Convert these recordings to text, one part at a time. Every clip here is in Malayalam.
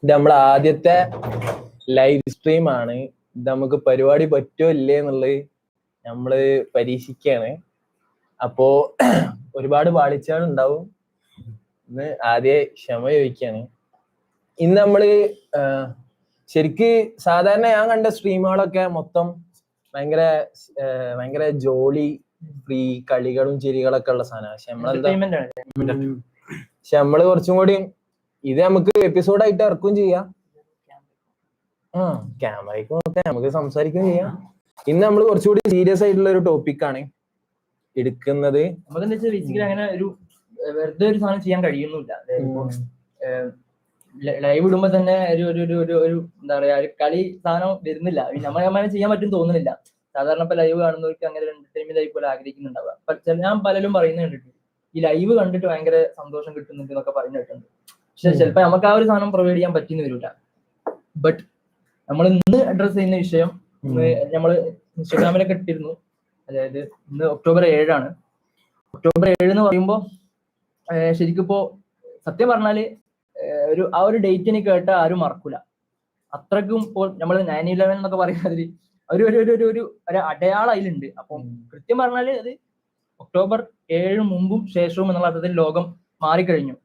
ഇത് നമ്മളെ ആദ്യത്തെ ലൈവ് സ്ട്രീം ആണ്. ഇത് നമുക്ക് പരിപാടി പറ്റുമോ ഇല്ലേ എന്നുള്ളത് നമ്മള് പരീക്ഷിക്കാണ്. അപ്പോ ഒരുപാട് പാളിച്ചകൾ ഉണ്ടാവും. ഇന്ന് ആദ്യ ക്ഷമ ചോദിക്കാണ്. ഇന്ന് നമ്മള് ശരിക്ക് സാധാരണ ഞാൻ കണ്ട സ്ട്രീമുകളൊക്കെ മൊത്തം ഭയങ്കര ജോളി ഫ്രീ കളികളും ചിരികളൊക്കെ ഉള്ള സാധനമാണ്. പക്ഷെ നമ്മള് കുറച്ചും കൂടി ഇത് നമുക്ക് എപ്പിസോഡായിട്ട് ഇറക്കുകയും ചെയ്യാം. ക്യാമറയ്ക്ക് നോക്കാം, നമുക്ക് സംസാരിക്കുകയും ചെയ്യാം. ഇന്ന് നമ്മൾ കുറച്ചുകൂടി സീരിയസ് ആയിട്ടുള്ള ഒരു ടോപ്പിക്കാണ് എടുക്കുന്നത്. നമുക്കെന്താ വെച്ചാൽ ബേസിക്കലി അങ്ങനെ ഒരു വെറുതെ ഒരു സാധനം ചെയ്യാൻ കഴിയുന്നില്ല. ലൈവ് ഇടുമ്പോ തന്നെ ഒരു എന്താ പറയാ ഒരു കളി സാധനം വരുന്നില്ല. നമ്മളെ ചെയ്യാൻ പറ്റും തോന്നുന്നില്ല. സാധാരണ ഇപ്പൊ ലൈവ് കാണുന്നവർക്ക് അങ്ങനെ എന്റർടൈൻമെന്റ് ആയി പോലെ ആഗ്രഹിക്കുന്നുണ്ടാവുക. ഞാൻ പലരും പറയുന്നത് കണ്ടിട്ടുണ്ട്, ഈ ലൈവ് കണ്ടിട്ട് ഭയങ്കര സന്തോഷം കിട്ടുന്നുണ്ട് എന്നൊക്കെ പറഞ്ഞിട്ടുണ്ട്. പക്ഷെ ചിലപ്പോ നമുക്ക് ആ ഒരു സാധനം പ്രൊവൈഡ് ചെയ്യാൻ പറ്റിയെന്ന് വരില്ല. ബട്ട് നമ്മൾ ഇന്ന് അഡ്രസ് ചെയ്യുന്ന വിഷയം നമ്മൾ ഇൻസ്റ്റാഗ്രാമിലൊക്കെ ഇട്ടിരുന്നു. അതായത് ഇന്ന് ഒക്ടോബർ 7 ഒക്ടോബർ 7 എന്ന് പറയുമ്പോൾ ശരിക്കും ഇപ്പോ സത്യം പറഞ്ഞാല് ആ ഒരു ഡേറ്റിന് കേട്ട ആരും മറക്കൂല. അത്രക്കും ഇപ്പോൾ നമ്മൾ 9/11 എന്നൊക്കെ പറയുന്നതിൽ ഒരു അടയാളം അതിലുണ്ട്. അപ്പം കൃത്യം പറഞ്ഞാല് അത് ഒക്ടോബർ 7 മുമ്പും ശേഷവും എന്നുള്ള അർത്ഥത്തിൽ ലോകം മാറിക്കഴിഞ്ഞു.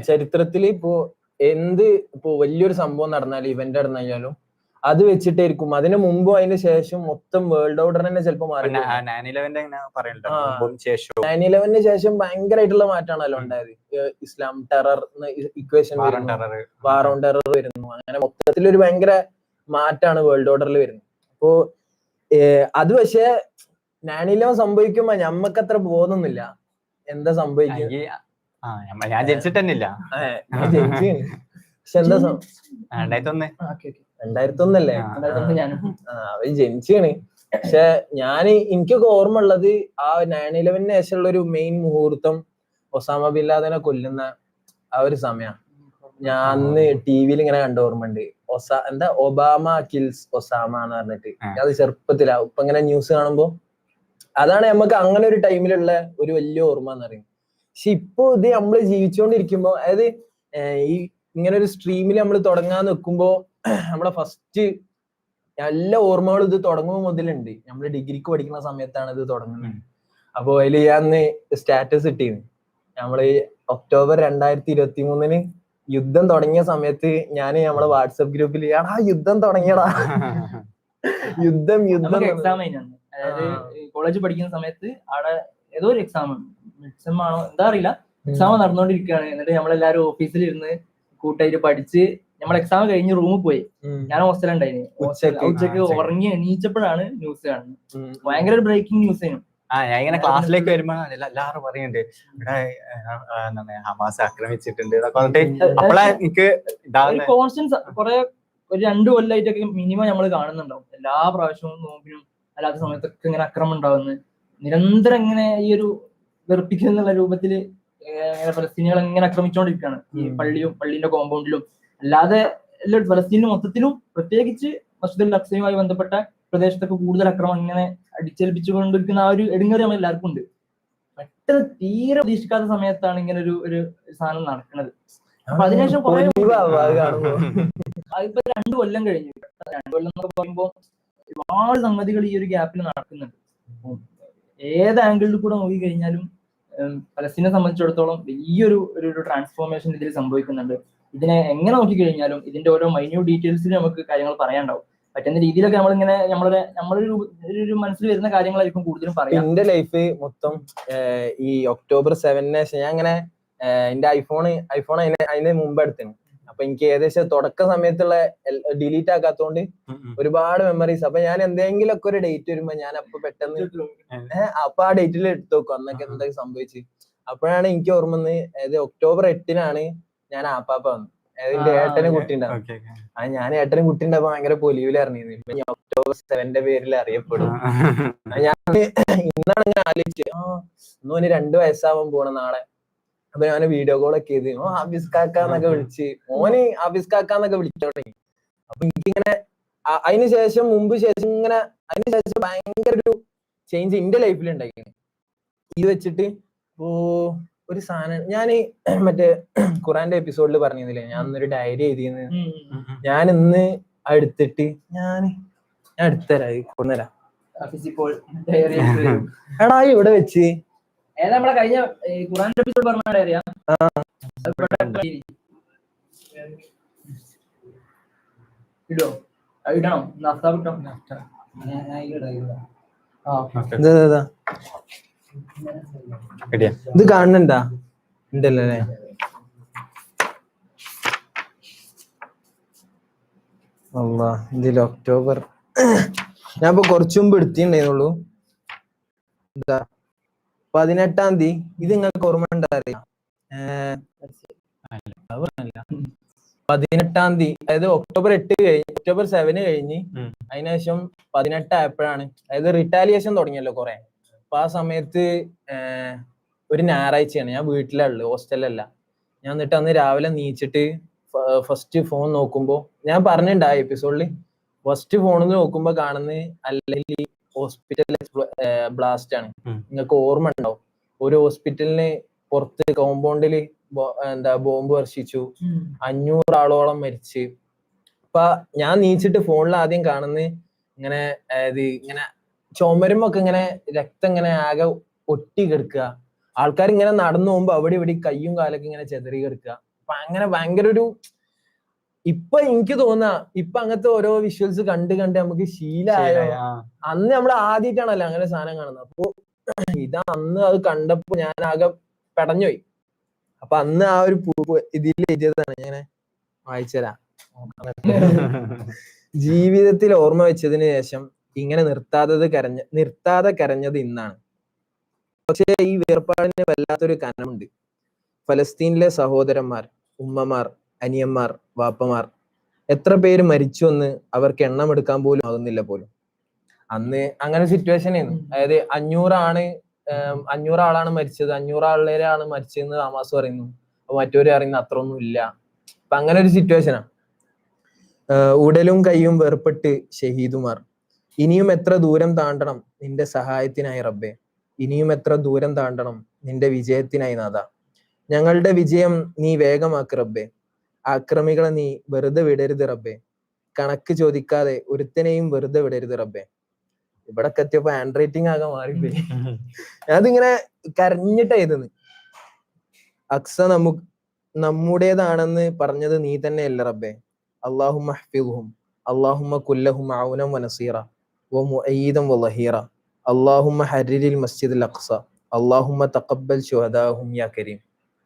ചരിത്രത്തിൽ ഇപ്പോ വലിയൊരു സംഭവം നടന്നാലും ഇവന്റ് നടന്നാലും അത് വെച്ചിട്ടായിരിക്കും അതിന് മുമ്പും അതിന് ശേഷം മൊത്തം വേൾഡ് ഓർഡർ തന്നെ ചിലപ്പോ മാറി. 9/11 ശേഷം ഭയങ്കരമായിട്ടുള്ള മാറ്റമാണല്ലോ ഉണ്ടായത്. Islam terror equation war on terror വരുന്നു. അങ്ങനെ മൊത്തത്തിലൊരു ഭയങ്കര മാറ്റാണ് വേൾഡ് ഓർഡറിൽ വരുന്നത്. അപ്പോ അത് പക്ഷെ 9/11 സംഭവിക്കുമ്പോ ഞമ്മക്ക് അത്ര ബോധമൊന്നുമില്ല എന്താ സംഭവിക്കുക. ഞാൻ ജനിച്ചിട്ടന്നില്ല. പക്ഷെ എന്താ 2001 അവര് ജനിച്ചാണ്. പക്ഷെ എനിക്കൊക്കെ ഓർമ്മ ഉള്ളത് ആ 9/11 ശേഷമുള്ള ഒരു മെയിൻ മുഹൂർത്തം ഒസാമ ബിൻ ലാദനെ കൊല്ലുന്ന ആ ഒരു സമയമാണ്. ഞാൻ അന്ന് ടിവിയിൽ ഇങ്ങനെ കണ്ട ഓർമ്മയുണ്ട്. ഒബാമ കിൽസ് ഒസാമ എന്ന് പറഞ്ഞിട്ട്. അത് ചെറുപ്പത്തിലാവും ഇപ്പൊ ഇങ്ങനെ ന്യൂസ് കാണുമ്പോ അതാണ് നമുക്ക് അങ്ങനെ ഒരു ടൈമിലുള്ള ഒരു വലിയ ഓർമ്മ എന്ന് പറയുന്നത്. പക്ഷെ ഇപ്പൊ ഇത് നമ്മള് ജീവിച്ചുകൊണ്ടിരിക്കുമ്പോ അതായത് ഈ ഇങ്ങനെ ഒരു സ്ട്രീമിൽ നമ്മൾ തുടങ്ങാൻ നിൽക്കുമ്പോ നമ്മളെ ഫസ്റ്റ് എല്ലാ ഓർമ്മകളും ഇത് തുടങ്ങുമ്പോൾ മുതലുണ്ട്. നമ്മള് ഡിഗ്രിക്ക് പഠിക്കുന്ന സമയത്താണ് ഇത് തുടങ്ങുന്നത്. അപ്പൊ അതിൽ ഞാൻ സ്റ്റാറ്റസ് ഇട്ടിരുന്നു. നമ്മള് ഒക്ടോബർ 2023 യുദ്ധം തുടങ്ങിയ സമയത്ത് നമ്മളെ വാട്സപ്പ് ഗ്രൂപ്പിൽ യുദ്ധം തുടങ്ങിയടാ യുദ്ധം എക്സാം കഴിഞ്ഞാണ്. അതായത് കോളേജ് പഠിക്കുന്ന സമയത്ത് അവിടെ ഏതോ ഒരു എക്സാം ആണോ എന്താ അറിയില്ല, എക്സാം നടന്നുകൊണ്ടിരിക്കുകയാണ്. എന്നിട്ട് നമ്മളെല്ലാരും ഓഫീസിൽ ഇരുന്ന് കൂട്ടായിട്ട് പഠിച്ച് നമ്മൾ എക്സാം കഴിഞ്ഞ് റൂമിൽ പോയി. ഞാൻ ഹോസ്റ്റലുണ്ടായിരുന്നു. ഉച്ചക്ക് ഉറങ്ങി എണീച്ചപ്പോഴാണ് ന്യൂസ് കാണുന്നത്. ഭയങ്കര ഒരു ബ്രേക്കിംഗ് ന്യൂസ് ആയിരുന്നു. ഞാൻ ഇങ്ങനെ ക്ലാസ്സിലേക്ക് വരുമ്പോ എല്ലാവരും പറയുന്നുണ്ട് ഇവിടെ ഹമാസ് ആക്രമിച്ചിട്ടുണ്ട് അപ്പോഴാ എനിക്ക് കോൺസ്റ്റൻസ് കുറെ ഒരു 2 കൊല്ലമായിട്ടൊക്കെ മിനിമം നമ്മൾ കാണുന്നുണ്ടാവും. എല്ലാ പ്രാവശ്യവും നോമ്പിനും അല്ലാത്ത സമയത്തൊക്കെ ഇങ്ങനെ അക്രമം ഉണ്ടാവുന്നത് നിരന്തരം ഇങ്ങനെ ഈ ഒരു വെറുപ്പിക്കുന്ന രൂപത്തില് ഫലസ്തീനികൾ എങ്ങനെ ആക്രമിച്ചുകൊണ്ടിരിക്കുകയാണ്. ഈ പള്ളിന്റെ കോമ്പൗണ്ടിലും അല്ലാതെ ഫലസ്തീനിലും മൊത്തത്തിലും പ്രത്യേകിച്ച് മസ്ജിദുൽ അഖ്സയുമായി ബന്ധപ്പെട്ട പ്രദേശത്തൊക്കെ കൂടുതൽ അക്രമം ഇങ്ങനെ അടിച്ചേൽപ്പിച്ചുകൊണ്ടിരിക്കുന്ന ആ ഒരു എടുങ്ങേറി നമ്മൾ എല്ലാവർക്കും ഉണ്ട്. പെട്ടെന്ന് തീരെ പ്രതീക്ഷിക്കാത്ത സമയത്താണ് ഇങ്ങനെ ഒരു സാധനം നടക്കുന്നത്. അപ്പൊ അതിനുശേഷം അതിപ്പോ 2 കൊല്ലം കഴിഞ്ഞു. 2 കൊല്ലം എന്നൊക്കെ പറയുമ്പോൾ ഒരുപാട് സംഗതികൾ ഈ ഒരു ഗ്യാപ്പിൽ നടക്കുന്നുണ്ട്. ഏത് ആംഗിളിൽ കൂടെ നോക്കി കഴിഞ്ഞാലും ഫലസ്തീനെ സംബന്ധിച്ചിടത്തോളം വലിയൊരു ട്രാൻസ്ഫോർമേഷൻ ഇതിൽ സംഭവിക്കുന്നുണ്ട്. ഇതിനെ എങ്ങനെ നോക്കിക്കഴിഞ്ഞാലും ഇതിന്റെ ഓരോ മൈന്യൂട്ട് ഡീറ്റെയിൽസിൽ നമുക്ക് കാര്യങ്ങൾ പറയാനുണ്ടാവും. പറ്റുന്ന രീതിയിലൊക്കെ നമ്മളിങ്ങനെ നമ്മളൊരു മനസ്സിൽ വരുന്ന കാര്യങ്ങളായിരിക്കും കൂടുതലും പറയാം. എന്റെ ലൈഫ് മൊത്തം ഈ ഒക്ടോബർ 7 ഞാൻ അങ്ങനെ എന്റെ ഐഫോൺ അതിന് മുമ്പ് എടുത്തിന്. അപ്പൊ എനിക്ക് ഏകദേശം തുടക്ക സമയത്തുള്ള ഡിലീറ്റ് ആക്കാത്തോണ്ട് ഒരുപാട് മെമ്മറീസ്. അപ്പൊ ഞാൻ എന്തെങ്കിലും ഒക്കെ ഒരു ഡേറ്റ് വരുമ്പോ ഞാൻ അപ്പൊ പെട്ടെന്ന് അപ്പൊ ആ ഡേറ്റിൽ എടുത്തു നോക്കും അന്നൊക്കെ എന്തൊക്കെ സംഭവിച്ചു. അപ്പോഴാണ് എനിക്ക് ഓർമ്മ അതായത് ഒക്ടോബർ 8 ഞാൻ ആപ്പാപ്പ വന്നു. എന്റെ ഏട്ടനും കുട്ടി ഉണ്ടാവും. ഞാൻ ഏട്ടനും കുട്ടി ഉണ്ടാവുമ്പോ ഭയങ്കര പൊലിവിൽ അറിഞ്ഞിരുന്നു. ഇപ്പൊ ഞാൻ ഒക്ടോബർ 7 പേരിൽ അറിയപ്പെടും. ഞാൻ ഇന്നാണ് ഞാൻ ആലോചിച്ചത് ഇന്ന് 2 വയസ്സാവാൻ പോണ നാളെ. അപ്പൊ ഞാൻ വീഡിയോ കോളൊക്കെ ചെയ്ത് ഹാഫിസ് കാക്കാന്നൊക്കെ വിളിച്ച് ഹാഫിസ് കാക്കാന്നൊക്കെ വിളിച്ചു തുടങ്ങി. അപ്പൊ എനിക്കിങ്ങനെ അതിനുശേഷം ഭയങ്കര ഒരു ചേഞ്ച് എന്റെ ലൈഫിൽ ഉണ്ടായി. ഇത് വെച്ചിട്ട് ഒരു സാധനം ഞാൻ മറ്റേ ഖുറാന്റെ എപ്പിസോഡിൽ പറഞ്ഞിരുന്നില്ലേ, ഞാൻ ഇന്നൊരു ഡയറി എഴുതിയെന്ന്. ഞാൻ ഇന്ന് എടുത്തിട്ട് ഞാൻ എടുത്തരാം, കൊണ്ടുവരാം. എടാ ഇവിടെ വെച്ച് ഏതാ നമ്മളെ കഴിഞ്ഞ ഖുറാന്റെ എപ്പിസോഡ് പറഞ്ഞ ഡയറിയാ? ഇടോ ഇടണം, ഇത് കാണുന്നുണ്ടാ? ഉണ്ടല്ലോ അല്ലേ? അല്ലാ, ഇതിൽ ഒക്ടോബർ ഞാൻ ഇപ്പൊ കുറച്ചു മുമ്പ് എടുത്തിട്ടുണ്ടായിരുന്നുള്ളൂ. എന്താ 18-ാം തീയതി. ഇത് നിങ്ങൾക്ക് ഓർമ്മ ഉണ്ടാറിയാം? 18-ാം തീയതി, അതായത് ഒക്ടോബർ 8 കഴിഞ്ഞ് ഒക്ടോബർ 7 കഴിഞ്ഞ് അതിനുശേഷം 18 ആയപ്പോഴാണ്, അതായത് റിട്ടാലിയേഷൻ തുടങ്ങിയല്ലോ കുറെ. അപ്പൊ ആ സമയത്ത് ഒരു ഞായറാഴ്ചയാണ്, ഞാൻ വീട്ടിലുള്ളത്, ഹോസ്റ്റലല്ല. ഞാൻ എന്നിട്ട് അന്ന് രാവിലെ നീച്ചിട്ട് ഫസ്റ്റ് ഫോൺ നോക്കുമ്പോ, ഞാൻ പറഞ്ഞിട്ടുണ്ട് ആ എപ്പിസോഡില്, ഫസ്റ്റ് ഫോണിൽ നോക്കുമ്പോ കാണുന്നത് അല്ലെങ്കിൽ ഹോസ്പിറ്റൽ ബ്ലാസ്റ്റ് ആണ്. നിങ്ങൾക്ക് ഓർമ്മ ഉണ്ടാവും, ഒരു ഹോസ്പിറ്റലിന് പുറത്ത് കോമ്പൗണ്ടില് എന്താ ബോംബ് വർഷിച്ചു, 500 ആളോളം മരിച്ച്. അപ്പൊ ഞാൻ നീച്ചിട്ട് ഫോണിൽ ആദ്യം കാണുന്നത് ഇങ്ങനെ, അതായത് ഇങ്ങനെ ചുമരുമൊക്കെ ഇങ്ങനെ രക്തം ഇങ്ങനെ ആകെ ഒട്ടി കിടക്കുക, ആൾക്കാർ ഇങ്ങനെ നടന്നു പോകുമ്പോ അവിടെ ഇവിടെ കയ്യും കാലൊക്കെ ഇങ്ങനെ ചെതറി കിടക്കുക. അപ്പൊ അങ്ങനെ ഭയങ്കര ഒരു, ഇപ്പൊ എനിക്ക് തോന്നാ ഇപ്പൊ അങ്ങനത്തെ ഓരോ വിഷ്വൽസ് കണ്ട് കണ്ട് നമുക്ക് ശീലമായോ. അന്ന് നമ്മൾ ആദ്യമായിട്ടാണല്ലോ അങ്ങനെ സാധനം കാണുന്നത്. അപ്പൊ ഇതാ അന്ന് അത് കണ്ടപ്പോ ഞാൻ ആകെ പെടഞ്ഞുപോയി. അപ്പൊ അന്ന് ആ ഒരു ഇതിൽ എഴുതിയതാണ്, ഞാൻ വായിച്ചുതരാം. ജീവിതത്തിൽ ഓർമ്മ വെച്ചതിന് ശേഷം ഇങ്ങനെ നിർത്താതെ കരഞ്ഞത് ഇന്നാണ്. പക്ഷേ ഈ വേർപാടിന് വല്ലാത്തൊരു കനമുണ്ട്. ഫലസ്തീനിലെ സഹോദരന്മാർ, ഉമ്മമാർ, അനിയന്മാർ, വാപ്പമാർ, എത്ര പേര് മരിച്ചു എന്ന് അവർക്ക് എണ്ണമെടുക്കാൻ പോലും ആകുന്നില്ല പോലും. അന്ന് അങ്ങനെ സിറ്റുവേഷൻ ആയിരുന്നു. അതായത് 500 ആളാണ് മരിച്ചത്, 500 ആളുകളാണ് മരിച്ചതെന്ന് ഹമാസ് പറയുന്നു. അപ്പൊ മറ്റൊരു പറയുന്നു അത്ര ഒന്നും ഇല്ല. അപ്പൊ അങ്ങനെ ഒരു സിറ്റുവേഷനാണ്. ഉടലും കൈയും വേർപെട്ട് ഷഹീദുമാർ. ഇനിയും എത്ര ദൂരം താണ്ടണം നിന്റെ സഹായത്തിനായി റബ്ബേ, ഇനിയും എത്ര ദൂരം താണ്ടണം നിന്റെ വിജയത്തിനായി നാഥ. ഞങ്ങളുടെ വിജയം നീ വേഗമാക്ക് റബ്ബേ, ആക്രമികളെ നീ വെറുതെ വിടരുത് റബ്ബേ, കണക്ക് ചോദിക്കാതെ ഒരുത്തനെയും വെറുതെ വിടരുത് റബ്ബേ. ഇവിടെ എത്തിയപ്പോ ഹാൻഡ് റൈറ്റിംഗ് ആകെ മാറിപ്പോയി. അതിങ്ങനെ കരഞ്ഞിട്ടായിരുന്നു. അക്സ നമ്മുടേതാണെന്ന് പറഞ്ഞത് നീ തന്നെയല്ല റബ്ബേ. അല്ലാഹുമ്മ ഹ്ഫിദ്ഹും, അല്ലാഹുമ്മ കുല്ലഹും ഔനം വനസീറ വമുഅയ്യിദൻ വളഹീറ, അല്ലാഹുമ്മ ഹർരിൽ മസ്ജിദുൽ അഖ്സ, അല്ലാഹുമ്മ തഖബ്ബൽ ശുഹദാഹും യാ കരീം,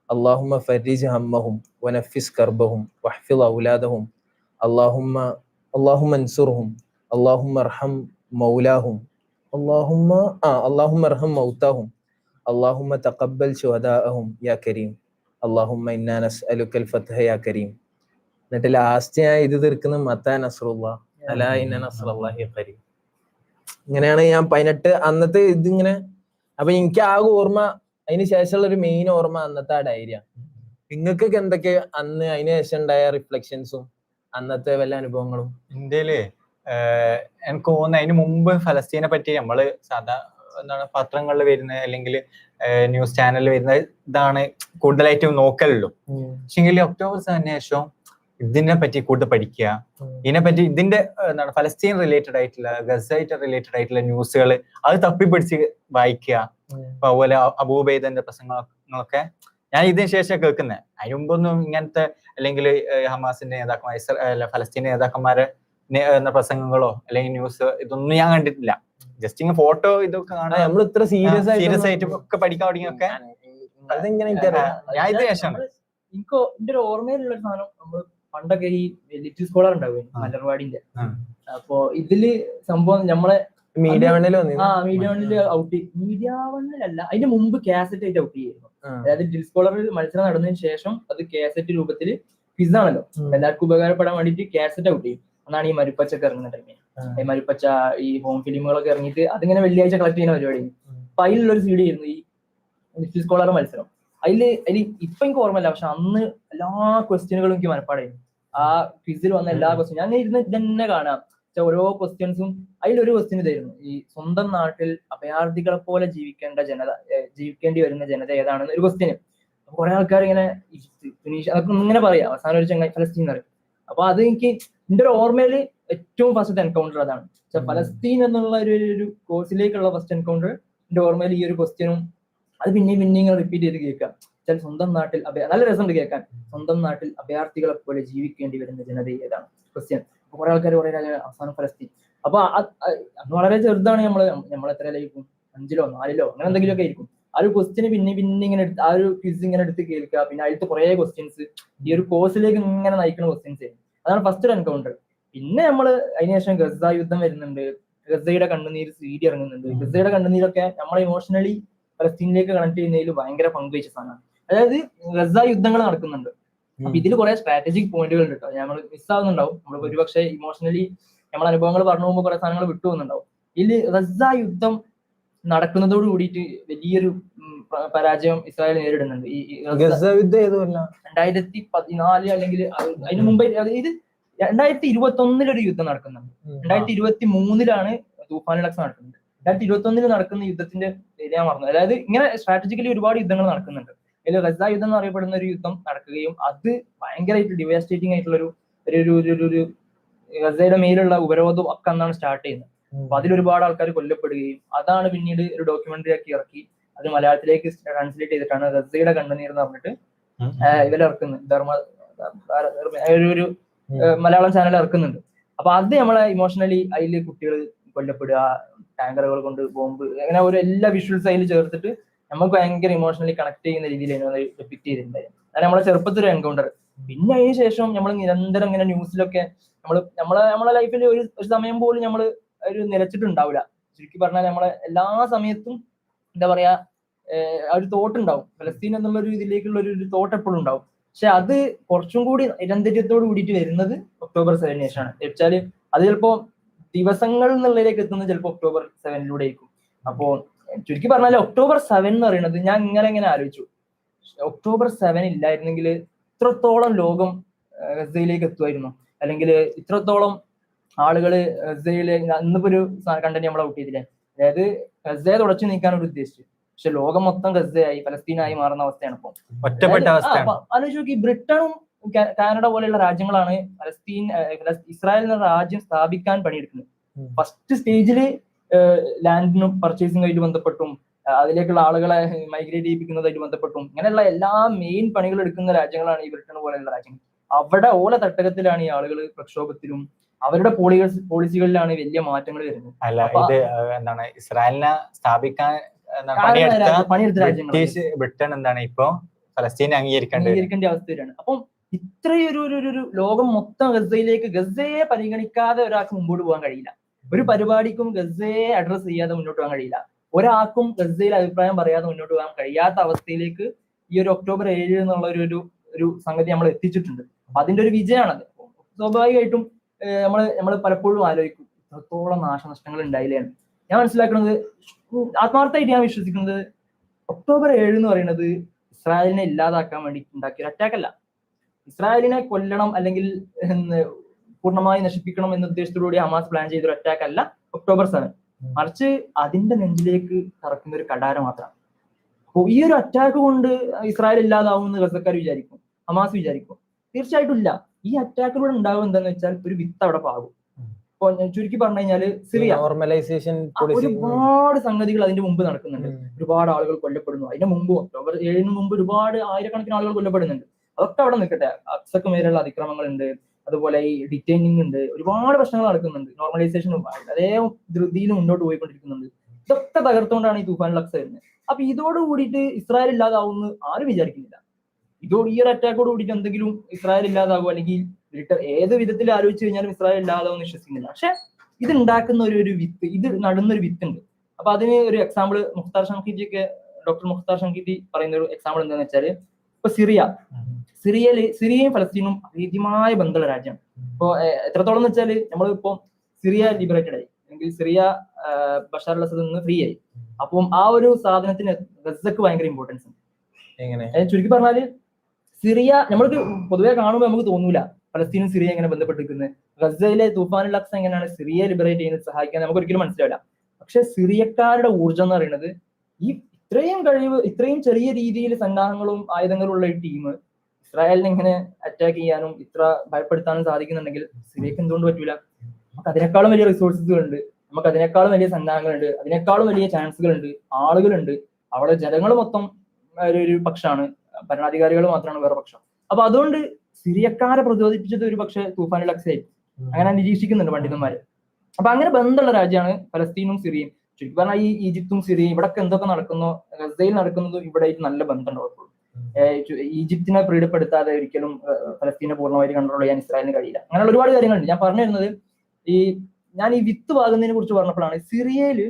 അല്ലാഹുമ്മ ഫർരിജ് ഹമ്മഹും വനഫിസ് കർബഹും വഹ്ഫിദ് ഔലാദഹും, അല്ലാഹുമ്മ അൻസുർഹും, അല്ലാഹുമ്മ അർഹം മൗലാഹും, അല്ലാഹുമ്മ അർഹം മൗതാഹും, അല്ലാഹുമ്മ തഖബ്ബൽ ശുഹദാഅഹും യാ കരീം, അല്ലാഹുമ്മ ഇന്നാ നസ്അലുക്കൽ ഫത്ഹ യാ കരീം. എന്നിട്ട് ലാസ്റ്റ് ഞാൻ ഇത് തീർക്കുന്നത് മത്താ നസ്റുല്ലാഹ് അലാ ഇന്ന നസ്റല്ലാഹി ഖരീബ്. ഇങ്ങനെയാണ് ഞാൻ 18 അന്നത്തെ ഇതിങ്ങനെ. അപ്പൊ എനിക്ക് ആകെ ഓർമ്മ, അതിന് ശേഷമുള്ള ഒരു മെയിൻ ഓർമ്മ അന്നത്തെ ആ ഡയറിയാണ്. നിങ്ങൾക്കൊക്കെ എന്തൊക്കെ അന്ന് അതിന് ശേഷം ഉണ്ടായ റിഫ്ലക്ഷൻസും അന്നത്തെ വല്ല അനുഭവങ്ങളും? ഇന്ത്യയില് എനിക്ക് തോന്നുന്നു അതിന് മുമ്പ് ഫലസ്തീനെ പറ്റി നമ്മള് സാധാ എന്താണ് പത്രങ്ങളിൽ വരുന്ന അല്ലെങ്കിൽ ന്യൂസ് ചാനലിൽ വരുന്ന ഇതാണ് കൂടുതലായിട്ടും നോക്കലുള്ളൂ. പക്ഷെങ്കിൽ ഒക്ടോബർ 7 ശേഷം ഇതിനെ പറ്റി കൂടുതൽ പഠിക്കുക, ഇതിനെപ്പറ്റി ഇതിന്റെ എന്താണ് ഫലസ്തീൻ റിലേറ്റഡ് ആയിട്ടുള്ള ഗസയായിട്ട് റിലേറ്റഡ് ആയിട്ടുള്ള ന്യൂസുകൾ അത് തപ്പിപ്പിടിച്ച് വായിക്കുക. അപ്പൊ അതുപോലെ അബൂബൈദന്റെ പ്രസംഗങ്ങളൊക്കെ ഞാൻ ഇതിന് ശേഷം കേൾക്കുന്നത്. അതിന് മുമ്പൊന്നും ഇങ്ങനത്തെ അല്ലെങ്കിൽ ഹമാസിന്റെ നേതാക്കന്മാർ ഫലസ്തീൻ നേതാക്കന്മാരെ പ്രസംഗങ്ങളോ അല്ലെങ്കിൽ ന്യൂസ് ഇതൊന്നും ഞാൻ കണ്ടിട്ടില്ല. ജസ്റ്റ് ഇങ്ങനെ ഫോട്ടോ ഇതൊക്കെ കാണാൻ നമ്മൾ ഇത്ര സീരിയസ് ആയിട്ട് ഒക്കെ പഠിക്കാൻ തുടങ്ങിയൊക്കെ അതെങ്ങനെ ഞാൻ ഇതിന് ശേഷമാണ്. എനിക്ക് എന്റെ ഒരു ഓർമ്മയിലുള്ള ഒരു സാധനം, നമ്മൾ പണ്ടൊക്കെ ഈ ലിറ്റിൽ സ്കോളർ ഉണ്ടാവും മലർവാടിന്റെ. അപ്പൊ ഇതില് സംഭവം നമ്മളെ മീഡിയ വണ്ണിൽ മീഡിയ വണ്ണില് ഔട്ട്, മീഡിയ വണ്ണിലല്ല അതിന്റെ മുമ്പ് കാസറ്റ് ആയിട്ട് ഔട്ട് ചെയ്യുന്നു. അതായത് ലിറ്റിൽ സ്കോളറിൽ മത്സരം നടന്നതിന് ശേഷം അത് കാസറ്റ് രൂപത്തിൽ ക്വിസ് ആണല്ലോ, എല്ലാവർക്കും ഉപകാരപ്പെടാൻ വേണ്ടിയിട്ട് കാസറ്റ് ഔട്ട് ചെയ്യും. അന്നാണ് ഈ മരുപ്പച്ചൊക്കെ ഇറങ്ങുന്ന ടൈമിൽ. ഈ മരുപ്പച്ച ഈ ഹോം ഫിലിമുകളൊക്കെ ഇറങ്ങിയിട്ട് അതിങ്ങനെ വെള്ളിയാഴ്ച കളക്ട് ചെയ്യുന്ന പരിപാടി. അപ്പൊ അതിലുള്ളൊരു സീഡി ആയിരുന്നു ഈ ലിറ്റിൽ സ്കോളർ മത്സരം. അതില് ഇപ്പൊ എനിക്ക് ഓർമ്മയില്ല, പക്ഷെ അന്ന് എല്ലാ ക്വസ്റ്റ്യനുകളും എനിക്ക് മനപ്പാടായിരുന്നു. ആ ക്വിസിൽ വന്ന എല്ലാ ക്വസ്റ്റ്യൻ ഞാൻ ഇരുന്ന് തന്നെ കാണാം. ഓരോ ക്വസ്റ്റ്യൻസും അതിലൊരു ക്വസ്റ്റ്യൻ ഇതായിരുന്നു, ഈ സ്വന്തം നാട്ടിൽ അഭയാർത്ഥികളെ പോലെ ജീവിക്കേണ്ടി വരുന്ന ജനത ഏതാണെന്ന് ഒരു ക്വസ്റ്റ്യന്. കുറെ ആൾക്കാർ ഇങ്ങനെ തുനീഷ്യ അതൊക്കെ ഇങ്ങനെ പറയാം, അവസാനം ഒരു ചങ്ങായി ഫലസ്തീൻ പറയും. അപ്പൊ അത് എനിക്ക് എന്റെ ഒരു ഓർമ്മയില് ഏറ്റവും ഫസ്റ്റ് എൻകൗണ്ടർ അതാണ്. ഫലസ്തീൻ എന്നുള്ള ഒരു കോഴ്സിലേക്കുള്ള ഫസ്റ്റ് എൻകൗണ്ടർ എന്റെ ഓർമ്മയിൽ ഈ ഒരു ക്വസ്റ്റ്യനും അത് പിന്നെയും ഇങ്ങനെ റിപ്പീറ്റ് ചെയ്ത് കേൾക്കാം. ചില സ്വന്തം നാട്ടിൽ നല്ല രസമുണ്ട് കേൾക്കാൻ. സ്വന്തം നാട്ടിൽ അഭയാർത്ഥികളെ പോലെ ജീവിക്കേണ്ടി വരുന്ന ജനത ഏതാണ് ക്വസ്റ്റ്യൻ. അപ്പൊ കുറെ ആൾക്കാർ കുറെ അവസാനം ഫലസ്തീൻ. അപ്പൊ അന്ന് വളരെ ചെറുതാണ് നമ്മൾ എത്രയിലായിരിക്കും, 5-ലോ 4-ലോ അങ്ങനെ എന്തെങ്കിലുമൊക്കെ ആയിരിക്കും. ആ ഒരു ക്വസ്റ്റ്യന് പിന്നെ ഇങ്ങനെ എടുത്ത് ആ ഒരു ക്വിസ് ഇങ്ങനെ എടുത്ത് കേൾക്കുക. പിന്നെ അതിലത്തെ കുറെ ക്വസ്റ്റ്യൻസ് ഈ ഒരു കോഴ്സിലേക്ക് ഇങ്ങനെ നയിക്കുന്ന ക്വസ്റ്റ്യൻസ്. അതാണ് ഫസ്റ്റ് ഒരു എൻകൗണ്ടർ. പിന്നെ നമ്മള് അതിനുശേഷം ഗസ യുദ്ധം വരുന്നുണ്ട്, ഗസയുടെ കണ്ണുനീര് CD ഇറങ്ങുന്നുണ്ട്. ഗസയുടെ കണ്ണുനീരൊക്കെ നമ്മളെ ഇമോഷണലി ഫലസ്തീനിലേക്ക് കണക്ട് ചെയ്യുന്നതിൽ ഭയങ്കര പങ്കുവച്ച സാധനമാണ്. അതായത് ഗസ യുദ്ധങ്ങൾ നടക്കുന്നുണ്ട്. അപ്പൊ ഇതിൽ കുറെ സ്ട്രാറ്റജിക് പോയിന്റുകൾ ഉണ്ട് കേട്ടോ. നമ്മൾ മിസ്സാവുന്നുണ്ടാവും. നമ്മൾ ഒരുപക്ഷെ ഇമോഷണലി നമ്മളെ അനുഭവങ്ങൾ പറഞ്ഞു പോകുമ്പോൾ കുറെ സാധനങ്ങൾ വിട്ടുപോകുന്നുണ്ടാവും. ഇതിൽ ഗസ യുദ്ധം നടക്കുന്നതോട് കൂടിയിട്ട് വലിയൊരു പരാജയം ഇസ്രായേൽ നേരിടുന്നുണ്ട്. ഈ 2014 അല്ലെങ്കിൽ അതിന് മുമ്പ് ഇത് 2021 ഒരു യുദ്ധം നടക്കുന്നുണ്ട്. 2023 തൂഫാൻ അൽ അക്സ നടക്കുന്നത്. 2021 നടക്കുന്ന യുദ്ധത്തിന്റെ ഞാൻ മറന്നു. അതായത് ഇങ്ങനെ സ്ട്രാറ്റജിക്കലി ഒരുപാട് യുദ്ധങ്ങൾ നടക്കുന്നുണ്ട്. അതിൽ ഗസ യുദ്ധം എന്ന് അറിയപ്പെടുന്ന ഒരു യുദ്ധം നടക്കുകയും അത് ഭയങ്കരമായിട്ട് ഡിവാസ്റ്റേറ്റിംഗ് ആയിട്ടുള്ള ഒരു ഗസയുടെ മേലുള്ള ഉപരോധം ഒക്കെ അന്നാണ് സ്റ്റാർട്ട് ചെയ്യുന്നത്. അപ്പൊ അതിലൊരുപാട് ആൾക്കാർ കൊല്ലപ്പെടുകയും അതാണ് പിന്നീട് ഒരു ഡോക്യുമെന്ററി ആക്കി ഇറക്കി അത് മലയാളത്തിലേക്ക് ട്രാൻസ്ലേറ്റ് ചെയ്തിട്ടാണ് ഗസയുടെ കണ്ണുനീർ എന്ന് പറഞ്ഞിട്ട് ഇവരിറക്കുന്നത്. ഒരു മലയാളം ചാനൽ ഇറക്കുന്നുണ്ട്. അപ്പൊ അത് നമ്മളെ ഇമോഷണലി അതിൽ കുട്ടികൾ കൊല്ലപ്പെടുക, ടാങ്കറുകൾ കൊണ്ട് ബോംബ്, അങ്ങനെ ഒരു എല്ലാ വിഷ്വൽസ് അതിൽ ചേർത്തിട്ട് നമുക്ക് ഭയങ്കര ഇമോഷണലി കണക്ട് ചെയ്യുന്ന രീതിയിലാണ് അത് ഡെപിക്ട് ചെയ്തിട്ടുണ്ടായിരുന്നു. അതാണ് നമ്മളെ ചെറുപ്പത്തിൽ എൻകൗണ്ടർ. പിന്നെ അതിന് ശേഷം നമ്മൾ നിരന്തരം ഇങ്ങനെ ന്യൂസിലൊക്കെ നമ്മളെ ലൈഫിൽ ഒരു സമയം പോലും നമ്മൾ ഒരു നിലച്ചിട്ടുണ്ടാവില്ല. ചുരുക്കി പറഞ്ഞാൽ നമ്മളെ എല്ലാ സമയത്തും എന്താ പറയാ ഒരു തോട്ട് ഉണ്ടാവും. ഫലസ്തീൻ എന്നുള്ള ഒരു ഇതിലേക്കുള്ള ഒരു തോട്ട് എപ്പോഴും ഉണ്ടാവും. പക്ഷെ അത് കുറച്ചും കൂടി നിരന്തരത്തോട് കൂടിയിട്ട് വരുന്നത് October 7 ശേഷമാണ്. വെച്ചാല് അത് ചിലപ്പോ ദിവസങ്ങൾ എന്നുള്ളതിലേക്ക് എത്തുന്നത് ചിലപ്പോൾ October 7 ആയിരിക്കും. അപ്പോ ചുരുക്കി പറഞ്ഞാൽ October 7 എന്ന് പറയുന്നത് ഞാൻ ഇങ്ങനെ ആലോചിച്ചു, October 7 ഇല്ലായിരുന്നെങ്കിൽ ഇത്രത്തോളം ലോകം ഗസയിലേക്ക് എത്തുമായിരുന്നു, അല്ലെങ്കിൽ ഇത്രത്തോളം ആളുകള് ഗസയില് ഇന്നിപ്പോ ഒരു കണ്ടന്റ് നമ്മളെ ഔട്ട് ചെയ്തില്ലേ, അതായത് ഗസയെ തുടച്ചു നീക്കാനൊരു ഉദ്ദേശിച്ചു. പക്ഷെ ലോകം മൊത്തം ഗസയായി ഫലസ്തീനായി മാറുന്ന അവസ്ഥയാണ് ഇപ്പൊ. ഒറ്റപ്പെട്ട അവസ്ഥയാണ്. ആലോചിച്ച് നോക്കി, ബ്രിട്ടനും കാനഡ പോലെയുള്ള രാജ്യങ്ങളാണ് ഇസ്രായേൽ എന്ന രാജ്യം സ്ഥാപിക്കാൻ പണിയെടുക്കുന്നത്. ഫസ്റ്റ് സ്റ്റേജില് ലാൻഡിനും പർച്ചേസിംഗുമായിട്ട് ബന്ധപ്പെട്ടും അതിലേക്കുള്ള ആളുകളെ മൈഗ്രേറ്റ് ചെയ്യിപ്പിക്കുന്നതായിട്ട് ബന്ധപ്പെട്ടും ഇങ്ങനെയുള്ള എല്ലാ മെയിൻ പണികൾ എടുക്കുന്ന രാജ്യങ്ങളാണ് ഈ ബ്രിട്ടൻ പോലെയുള്ള രാജ്യങ്ങൾ. അവിടെ ഓല തട്ടകത്തിലാണ് ഈ ആളുകൾ പ്രക്ഷോഭത്തിലും അവരുടെ പോളിസികളിലാണ് വലിയ മാറ്റങ്ങൾ വരുന്നത്. അല്ല, ഇത് എന്താണ് ഇസ്രായേലിനെ സ്ഥാപിക്കാൻ പണിയെടുത്ത രാജ്യങ്ങൾ ബ്രിട്ടൻ എന്താണ് ഇപ്പൊ ഫലസ്തീനെ അംഗീകരിക്കേണ്ട അവസ്ഥ വരികയാണ്. അപ്പം ഇത്രയൊരു ലോകം മൊത്തം ഗസയെ പരിഗണിക്കാതെ ഒരാൾക്ക് മുമ്പോട്ട് പോകാൻ കഴിയില്ല. ഒരു പരിപാടിക്കും ഗസയെ അഡ്രസ് ചെയ്യാതെ മുന്നോട്ട് പോകാൻ കഴിയില്ല. ഒരാൾക്കും ഗസയിൽ അഭിപ്രായം പറയാതെ മുന്നോട്ട് പോകാൻ കഴിയാത്ത അവസ്ഥയിലേക്ക് ഈ ഒരു October 7 എന്നുള്ള ഒരു സംഗതി നമ്മൾ എത്തിച്ചിട്ടുണ്ട്. അപ്പൊ അതിന്റെ ഒരു വിജയമാണത്. സ്വാഭാവികമായിട്ടും നമ്മൾ പലപ്പോഴും ആലോചിക്കും എത്രത്തോളം നാശനഷ്ടങ്ങൾ ഉണ്ടായില്ലേന്ന്. ഞാൻ മനസ്സിലാക്കുന്നത്, ആത്മാർത്ഥമായിട്ട് ഞാൻ വിശ്വസിക്കുന്നത്, October 7 എന്ന് പറയുന്നത് ഇസ്രായേലിനെ ഇല്ലാതാക്കാൻ വേണ്ടി ഉണ്ടാക്കിയ ഒരു അറ്റാക്ക് അല്ല. ഇസ്രായേലിനെ കൊല്ലണം അല്ലെങ്കിൽ പൂർണ്ണമായി നശിപ്പിക്കണം എന്ന ഉദ്ദേശത്തോടുകൂടി ഹമാസ് പ്ലാൻ ചെയ്തൊരു അറ്റാക്ക് അല്ല October 7. മറിച്ച് അതിന്റെ നെഞ്ചിലേക്ക് കറക്കുന്ന ഒരു കടാര മാത്രമാണ്. അപ്പൊ ഈ ഒരു അറ്റാക്ക് കൊണ്ട് ഇസ്രായേൽ ഇല്ലാതാവുമെന്ന് ഗസക്കാർ വിചാരിക്കും, ഹമാസ് വിചാരിക്കും? തീർച്ചയായിട്ടും ഇല്ല. ഈ അറ്റാക്കിലൂടെ ഉണ്ടാവും എന്താന്ന് വെച്ചാൽ ഒരു വിത്ത് അവിടെ പാകും. ഇപ്പൊ ചുരുക്കി പറഞ്ഞു കഴിഞ്ഞാല് സിറിയ നോർമലൈസേഷൻ ഒരുപാട് സംഗതികൾ അതിന്റെ മുമ്പ് നടക്കുന്നുണ്ട്. ഒരുപാട് ആളുകൾ കൊല്ലപ്പെടുന്നു. അതിന്റെ മുമ്പ് October 7 മുമ്പ് ഒരുപാട് ആയിരക്കണക്കിന് ആളുകൾ കൊല്ലപ്പെടുന്നുണ്ട്. അതൊക്കെ അവിടെ നിൽക്കട്ടെ. അക്സക്ക് മേലുള്ള അതിക്രമങ്ങളുണ്ട്, അതുപോലെ ഈ ഡിറ്റൈനിങ് ഉണ്ട്, ഒരുപാട് പ്രശ്നങ്ങൾ നടക്കുന്നുണ്ട്. നോർമലൈസേഷനും അതേ ധൃതിയിൽ മുന്നോട്ട് പോയിക്കൊണ്ടിരിക്കുന്നുണ്ട്. ഇതൊക്കെ തകർത്തുകൊണ്ടാണ് ഈ തൂഫാൻ അൽ അക്സ വരുന്നത്. അപ്പൊ ഇതോട് കൂടിയിട്ട് ഇസ്രായേൽ ഇല്ലാതാവുമെന്ന് ആരും വിചാരിക്കുന്നില്ല. ഈ ഒരു അറ്റാക്കോട് കൂടിയിട്ട് എന്തെങ്കിലും ഇസ്രായേൽ ഇല്ലാതാകും, അല്ലെങ്കിൽ ഏത് വിധത്തിൽ ആലോചിച്ച് കഴിഞ്ഞാലും ഇസ്രായേൽ ഇല്ലാതാവും വിശ്വസിക്കുന്നില്ല. പക്ഷെ ഇത് ഉണ്ടാക്കുന്ന ഒരു വിത്ത്, ഇത് നടുന്നൊരു വിത്ത് ഉണ്ട്. അപ്പൊ അതിന് ഒരു എക്സാമ്പിൾ ഡോക്ടർ മുഖ്താർ ഷങ്കീതി പറയുന്ന ഒരു എക്സാമ്പിൾ എന്താണെന്ന് വെച്ചാല്, ഇപ്പൊ സിറിയയും ഫലസ്തീനും അഭേദ്യമായ ബന്ധമുള്ള രാജ്യമാണ്. ഇപ്പൊ എത്രത്തോളം എന്ന് വെച്ചാല് നമ്മളിപ്പോ സിറിയ ലിബറേറ്റഡ് ആയി, അല്ലെങ്കിൽ സിറിയ ബഷാർ അൽ അസദിൽ നിന്ന് ഫ്രീ ആയി. അപ്പം ആ ഒരു സാധനത്തിന് ഗസക്ക് ഭയങ്കര ഇമ്പോർട്ടൻസ് ഉണ്ട്. ചുരുക്കി പറഞ്ഞാല് സിറിയ നമ്മൾക്ക് പൊതുവെ കാണുമ്പോൾ നമുക്ക് തോന്നൂല ഫലസ്തീനും സിറിയ എങ്ങനെ ബന്ധപ്പെട്ടിരിക്കുന്നത്. ഗസയിലെ തൂഫാൻ അൽ അക്സ എങ്ങനെയാണ് സിറിയ ലിബറേറ്റ് ചെയ്യുന്നത് സഹായിക്കാൻ നമുക്ക് ഒരിക്കലും മനസ്സിലാവില്ല. പക്ഷെ സിറിയക്കാരുടെ ഊർജ്ജം എന്ന് പറയുന്നത് ഈ ഇത്രയും കഴിവ്, ഇത്രയും ചെറിയ രീതിയിൽ സന്നാഹങ്ങളും ആയുധങ്ങളും ഉള്ള ഒരു ടീം ഇസ്രായേലിനെ ഇങ്ങനെ അറ്റാക്ക് ചെയ്യാനും ഇത്ര ഭയപ്പെടുത്താനും സാധിക്കുന്നുണ്ടെങ്കിൽ സിറിയക്ക് എന്തുകൊണ്ട് പറ്റൂല? നമുക്ക് അതിനേക്കാളും വലിയ റിസോഴ്സസുകളുണ്ട്, നമുക്ക് അതിനേക്കാളും വലിയ സന്നാഹങ്ങളുണ്ട്, അതിനേക്കാളും വലിയ ചാൻസുകളുണ്ട്, ആളുകളുണ്ട്. അവിടെ ജനങ്ങൾ മൊത്തം ഒരു പക്ഷമാണ്, ഭരണാധികാരികൾ മാത്രമാണ് വേറെ പക്ഷം. അപ്പൊ അതുകൊണ്ട് സിറിയക്കാരെ പ്രചോദിപ്പിച്ചത് ഒരു പക്ഷേ തൂഫാനുൽ അക്സയായിരിക്കും. അങ്ങനെ നിരീക്ഷിക്കുന്നുണ്ട് പണ്ഡിതന്മാര്. അപ്പൊ അങ്ങനെ ബന്ധമുള്ള രാജ്യമാണ് ഫലസ്തീനും സിറിയയും. ചുരുക്കി പറഞ്ഞാൽ ഈ ഈജിപ്തും സിറിയയും ഇവിടൊക്കെ എന്തൊക്കെ നടക്കുന്നോ, ഗസയിൽ നടക്കുന്നതും ഇവിടെ നല്ല ബന്ധമുണ്ടാവും. ഈജിപ്തിനെ പ്രീഡപ്പെടുത്താതെ ഒരിക്കലും ഫലസ്തീനെ പൂർണ്ണമായിട്ട് കൺട്രോൾ ചെയ്യാൻ ഇസ്രായേലിന് കഴിയില്ല. അങ്ങനെയുള്ള ഒരുപാട് കാര്യങ്ങളുണ്ട്. ഞാൻ പറഞ്ഞു തരുന്നത്, ഞാൻ ഈ വിത്ത് പാകുന്നതിനെ കുറിച്ച് പറഞ്ഞപ്പോഴാണ്, സിറിയയില്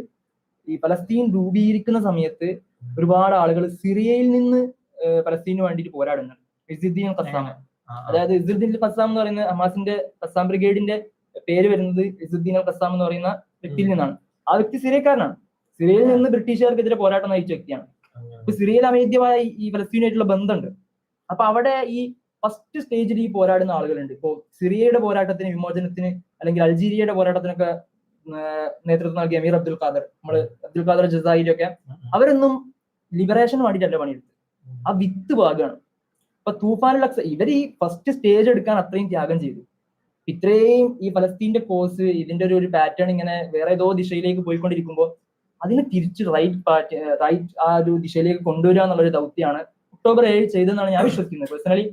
ഈ ഫലസ്തീൻ രൂപീകരിക്കുന്ന സമയത്ത് ഒരുപാട് ആളുകൾ സിറിയയിൽ നിന്ന് ഫലസ്തീനു വേണ്ടിയിട്ട് പോരാടുന്നുണ്ട്. ഇസുദ്ദീൻ ഖസ്സാം, അതായത് ഇസുദ്ദീൻ ഖസ്സാം എന്ന് പറയുന്ന ഹമാസിന്റെ ഖസ്സാം ബ്രിഗേഡിന്റെ പേര് വരുന്നത് ഇസുദ്ദീൻ ഖസ്സാം എന്ന് പറയുന്ന വ്യക്തിയിൽ നിന്നാണ്. ആ വ്യക്തി സിറിയക്കാരനാണ്. സിറിയയിൽ നിന്ന് ബ്രിട്ടീഷുകാർക്കെതിരെ പോരാട്ടം നയിച്ച വ്യക്തിയാണ്. ഇപ്പൊ സിറിയയിൽ അമേദ്യമായ ഈ ഫലസ്തീനായിട്ടുള്ള ബന്ധമുണ്ട്. അപ്പൊ അവിടെ ഈ ഫസ്റ്റ് സ്റ്റേജിൽ ഈ പോരാടുന്ന ആളുകളുണ്ട്. ഇപ്പോ സിറിയയുടെ പോരാട്ടത്തിന്, വിമോചനത്തിന്, അല്ലെങ്കിൽ അൾജീരിയയുടെ പോരാട്ടത്തിനൊക്കെ നേതൃത്വം നൽകിയ അമീർ അബ്ദുൽ ഖാദർ, നമ്മള് അബ്ദുൽ ഖാദർ ജസായിരി ഒക്കെ, അവരൊന്നും ലിബറേഷന് വേണ്ടിയിട്ടല്ല പണിയെടുത്തത്, ആ വിത്ത് ഭാഗമാണ്. ഇപ്പൊ തൂഫാനുൽ അക്സ ഇവർ ഈ ഫസ്റ്റ് സ്റ്റേജ് എടുക്കാൻ അത്രയും ത്യാഗം ചെയ്തു. ഇത്രയും ഈ ഫലസ്തീന്റെ കോഴ്സ്, ഇതിന്റെ ഒരു പാറ്റേൺ ഇങ്ങനെ വേറെ ഏതോ ദിശയിലേക്ക് പോയിക്കൊണ്ടിരിക്കുമ്പോൾ അതിനെ തിരിച്ച് റൈറ്റ് ആ ഒരു ദിശയിലേക്ക് കൊണ്ടുവരിക എന്നുള്ളൊരു ദൗത്യമാണ് ഒക്ടോബർ 7 ചെയ്തെന്നാണ് ഞാൻ വിശ്വസിക്കുന്നത്. പേഴ്സണലി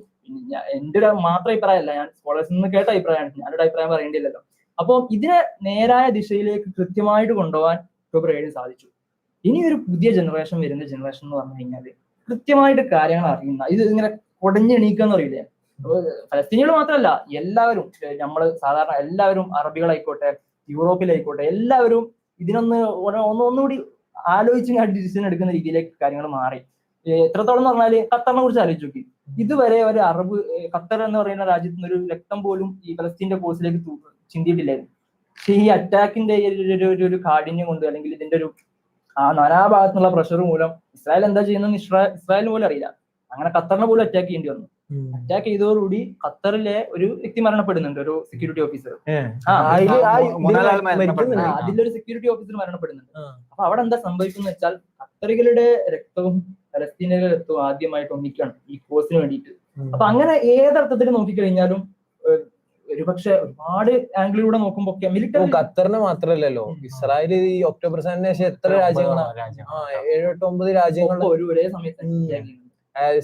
എന്റെ ഒരു മാത്രം അഭിപ്രായമല്ല, ഞാൻ സ്കോളേഴ്സിൽ നിന്ന് കേട്ട അഭിപ്രായമാണ്, ഞാനൊരു അഭിപ്രായം പറയേണ്ടിയില്ലല്ലോ. അപ്പോൾ ഇതിനെ നേരായ ദിശയിലേക്ക് കൃത്യമായിട്ട് കൊണ്ടുപോകാൻ ഒക്ടോബർ 7 സാധിച്ചു. ഇനി ഒരു പുതിയ ജനറേഷൻ, വരുന്ന ജനറേഷൻ എന്ന് പറഞ്ഞു കഴിഞ്ഞാൽ കൃത്യമായിട്ട് കാര്യങ്ങൾ അറിയുന്ന, ഇത് ഇങ്ങനെ കുടഞ്ഞെണീക്കുക എന്ന് പറയില്ലേ, ഫലസ്തീനികൾ മാത്രമല്ല എല്ലാവരും, നമ്മള് സാധാരണ എല്ലാവരും, അറബികളായിക്കോട്ടെ യൂറോപ്പിലായിക്കോട്ടെ, എല്ലാവരും ഇതിനൊന്ന് ഒന്നുകൂടി ആലോചിച്ച് ഡിസിഷൻ എടുക്കുന്ന രീതിയിലേക്ക് കാര്യങ്ങൾ മാറി. എത്രത്തോളം എന്ന് പറഞ്ഞാല് ഖത്തറിനെ കുറിച്ച് ആലോചിച്ച് നോക്കി. ഇതുവരെ ഒരു ഖത്തർ എന്ന് പറയുന്ന രാജ്യത്ത് നിന്ന് ഒരു രക്തം പോലും ഈ ഫലസ്തീന്റെ കോഴ്സിലേക്ക് ചിന്തിയിട്ടില്ലായിരുന്നു. പക്ഷെ ഈ അറ്റാക്കിന്റെ ഒരു കാഠിന്യം കൊണ്ട്, അല്ലെങ്കിൽ ഇതിന്റെ ഒരു നാനാഭാഗത്തുനിന്നുള്ള പ്രഷർ മൂലം ഇസ്രായേൽ എന്താ ചെയ്യുന്നത് ഇസ്രായേലിന് പോലും അറിയില്ല. അങ്ങനെ ഖത്തറിനെ പോലും അറ്റാക്ക് ചെയ്യേണ്ടി വന്നു. അറ്റാക്ക് ചെയ്തതോടുകൂടി ഖത്തറിലെ ഒരു വ്യക്തി മരണപ്പെടുന്നുണ്ട്, ഒരു സെക്യൂരിറ്റി ഓഫീസർ. അതിലൊരു സെക്യൂരിറ്റി ഓഫീസർ മരണപ്പെടുന്നുണ്ട്. അപ്പൊ അവിടെ എന്താ സംഭവിക്കുന്ന വെച്ചാൽ, ഖത്തറികളുടെ രക്തവും ഫലസ്തീനികളുടെ രക്തവും ആദ്യമായിട്ട് ഒന്നിക്കണം ഈ കോഴ്സിന് വേണ്ടിയിട്ട്. അപ്പൊ അങ്ങനെ ഏതർത്ഥത്തിൽ നോക്കിക്കഴിഞ്ഞാലും ഒരുപക്ഷെ ഒരുപാട് ആംഗിളിലൂടെ നോക്കുമ്പോ മിലിറ്ററി, ഖത്തറിന് മാത്രമല്ലല്ലോ, ഇസ്രായേൽ ഈ ഒക്ടോബർ 7 ശേഷം എത്ര രാജ്യങ്ങളാണ്, 7, 8, 9 രാജ്യങ്ങൾ ഒരേ സമയത്ത്,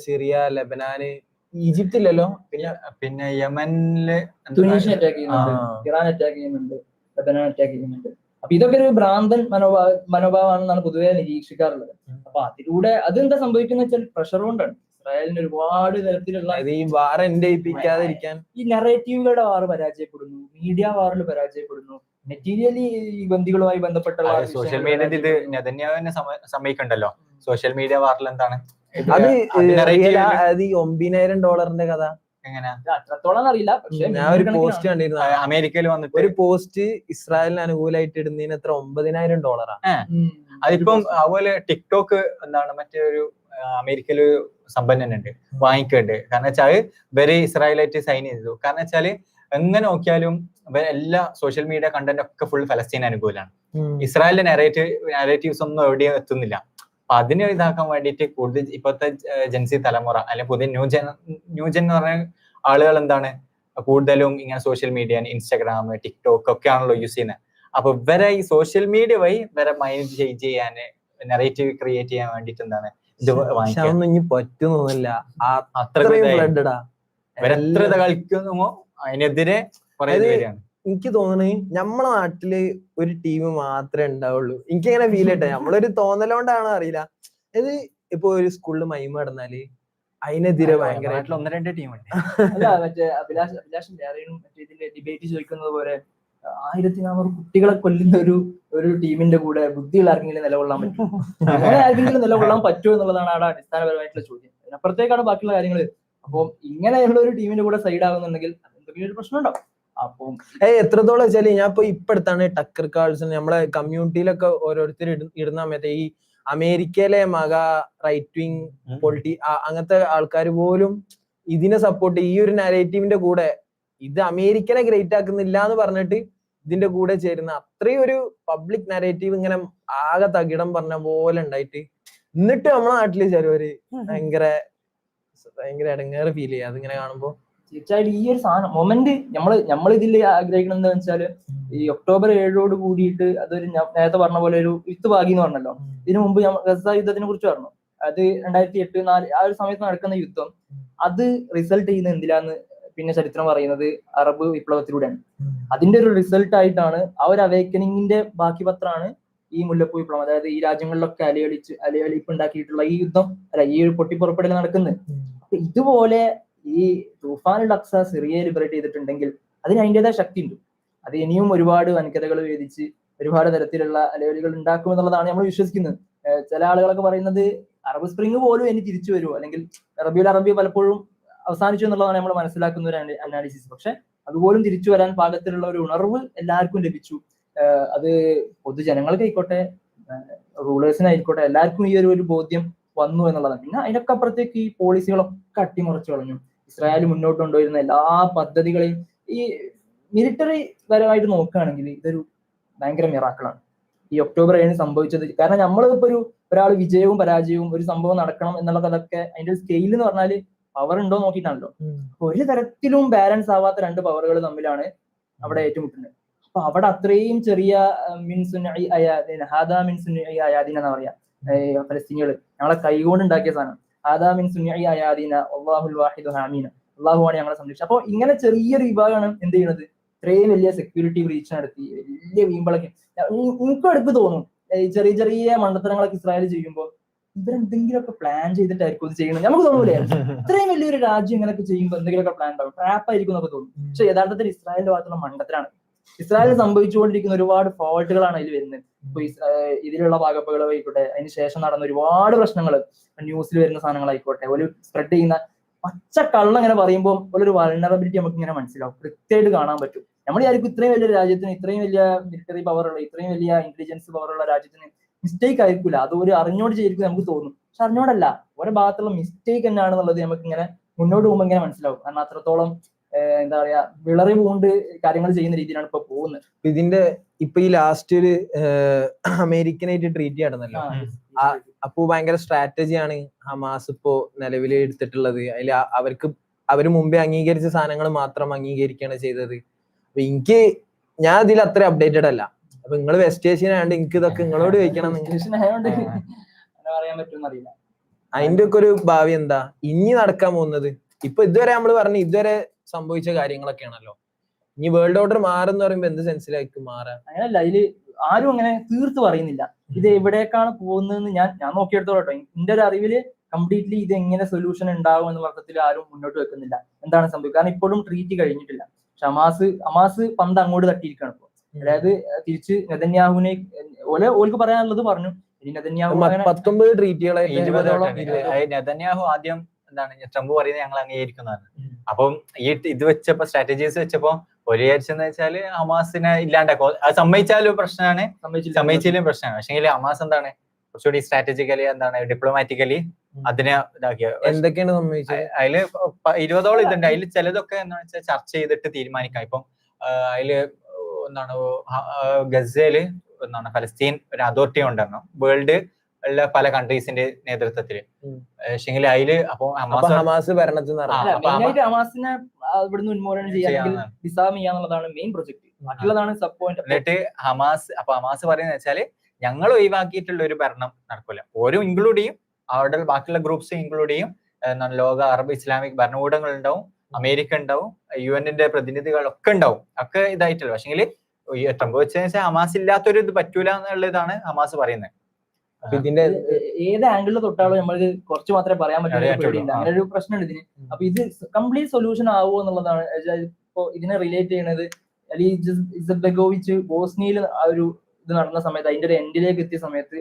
സിറിയ, ലെബനാന്, ഈജിപ്ത് ഇല്ലല്ലോ, പിന്നെ യമനില് തുനീഷ്യ അറ്റാക്ക് ചെയ്യുന്നുണ്ട്, ഇറാൻ അറ്റാക്ക് ചെയ്യുന്നുണ്ട്, ലെബനാൻ അറ്റാക്ക് ചെയ്യുന്നുണ്ട്. അപ്പൊ ഇതൊക്കെ ഒരു ഭ്രാന്തൻ മനോഭാവമാണെന്നാണ് പൊതുവെ നിരീക്ഷിക്കാറുള്ളത്. അപ്പൊ അതിലൂടെ അതെന്താ സംഭവിക്കുന്ന വെച്ചാൽ പ്രഷർ കൊണ്ടാണ്. ഇസ്രായേലിന് ഒരുപാട് തരത്തിലുള്ള ഈ വാർ എൻഡേപ്പിക്കാതിരിക്കാൻ ഈ നറേറ്റീവുകളുടെ വാർ പരാജയപ്പെടുന്നു, മീഡിയ വാറിൽ പരാജയപ്പെടുന്നു, മെറ്റീരിയലി ഈ ബന്ദികളുമായി ബന്ധപ്പെട്ട സോഷ്യൽ മീഡിയ ഇത് നെതന്യാഹുവിനെ സമ്മതിക്കണ്ടല്ലോ. സോഷ്യൽ മീഡിയ വാറിൽ എന്താണ് അത് $9,000 കഥ എങ്ങനെയാ അത്രത്തോളം അറിയില്ല. പക്ഷെ ഞാൻ ഒരു പോസ്റ്റ് കണ്ടിരുന്നു, അമേരിക്കയിൽ വന്നിട്ട് ഒരു പോസ്റ്റ് ഇസ്രായേലിന് അനുകൂലമായിട്ട് ഇടുന്നതിന് എത്ര $9,000. അതിപ്പം അതുപോലെ ടിക്ടോക്ക് എന്താണ് മറ്റേ ഒരു അമേരിക്കയില് സമ്പന്നനുണ്ട്, വാങ്ങിക്കുന്നുണ്ട്. കാരണം വെച്ചാൽ ഇവര് ഇസ്രായേലായിട്ട് സൈൻ ചെയ്തു. കാരണം വെച്ചാല് എങ്ങനെ നോക്കിയാലും എല്ലാ സോഷ്യൽ മീഡിയ കണ്ടന്റ് ഒക്കെ ഫുൾ ഫലസ്തീൻ അനുകൂലമാണ്. ഇസ്രായേലിന്റെ നാരേറ്റീവ്സ് ഒന്നും എവിടെയും എത്തുന്നില്ല. അപ്പൊ അതിനെ ഇതാക്കാൻ വേണ്ടിയിട്ട് കൂടുതൽ ഇപ്പോഴത്തെ ജെൻസി തലമുറ അല്ലെങ്കിൽ പുതിയ ന്യൂജൻ എന്ന് പറഞ്ഞ ആളുകൾ എന്താണ് കൂടുതലും ഇങ്ങനെ സോഷ്യൽ മീഡിയ, ഇൻസ്റ്റാഗ്രാം, ടിക്ടോക്ക് ഒക്കെ ആണല്ലോ യൂസ് ചെയ്യുന്നത്. അപ്പൊ ഇവരെ ഈ സോഷ്യൽ മീഡിയ വഴി ഇവരെ മൈൻഡ് ചേഞ്ച് ചെയ്യാന്, നെറേറ്റീവ് ക്രിയേറ്റ് ചെയ്യാൻ വേണ്ടിട്ട് എന്താണ് ഇത് പറ്റുന്നില്ല. ഇവരെത്ര കളിക്കുന്നുമോ അതിനെതിരെ പറയുകയാണ്. എനിക്ക് തോന്നുന്നത് നമ്മളെ നാട്ടില് ഒരു ടീം മാത്രമേ ഉണ്ടാവുള്ളൂ. എനിക്കിങ്ങനെ ഫീൽ ചെയ്യട്ടെ, നമ്മളൊരു തോന്നലോണ്ടാണോ അറിയില്ല. ഇത് ഇപ്പൊ ഒരു സ്കൂളിൽ മൈമ നടന്നാല് അതിനെതിരെ ഭയങ്കര 1-2 ടീമുണ്ട്. അല്ല മറ്റേ അഭിലാഷൻ മറ്റേ ഇതിന്റെ ഡിബേറ്റ് ചോദിക്കുന്നത് പോലെ 1400 കുട്ടികളെ കൊല്ലുന്ന ഒരു ടീമിന്റെ കൂടെ ബുദ്ധിയുള്ള ആർക്കെങ്കിലും നിലകൊള്ളാൻ പറ്റും, അങ്ങനെ ആർക്കെങ്കിലും നിലകൊള്ളാൻ പറ്റുമോ എന്നുള്ളതാണ് അവിടെ അടിസ്ഥാനപരമായിട്ടുള്ള ചോദ്യം. അതിനപ്പുറത്തേക്കാണ് ബാക്കിയുള്ള കാര്യങ്ങൾ. അപ്പൊ ഇങ്ങനെയുള്ള ഒരു ടീമിന്റെ കൂടെ സൈഡ് ആകുന്നുണ്ടെങ്കിൽ എന്തെങ്കിലും ഒരു പ്രശ്നം ഉണ്ടാവും. അപ്പം എത്രത്തോളം വെച്ചാല് ഞാൻ ഇപ്പൊ അടുത്താണ് ടക്കർ കാൾസൺ നമ്മളെ കമ്മ്യൂണിറ്റിയിലൊക്കെ ഓരോരുത്തർ ഇടുന്ന സമയത്ത് ഈ അമേരിക്കയിലെ റൈറ്റ് വിങ് അങ്ങനത്തെ ആൾക്കാർ പോലും ഇതിനെ സപ്പോർട്ട്, ഈ ഒരു നാരേറ്റീവിന്റെ കൂടെ ഇത് അമേരിക്കനെ ഗ്രേറ്റ് ആക്കുന്നില്ല എന്ന് പറഞ്ഞിട്ട് ഇതിന്റെ കൂടെ ചേരുന്ന അത്രയും ഒരു പബ്ലിക് നാരേറ്റീവ് ഇങ്ങനെ ആകെ തകിടം പറഞ്ഞ പോലെ ഉണ്ടായിട്ട് എന്നിട്ട് നമ്മളെ നാട്ടില് ചിലവര് ഭയങ്കര ഇടങ്ങേറ് ഫീൽ ചെയ്യുക അതിങ്ങനെ കാണുമ്പോ. തീർച്ചയായിട്ടും ഈ ഒരു സാധനം മൊമെന്റ് നമ്മൾ ഇതിൽ ആഗ്രഹിക്കുന്നത് എന്താ വെച്ചാല് ഈ ഒക്ടോബർ 7 കൂടിയിട്ട് അതൊരു നേരത്തെ പറഞ്ഞ പോലെ ഒരു യുദ്ധ ഭാഗി എന്ന് പറഞ്ഞല്ലോ. ഇതിനു മുമ്പ് ഗസ യുദ്ധത്തിനെ കുറിച്ച് പറഞ്ഞു. അത് 2008-2004 ആ ഒരു സമയത്ത് നടക്കുന്ന യുദ്ധം അത് റിസൾട്ട് ചെയ്യുന്ന എന്തിലാന്ന് പിന്നെ ചരിത്രം പറയുന്നത് അറബ് വിപ്ലവത്തിലൂടെയാണ്. അതിന്റെ ഒരു റിസൾട്ട് ആയിട്ടാണ് ആ ഒരു അവേക്കനിങ്ങിന്റെ ബാക്കി പത്രമാണ് ഈ മുല്ലപ്പൂ വിപ്ലവം. അതായത് ഈ രാജ്യങ്ങളിലൊക്കെ അലയളിപ്പ് ഉണ്ടാക്കിയിട്ടുള്ള ഈ യുദ്ധം അല്ല ഈ ഒരു പൊട്ടിപ്പുറപ്പെടൽ നടക്കുന്നത്. അപ്പൊ ഇതുപോലെ ഈ തൂഫാനുൽ അക്സ സിറിയയെ ലിബറേറ്റ് ചെയ്തിട്ടുണ്ടെങ്കിൽ അതിന് അതിൻ്റെതായ ശക്തി ഉണ്ട്. അത് ഇനിയും ഒരുപാട് വൻകഥകൾ വേദിച്ച് ഒരുപാട് തരത്തിലുള്ള അലയൊലികൾ ഉണ്ടാക്കും എന്നുള്ളതാണ് നമ്മൾ വിശ്വസിക്കുന്നത്. ചില ആളുകളൊക്കെ പറയുന്നത് അറബ് സ്പ്രിംഗ് പോലും ഇനി തിരിച്ചു വരുമോ, അല്ലെങ്കിൽ റബീഉൽ അറബി പലപ്പോഴും അവസാനിച്ചു എന്നുള്ളതാണ് നമ്മൾ മനസ്സിലാക്കുന്ന ഒരു അനാലിസിസ്. പക്ഷെ അതുപോലും തിരിച്ചു വരാൻ പാകത്തിലുള്ള ഒരു ഉണർവ് എല്ലാവർക്കും ലഭിച്ചു. അത് പൊതുജനങ്ങൾക്കായിക്കോട്ടെ റൂളേഴ്സിനായിക്കോട്ടെ എല്ലാവർക്കും ഈ ഒരു ബോധ്യം വന്നു എന്നുള്ളതാണ്. പിന്നെ അതിനൊക്കെ അപ്പുറത്തേക്ക് ഈ പോളിസികളൊക്കെ അട്ടിമറിച്ചു കളഞ്ഞു. ഇസ്രായേൽ മുന്നോട്ട് കൊണ്ടുവരുന്ന എല്ലാ പദ്ധതികളെയും ഈ മിലിറ്ററി പരമായിട്ട് നോക്കുകയാണെങ്കിൽ ഇതൊരു ഭയങ്കര മിറാക്കിളാണ് ഈ ഒക്ടോബർ 7 സംഭവിച്ചത്. കാരണം നമ്മളിപ്പോ ഒരാൾ വിജയവും പരാജയവും ഒരു സംഭവം നടക്കണം എന്നുള്ളതൊക്കെ അതിന്റെ സ്കെയിൽ എന്ന് പറഞ്ഞാൽ പവർ ഉണ്ടോ നോക്കിയിട്ടാണല്ലോ. ഒരു തരത്തിലും ബാലൻസ് ആവാത്ത രണ്ട് പവറുകൾ തമ്മിലാണ് അവിടെ ഏറ്റുമുട്ടുന്നത്. അപ്പൊ അവിടെ അത്രയും ചെറിയ എന്നാ പറയാ ഫലസ്തീനികൾ ഞങ്ങളെ കൈകൊണ്ട് ഉണ്ടാക്കിയ സാധനം അള്ളാഹുവാണ് ഞങ്ങളെ സംരക്ഷിച്ചത്. അപ്പൊ ഇങ്ങനെ ചെറിയൊരു വിഭാഗമാണ് എന്ത് ചെയ്യുന്നത്, ഇത്രയും വലിയ സെക്യൂരിറ്റി ബ്രീച്ച് നടത്തി വലിയ വീമ്പളൊക്കെ. എനിക്കും എടുക്ക് തോന്നും ചെറിയ ചെറിയ മണ്ടത്തരങ്ങളൊക്കെ ഇസ്രായേൽ ചെയ്യുമ്പോൾ ഇവരെന്തെങ്കിലുമൊക്കെ പ്ലാൻ ചെയ്തിട്ടായിരിക്കും ഇത് ചെയ്യുന്നത്. നമുക്ക് തോന്നൂലേ ഇത്രയും വലിയൊരു രാജ്യം ഇങ്ങനെയൊക്കെ ചെയ്യുമ്പോൾ എന്തെങ്കിലുമൊക്കെ പ്ലാൻ ഉണ്ടാവും, ട്രാപ്പ് ആയിരിക്കും എന്നൊക്കെ തോന്നും. പക്ഷെ യഥാർത്ഥത്തിൽ ഇസ്രായേലിന്റെ ഭാഗത്തുള്ള മണ്ടത്തരാണ്. ഇസ്രായേലിൽ സംഭവിച്ചുകൊണ്ടിരിക്കുന്ന ഒരുപാട് ഫോൾട്ടുകളാണ് അതിൽ വരുന്നത്. ഇപ്പൊ ഇതിലുള്ള വാഗപ്പുകളായിക്കോട്ടെ, അതിന് ശേഷം നടന്ന ഒരുപാട് പ്രശ്നങ്ങൾ, ന്യൂസിൽ വരുന്ന സാധനങ്ങളായിക്കോട്ടെ, ഒരു സ്പ്രെഡ് ചെയ്യുന്ന പച്ച കള്ളം ഇങ്ങനെ പറയുമ്പോൾ ഒരു വൾനറബിലിറ്റി നമുക്ക് ഇങ്ങനെ മനസ്സിലാവും, കൃത്യമായിട്ട് കാണാൻ പറ്റും. നമ്മൾ ആയിരിക്കും ഇത്രയും വലിയ രാജ്യത്തിന്, ഇത്രയും വലിയ മിലിറ്ററി പവറുള്ള, ഇത്രയും വലിയ ഇന്റലിജൻസ് പവറുള്ള രാജ്യത്തിന് മിസ്റ്റേക്ക് ആയിരിക്കില്ല, അത് ഒരു അറിഞ്ഞോട് ചെയ്തിരിക്കും നമുക്ക് തോന്നും. പക്ഷെ അറിഞ്ഞോടല്ല, ഓരോ ഭാഗത്തുള്ള മിസ്റ്റേക്ക് തന്നെയാണെന്നുള്ളത് നമുക്ക് ഇങ്ങനെ മുന്നോട്ട് പോകുമ്പോൾ ഇങ്ങനെ മനസ്സിലാവും. കാരണം അത്രത്തോളം എന്താ പറയാ വിളറി കൊണ്ട് കാര്യങ്ങൾ ചെയ്യുന്ന രീതിയിലാണ് ഇപ്പൊ പോകുന്നത്. ഇതിന്റെ ഇപ്പൊ ഈ ലാസ്റ്റ് ഒരു അമേരിക്കനായിട്ട് ട്രീറ്റ് നടന്നല്ലോ, അപ്പൊ ഭയങ്കര സ്ട്രാറ്റജിയാണ് ഹമാസ് ഇപ്പോ നിലവിൽ എടുത്തിട്ടുള്ളത്. അതിൽ അവര് മുമ്പേ അംഗീകരിച്ച സാധനങ്ങൾ മാത്രം അംഗീകരിക്കുകയാണ് ചെയ്തത്. അപ്പൊ ഞാൻ ഇതിൽ അത്ര അപ്ഡേറ്റഡ് അല്ല. അപ്പൊ നിങ്ങൾ വെസ്റ്റ് ഏഷ്യൻ ആയതുകൊണ്ട് എനിക്ക് ഇതൊക്കെ നിങ്ങളോട് ചോദിക്കണം. പറയാൻ പറ്റുമെന്നറിയില്ല അതിന്റെ ഒക്കെ ഒരു ഭാവി എന്താ ഇനി നടക്കാൻ പോകുന്നത്. ഇപ്പൊ ഇതുവരെ നമ്മൾ പറഞ്ഞു ഇതുവരെ സംഭവിച്ച കാര്യങ്ങളൊക്കെയാണല്ലോ. ഇനി വേൾഡ് ഓർഡർ മാറുന്ന പറയുമ്പോ എന്ത് സെൻസിലായിരിക്കും മാറാൻ? അങ്ങനല്ല, ഇതില് ആരും അങ്ങനെ തീർത്ത് പറയുന്നില്ല ഇത് എവിടേക്കാണ് പോകുന്നതെന്ന്. ഞാൻ നോക്കിയെടുത്തോളൂ കേട്ടോ. എന്റെ ഒരു അറിവില് കംപ്ലീറ്റ്ലി ഇത് എങ്ങനെ സൊല്യൂഷൻ ഉണ്ടാവും എന്ന അർത്ഥത്തിൽ ആരും മുന്നോട്ട് വെക്കുന്നില്ല. എന്താണ് സംഭവിക്കുക, കാരണം ഇപ്പോഴും ട്രീറ്റ് കഴിഞ്ഞിട്ടില്ല. പക്ഷെ ഹമാസ് പന്ത് അങ്ങോട്ട് തട്ടിയിരിക്കുകയാണ് ഇപ്പൊ. അതായത് തിരിച്ച് നെതന്യാഹുവിനെ ഓൾക്ക് പറയാനുള്ളത് പറഞ്ഞു. ഇനി നെതന്യാഹു 19 ട്രീറ്റുകളെ നെതന്യാഹു ആദ്യം എന്താണ് ട്രംപ് പറയുന്നത് ഞങ്ങൾ അംഗീകരിക്കുന്നതാണ്. അപ്പം ഇത് വെച്ചപ്പോ സ്ട്രാറ്റജീസ് വെച്ചപ്പോ ഒരു വിചാരിച്ചെന്ന് വെച്ചാല് ഹമാസിനെ ഇല്ലാണ്ടാക്കും. അത് സമ്മതിച്ചാലും പ്രശ്നമാണ്, സമ്മതിച്ചാലും പ്രശ്നമാണ്. പക്ഷെങ്കിൽ ഹമാസ് എന്താണ് കുറച്ചുകൂടി സ്ട്രാറ്റജിക്കലി എന്താണ് ഡിപ്ലോമാറ്റിക്കലി അതിനെ ഇതാക്കിയ എന്തൊക്കെയാണ് സംഭവിച്ചത്. അതില് 20ഓളം ഇതുണ്ട്. അതിൽ ചിലതൊക്കെ എന്താ വെച്ചാൽ ചർച്ച ചെയ്തിട്ട് തീരുമാനിക്കാം. ഇപ്പം അതില് എന്താണ് ഗസയില് എന്താണ് ഫലസ്തീൻ ഒരു അതോറിറ്റി ഉണ്ടായിരുന്നു വേൾഡ് ഉള്ള പല കൺട്രീസിന്റെ നേതൃത്വത്തില്. പക്ഷെങ്കിൽ അതില് അപ്പൊ ഹമാസ് ഭരണത്തിൽ ഹമാസിനെ ഇവിടുന്ന് ഉന്മൂലനം ചെയ്യാൻ ഡിസാം ചെയ്യാന്നുള്ളതാണ് മെയിൻ പ്രൊജക്ട്. ബാക്കിയുള്ളതാണ് സബ് പോയിന്റ്. എന്നിട്ട് ഹമാസ് പറയുന്നത് വെച്ചാല് ഞങ്ങൾ ഒഴിവാക്കിയിട്ടുള്ള ഒരു ഭരണം നടക്കൂല, ഓരോ ഇൻക്ലൂഡ് ചെയ്യും, അവിടെ ബാക്കിയുള്ള ഗ്രൂപ്പ്സ് ഇൻക്ലൂഡ് ചെയ്യും. ലോക അറബ് ഇസ്ലാമിക് ഭരണകൂടങ്ങൾ ഉണ്ടാവും, അമേരിക്ക ഉണ്ടാവും, UN-ന്റെ പ്രതിനിധികളൊക്കെ ഉണ്ടാവും, ഒക്കെ ഇതായിട്ടുള്ള. പക്ഷെങ്കിൽ ട്രംപ് വെച്ചാൽ ഹമാസ് ഇല്ലാത്തൊരു ഇത് പറ്റൂല എന്നുള്ളതാണ് ഹമാസ് പറയുന്നത്. ഇതിന്റെ ഏത് ആംഗിളിൽ തൊട്ടാലും നമ്മൾക്ക് കുറച്ച് മാത്രമേ പറയാൻ പറ്റുള്ളൂ. അങ്ങനെ ഒരു പ്രശ്നമുണ്ട് ഇതിന്. അപ്പൊ ഇത് കംപ്ലീറ്റ് സൊല്യൂഷൻ ആവുമോ എന്നുള്ളതാണ്. ഇപ്പൊ ഇതിനെ റിലേറ്റ് ചെയ്യുന്നത് അലി ഇസബെഗോവിച്ച് ബോസ്നിയയിൽ ആ ഒരു ഇത് നടന്ന സമയത്ത്, അതിന്റെ ഒരു എൻഡിലേക്ക് എത്തിയ സമയത്ത്,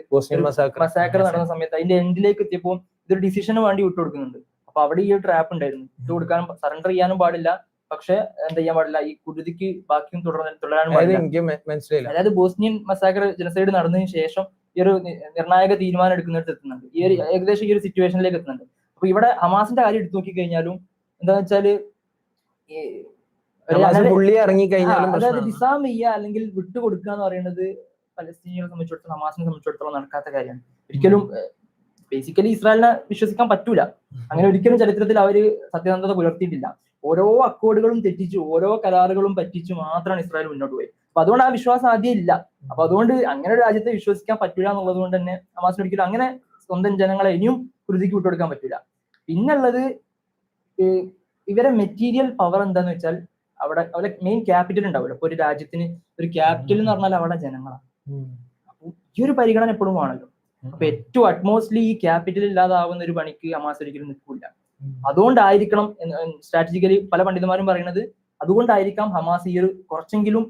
മസാക്കർ നടന്ന സമയത്ത് അതിന്റെ എൻഡിലേക്ക് എത്തിയപ്പോൾ ഇതൊരു ഡിസിഷന് വേണ്ടി വിട്ടുകൊടുക്കുന്നുണ്ട്. അപ്പൊ അവിടെ ഈ ഒരു ട്രാപ്പ് ഉണ്ടായിരുന്നു. വിട്ടുകൊടുക്കാനും സറണ്ടർ ചെയ്യാനും പാടില്ല, പക്ഷെ എന്താ ചെയ്യാൻ പാടില്ല, ഈ കുരുതിക്ക് ബാക്കിയും തുടരാനും പാടില്ല. അതായത് ബോസ്നിയൻ മസാക്കർ ജനസൈഡ് നടന്നതിന് ശേഷം ഈ ഒരു നിർണായക തീരുമാനം എടുക്കുന്നിടത്ത് എത്തുന്നുണ്ട്. ഈ ഒരു ഏകദേശം ഈ ഒരു സിറ്റുവേഷനിലേക്ക് എത്തുന്നുണ്ട്. അപ്പൊ ഇവിടെ ഹമാസിന്റെ കാര്യം എടുത്തു നോക്കി കഴിഞ്ഞാലും എന്താന്ന് വെച്ചാല് അതായത് ഡിസാം ചെയ്യുക അല്ലെങ്കിൽ വിട്ടുകൊടുക്കുക എന്ന് പറയുന്നത് പലസ്തീനികളെ സംബന്ധിച്ചിടത്തോളം ഹമാസിനെ സംബന്ധിച്ചിടത്തോളം നടക്കാത്ത കാര്യമാണ്. ഒരിക്കലും ബേസിക്കലി ഇസ്രായേലിനെ വിശ്വസിക്കാൻ പറ്റൂല. അങ്ങനെ ഒരിക്കലും ചരിത്രത്തിൽ അവര് സത്യസന്ധത പുലർത്തിയിട്ടില്ല. ഓരോ അക്കോർഡുകളും തെറ്റിച്ചു, ഓരോ കരാറുകളും പറ്റിച്ചു മാത്രമാണ് ഇസ്രായേൽ മുന്നോട്ട് പോയത്. അപ്പൊ അതുകൊണ്ട് ആ വിശ്വാസം ആദ്യം ഇല്ല. അപ്പൊ അതുകൊണ്ട് അങ്ങനെ ഒരു രാജ്യത്തെ വിശ്വസിക്കാൻ പറ്റൂല എന്നുള്ളത് കൊണ്ട് തന്നെ ഹമാസിന് ഒരിക്കലും അങ്ങനെ സ്വന്തം ജനങ്ങളെ ഇനിയും കുരുതിക്ക് വിട്ടുകൊടുക്കാൻ പറ്റൂല. പിന്നുള്ളത് ഇവരെ മെറ്റീരിയൽ പവർ എന്താന്ന് വെച്ചാൽ അവിടെ മെയിൻ ക്യാപിറ്റൽ ഉണ്ടാവില്ല. ഇപ്പൊ ഒരു രാജ്യത്തിന് ഒരു ക്യാപിറ്റൽ എന്ന് പറഞ്ഞാൽ അവിടെ ജനങ്ങളാണ്. അപ്പൊ ഈ ഒരു പരിഗണന എപ്പോഴും ആണല്ലോ. അപ്പൊ ഏറ്റവും അറ്റ്മോസ്റ്റ്ലി ഈ ക്യാപിറ്റൽ ഇല്ലാതാവുന്ന ഒരു പണിക്ക് ഹമാസ് ഒരിക്കലും നിൽക്കില്ല. അതുകൊണ്ടായിരിക്കണം സ്ട്രാറ്റജിക്കലി പല പണ്ഡിതന്മാരും പറയുന്നത്, അതുകൊണ്ടായിരിക്കാം ഹമാസ് ഈ ഒരു കുറച്ചെങ്കിലും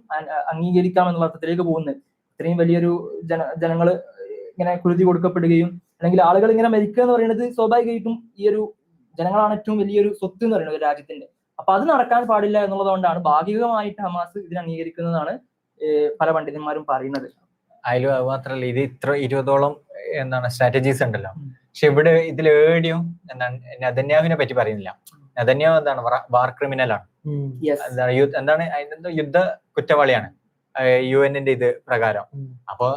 അംഗീകരിക്കാം എന്നുള്ള അർത്ഥത്തിലേക്ക് പോകുന്നത്. ഇത്രയും വലിയൊരു ജനങ്ങള് ഇങ്ങനെ കുരുതി കൊടുക്കപ്പെടുകയും അല്ലെങ്കിൽ ആളുകൾ ഇങ്ങനെ മരിക്കുക എന്ന് പറയുന്നത് സ്വാഭാവികമായിട്ടും ഈ ഒരു ജനങ്ങളാണ് ഏറ്റവും വലിയൊരു സ്വത്ത് എന്ന് പറയുന്നത് രാജ്യത്തിന്റെ. അപ്പൊ അത് നടക്കാൻ പാടില്ല എന്നുള്ളതുകൊണ്ടാണ് ഭാഗികമായിട്ട് ഹമാസ് ഇതിനെ അംഗീകരിക്കുന്നതാണ് പല പണ്ഡിതന്മാരും പറയുന്നത്. അതിലും അത് മാത്രല്ല, ഇത് ഇത്ര 20ഓളം സ്ട്രാറ്റജീസ് ഉണ്ടല്ലോ. പക്ഷെ ഇവിടെ ഇതിലേടിയും നെതന്യാഹുവിനെ പറ്റി പറയുന്നില്ല. നെതന്യാഹു എന്താണ്, വാർ ക്രിമിനലാണ്, എന്താണ് അതിന്റെ യുദ്ധ കുറ്റവാളിയാണ് UN ഇത് പ്രകാരം. അപ്പൊ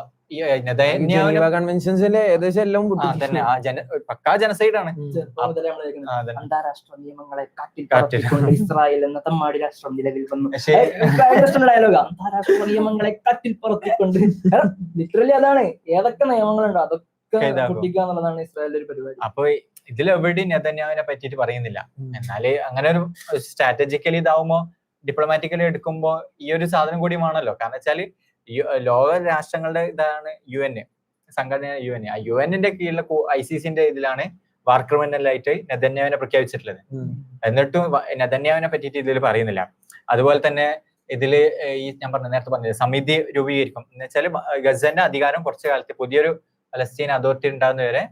കൺവെൻഷൻസിലെ ഏകദേശം എല്ലാം പക്കാ ജനസൈഡാണ്. അന്താരാഷ്ട്ര നിയമങ്ങളെ ഇസ്രായേൽ എന്ന തമ്മാടി രാഷ്ട്രം നിലവിൽ വന്നു. ഡയലോഗ്, അന്താരാഷ്ട്ര നിയമങ്ങളെ കാറ്റിൽ പറത്തിക്കൊണ്ട്. ലിറ്ററലി അതാണ്, ഏതൊക്കെ നിയമങ്ങളുണ്ടോ അതൊക്കെ പൊട്ടിക്കുക എന്നുള്ളതാണ് ഇസ്രായേലിന്റെ ഒരു പരിപാടി. അപ്പൊ ഇതിലെവിടെയും നെതന്യാഹുവിനെ പറ്റിയിട്ട് പറയുന്നില്ല. എന്നാല് അങ്ങനെ ഒരു സ്ട്രാറ്റജിക്കലി ഇതാവുമ്പോ ഡിപ്ലോമാറ്റിക്കലി എടുക്കുമ്പോ ഈ ഒരു സാധനം കൂടിയുമാണല്ലോ. കാരണം വെച്ചാല് ലോക രാഷ്ട്രങ്ങളുടെ ഇതാണ് UN സംഘടന. UN കീഴിലെ ICCന്റെ ഇതിലാണ് വാർ ക്രിമിനലായിട്ട് നെതന്യാഹുവിനെ പ്രഖ്യാപിച്ചിട്ടുള്ളത്. എന്നിട്ടും നെതന്യാഹുവിനെ പറ്റിയിട്ട് ഇതിൽ പറയുന്നില്ല. അതുപോലെ തന്നെ ഇതില് ഈ ഞാൻ നേരത്തെ പറഞ്ഞത് സമിതി രൂപീകരിക്കും എന്ന് വെച്ചാൽ ഗസന്റെ അധികാരം കുറച്ചു കാലത്ത് പുതിയൊരു പലസ്തീൻ അതോറിറ്റി ഉണ്ടാകുന്നവരെ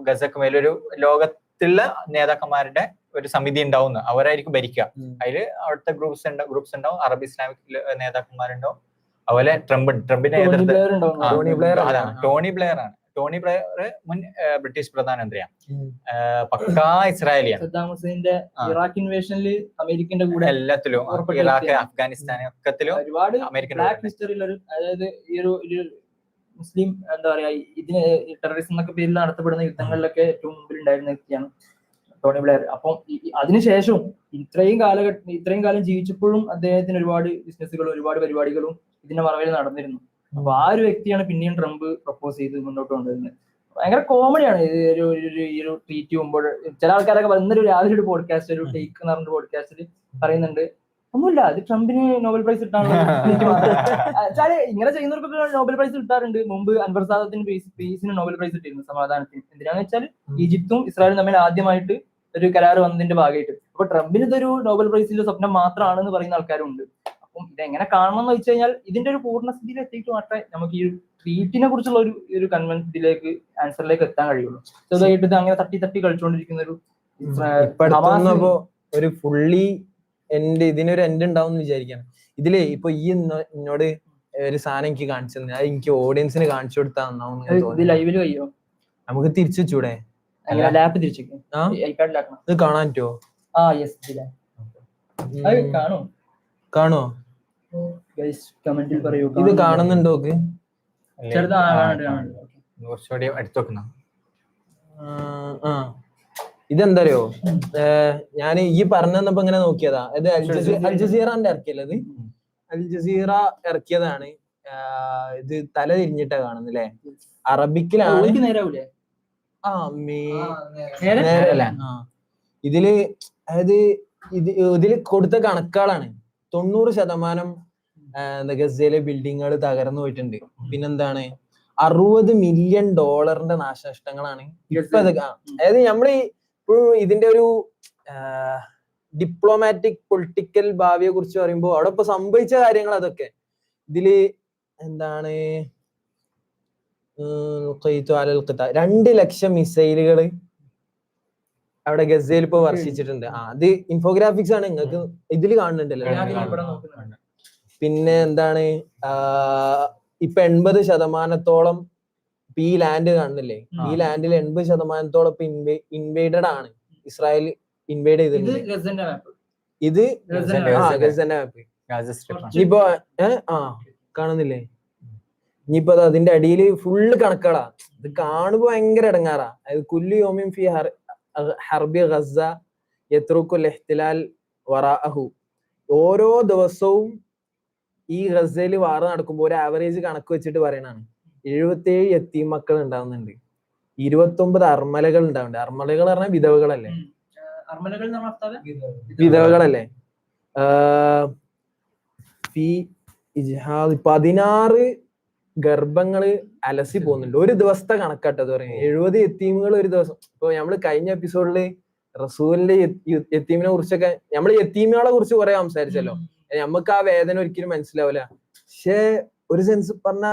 ഗസക്ക് മേലൊരു ലോകത്തുള്ള നേതാക്കന്മാരുടെ ഒരു സമിതി ഉണ്ടാവുന്ന, അവരായിരിക്കും ഭരിക്കുക. അതില് അവിടുത്തെ ഗ്രൂപ്പ്സ് ഉണ്ടാവും, അറബ് ഇസ്ലാമിക് നേതാക്കന്മാരുണ്ടാവും. അതുപോലെ ട്രംപിന്റെ ടോണി ബ്ലെയർ ആണ്. ടോണി ബ്ലെയർ മുൻ ബ്രിട്ടീഷ് പ്രധാനമന്ത്രിയാണ്, പക്കാ ഇസ്രായേലിയാണ്. സദ്ദാം ഹുസൈന്റെ ഇറാഖ് ഇൻവേഷനിൽ അമേരിക്കന്റെ കൂടെ എല്ലാത്തിലും, ഇറാഖ് അഫ്ഗാനിസ്ഥാൻ ഒക്കത്തിലും ഒരുപാട് ബ്ലാക്ക് ഹിസ്റ്ററിയിൽ ഒരു, അതായത് ഈ ഒരു മുസ്ലിം എന്താ പറയാ ഇതിന് ടെററിസം എന്നൊക്കെ പേരിൽ നടത്തപ്പെടുന്ന യുദ്ധങ്ങളിലൊക്കെ ഏറ്റവും മുമ്പിൽ ഉണ്ടായിരുന്ന വ്യക്തിയാണ് ടോണി ബ്ലെയർ. അപ്പം അതിനുശേഷം ഇത്രയും കാലം ജീവിച്ചപ്പോഴും അദ്ദേഹത്തിന് ഒരുപാട് ബിസിനസ്സുകളും ഒരുപാട് പരിപാടികളും ഇതിന്റെ മറവിൽ നടന്നിരുന്നു. അപ്പൊ ആ ഒരു വ്യക്തിയാണ് പിന്നെയും ട്രംപ് പ്രപ്പോസ് ചെയ്ത് മുന്നോട്ട് കൊണ്ടുവരുന്നത്. ഭയങ്കര കോമഡിയാണ് ഈ ഒരു ട്രീറ്റ് ചെയ്യുമ്പോൾ. ചില ആൾക്കാരൊക്കെ വന്നൊരു രാവിലെ ഒരു പോഡ്കാസ്റ്റ്, ഒരു ടേക്ക് എന്ന് പറഞ്ഞ പോഡ്കാസ്റ്റിൽ പറയുന്നുണ്ട്, ഒന്നുമില്ല അത് ട്രംപിന് നോബൽ പ്രൈസ് കിട്ടാനുള്ള ഇങ്ങനെ ചെയ്യുന്നവർക്കൊക്കെ നോബൽ പ്രൈസ് കിട്ടാറുണ്ട്. മുമ്പ് അൻവർ സാദത്തിന് പീസിന് നോബൽ പ്രൈസ് കിട്ടിയിരുന്നു, സമാധാനത്തിന്. എന്തിനാന്ന് വെച്ചാൽ ഈജിപ്തും ഇസ്രായേലും തമ്മിൽ ആദ്യമായിട്ട് ഒരു കരാർ വന്നതിന്റെ ഭാഗമായിട്ട്. അപ്പൊ ട്രംപിന് ഇതൊരു നോബൽ പ്രൈസിന്റെ സ്വപ്നം മാത്രമാണെന്ന് പറയുന്ന ആൾക്കാരുണ്ട്. അപ്പം ഇതെങ്ങനെ കാണണം എന്ന് വെച്ച് കഴിഞ്ഞാൽ ഇതിന്റെ ഒരു പൂർണ്ണസ്ഥിതിയിൽ എത്തിയിട്ട് മാത്രമേ നമുക്ക് ഈ ഒരു ട്രീറ്റിനെ കുറിച്ചുള്ള ഒരു കൺവെൻഷനിലേക്ക് ആൻസറിലേക്ക് എത്താൻ കഴിയുള്ളൂ. ചെറുതായിട്ട് ഇത് അങ്ങനെ തട്ടി കളിച്ചുകൊണ്ടിരിക്കുന്ന ഒരു ഫുള്ളി ഇതിനൊരു എൻഡ് ഉണ്ടാവും വിചാരിക്കണം. ഇതിലേ ഇപ്പൊ ഈ എന്നോട് ഒരു സാധനം എനിക്ക് കാണിച്ചു തന്നെ, അത് എനിക്ക് ഓഡിയൻസിന് കാണിച്ചു കൊടുത്താൽ ലൈവില് കഴിയോ? നമുക്ക് തിരിച്ചു വെച്ചൂടെ? ലാപ്പ് തിരിച്ചു ഇത് കാണാൻ പറ്റുമോ? കാണോ? കമന്റിൽ പറയൂ. ഇത് കാണുന്നുണ്ടോ? കുറച്ചുകൂടി അടുത്ത് വെക്കണം. ഇതെന്തറിയോ, ഞാൻ ഈ പറഞ്ഞപ്പോ ഇങ്ങനെ നോക്കിയതാ. ഇത് അൽ ജസീറന്റെ ഇറക്കിയല്ലത്, അൽ ജസീറ ഇറക്കിയതാണ്. ഇത് തല തിരിഞ്ഞിട്ടാ കാണുന്നില്ലേ, അറബിക്കിലാണ്. ഇതില് അതായത് ഇതില് കൊടുത്ത കണക്കുകളാണ്. 90% ഗസയിലെ ബിൽഡിങ്ങുകൾ തകർന്നു പോയിട്ടുണ്ട്. പിന്നെന്താണ്, $60 മില്യൺ നാശനഷ്ടങ്ങളാണ് ഇപ്പൊ. അതായത് നമ്മള് ഇതിന്റെ ഒരു ഡിപ്ലോമാറ്റിക് പൊളിറ്റിക്കൽ ഭാവിയെ കുറിച്ച് പറയുമ്പോൾ അവിടെ ഇപ്പൊ സംഭവിച്ച കാര്യങ്ങൾ അതൊക്കെ. ഇതില് എന്താണ്, 2 ലക്ഷം മിസൈലുകൾ അവിടെ ഗസയിൽ ഇപ്പൊ വർഷിച്ചിട്ടുണ്ട്. അത് ഇൻഫോഗ്രാഫിക്സ് ആണ്, നിങ്ങൾക്ക് ഇതില് കാണുന്നുണ്ടല്ലോ. പിന്നെ എന്താണ്, ഇപ്പൊ 80% ഈ ലാൻഡ് കാണുന്നില്ലേ, ഈ ലാൻഡിൽ 80% ഇപ്പൊ ഇൻവേഡഡ് ആണ്. ഇസ്രായേൽ ഇൻവേഡ് ചെയ്തിട്ടുണ്ട്. ഇത് ഗസന്റെ മാപ്പ്. ഇപ്പൊ കാണുന്നില്ലേ, ഇനിയിപ്പോ അതിന്റെ അടിയിൽ ഫുള്ള് കണക്കുകളാ. ഇത് കാണുമ്പോ ഭയങ്കര ഇടങ്ങാറാ. അതായത് കുല്ലു യൗമിൻ ഫി ഹർബി ഗസ യത്രുക്കുൽ ഇഹ്തിലാൽ വറാഅഹു. ഓരോ ദിവസവും ഈ ഗസയിൽ വാറ് നടക്കുമ്പോ ഒരു ആവറേജ് കണക്ക് വെച്ചിട്ട് പറയണാണ് 77 യത്തീം മക്കൾ ഉണ്ടാവുന്നുണ്ട്, 29 അർമലകൾ ഉണ്ടാവുന്നുണ്ട്. അർമലകൾ പറഞ്ഞാൽ വിധവകളല്ലേ, അർമലകൾ എന്ന് പറഞ്ഞാൽ വിധവകളല്ലേ. 16 ഗർഭങ്ങള് അലസി പോകുന്നുണ്ട്. ഒരു ദിവസത്തെ കണക്കാട്ടത് പറയും 70 യത്തീമുകൾ ഒരു ദിവസം. ഇപ്പൊ നമ്മള് കഴിഞ്ഞ എപ്പിസോഡില് റസൂലിന്റെ യത്തീമിനെ കുറിച്ചൊക്കെ നമ്മള് യത്തീമുകളെ കുറിച്ച് കുറെ സംസാരിച്ചല്ലോ. നമുക്ക് ആ വേദന ഒരിക്കലും മനസ്സിലാവില്ല. പക്ഷെ ഒരു സെൻസ് പറഞ്ഞ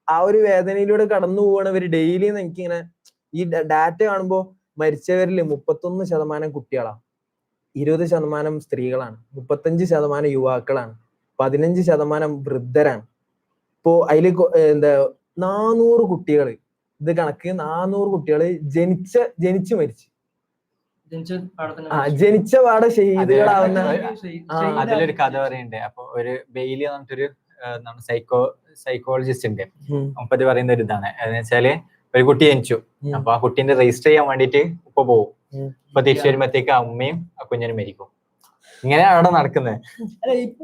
ആ ഒരു വേദനയിലൂടെ കടന്നു പോവാണ് ഇവര് ഡെയിലി. എനിക്കിങ്ങനെ ഈ ഡാറ്റ കാണുമ്പോ മരിച്ചവരിൽ 31% കുട്ടികളാണ്, 20% സ്ത്രീകളാണ്, 35% യുവാക്കളാണ്, 15% വൃദ്ധരാണ്. ഇപ്പോ അതില് എന്താ 400 കുട്ടികള്, ഇത് കണക്ക് 400 കുട്ടികള് ജനിച്ചു മരിച്ചു. ജനിച്ച പാടെ ഷഹീദുകളാവുന്ന. അതിലൊരു കഥ പറയണ്ടേ. അപ്പൊ ഒരു ബെയിലി പറഞ്ഞിട്ടൊരു സൈക്കോളജിസ്റ്റ് ഉണ്ട്. മുപ്പത് പറയുന്ന ഒരു ഇതാണ്. എന്ന് വെച്ചാല് ഒരു കുട്ടി ജനിച്ചു, അപ്പൊ ആ കുട്ടീനെ രജിസ്റ്റർ ചെയ്യാൻ വേണ്ടിട്ട് ഉപ്പ പോകും. ഇപ്പൊ തിരിച്ചു വരുമ്പോഴത്തേക്ക് അമ്മയും ആ കുഞ്ഞിനും മരിക്കും. ഇങ്ങനെയാണ് അവിടെ നടക്കുന്നത്. അല്ല ഇപ്പൊ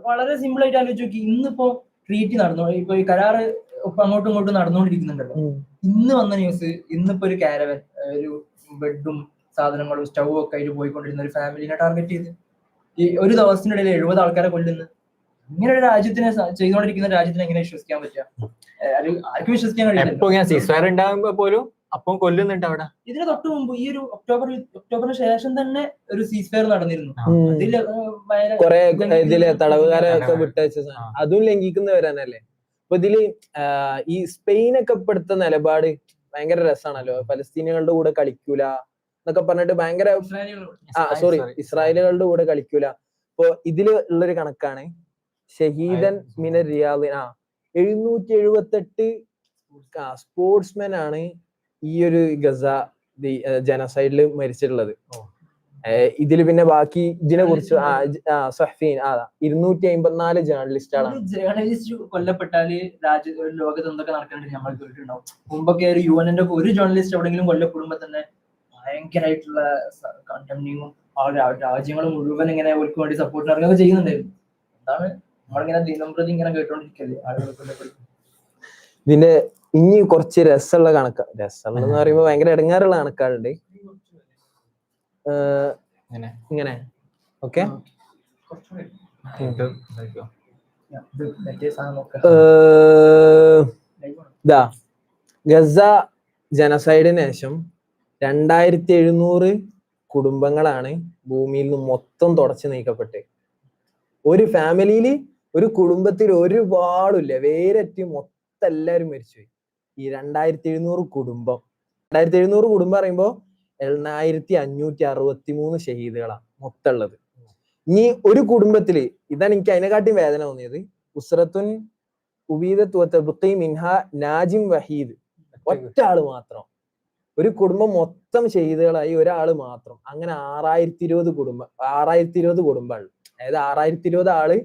വളരെ സിമ്പിൾ ആയിട്ട് ആലോചിച്ച് നോക്കി. ഇന്നിപ്പോ ട്രീറ്റ് നടന്നു, ഇപ്പൊ ഈ കരാറ് ഇപ്പൊ അങ്ങോട്ടും ഇങ്ങോട്ടും നടന്നുകൊണ്ടിരിക്കുന്നുണ്ടല്ലോ. ഇന്ന് വന്ന ന്യൂസ്, ഇന്നിപ്പോ ഒരു കാരവൻ, ഒരു ബെഡും സാധനങ്ങളും സ്റ്റൗവും ഒക്കെ ആയിട്ട് പോയിക്കൊണ്ടിരുന്ന ഒരു ഫാമിലിനെ ടാർഗറ്റ് ചെയ്ത് ഈ ഒരു ദിവസത്തിനിടയിൽ 70 ആൾക്കാരെ കൊല്ലുന്നു. ഇങ്ങനെ ഒരു രാജ്യത്തിനെ ചെയ്തുകൊണ്ടിരിക്കുന്ന രാജ്യത്തിനെ എങ്ങനെ വിശ്വസിക്കാൻ പറ്റുക? ആർക്കും വിശ്വസിക്കാൻ കഴിയില്ല. സീസ്ഫയർ ഉണ്ടാകുമ്പോ പോലും അപ്പം കൊല്ലുന്നുണ്ട് അവിടെ. ഇതിന് തൊട്ട് മുമ്പ് ഈ ഒരു ഒക്ടോബറിന് ശേഷം തന്നെ ഒരു സീസ്ഫയർ നടന്നിരുന്നു. അതിൽ കുറെ ഇതില് തടവുകാരൊക്കെ വിട്ടയച്ച അതും ലംഘിക്കുന്നവരാനല്ലേ. അപ്പൊ ഇതില് ഈ സ്പെയിനൊക്കെ ഇപ്പൊ എടുത്ത നിലപാട് ഭയങ്കര രസമാണല്ലോ. പലസ്തീനികളുടെ കൂടെ കളിക്കൂല എന്നൊക്കെ പറഞ്ഞിട്ട് ഭയങ്കര ഇസ്രായേലുകളുടെ കൂടെ കളിക്കൂല. ഇപ്പൊ ഇതില് ഉള്ളൊരു കണക്കാണ് ഷഹീദൻ മിന റിയാദിന 778 സ്പോർട്സ്മെൻ ആണ് ഈ ഒരു ഗസ ജനസൈഡില് മരിച്ചിട്ടുള്ളത്. ഇതില് പിന്നെ ബാക്കി ഇതിനെ കുറിച്ച് 254 ജേർണലിസ്റ്റുകളാണ്. ജേർണലിസ്റ്റ് കൊല്ലപ്പെട്ടാല് ലോകത്ത് എന്തൊക്കെ നടക്കുന്നുണ്ട് നമ്മൾ കേട്ടിട്ടുണ്ടാവും. മുമ്പൊക്കെ ഒരു UN-ന്റെ ഒരു ജേർണലിസ്റ്റ് എവിടെയെങ്കിലും കൊല്ലപ്പെടുമ്പോ തന്നെ ഭയങ്കരമായിട്ടുള്ള കണ്ടംനിങ്ങും രാജ്യങ്ങൾ മുഴുവൻ ഇങ്ങനെ അവർക്ക് വേണ്ടി സപ്പോർട്ട് നടക്കുകയൊക്കെ ചെയ്യുന്നുണ്ടായിരുന്നു. എന്താണ് നമ്മളിങ്ങനെ ദിനംപ്രതി ഇങ്ങനെ കേട്ടോണ്ടിരിക്കല്ലേ ആളുകൾ കൊല്ലപ്പെടും. ഇതിന്റെ ഇനി കുറച്ച് രസമുള്ള കണക്കാ. രസമുള്ള എന്ന് പറയുമ്പോ ഭയങ്കര ഇടങ്ങാറുള്ള കണക്കാളുണ്ട്. ഇങ്ങനെ ഓക്കെ, ഗസ ജനസൈഡിന് ശേഷം 2700 കുടുംബങ്ങളാണ് ഭൂമിയിൽ നിന്ന് മൊത്തം തുടച്ചു നീക്കപ്പെട്ട്. ഒരു ഫാമിലിയില് ഒരു കുടുംബത്തിൽ ഒരുപാടില്ല, വേരറ്റി മൊത്തം എല്ലാവരും മരിച്ചുപോയി. ഈ 2700 കുടുംബം. 2700 കുടുംബം പറയുമ്പോ 8563 ഷഹീദുകളാണ് മൊത്തം ഉള്ളത്. ഇനി ഒരു കുടുംബത്തില്, ഇതാണ് എനിക്ക് അതിനെക്കാട്ടിയും വേദന തോന്നിയത്, ഉസ്രത്തുൻ മിൻഹ നാജിം വഹീദ്, ഒറ്റ ആള് മാത്രം. ഒരു കുടുംബം മൊത്തം ഷഹീദുകളായി, ഒരാള് മാത്രം. അങ്ങനെ 6020 കുടുംബാണ്. അതായത് 6020 ആള്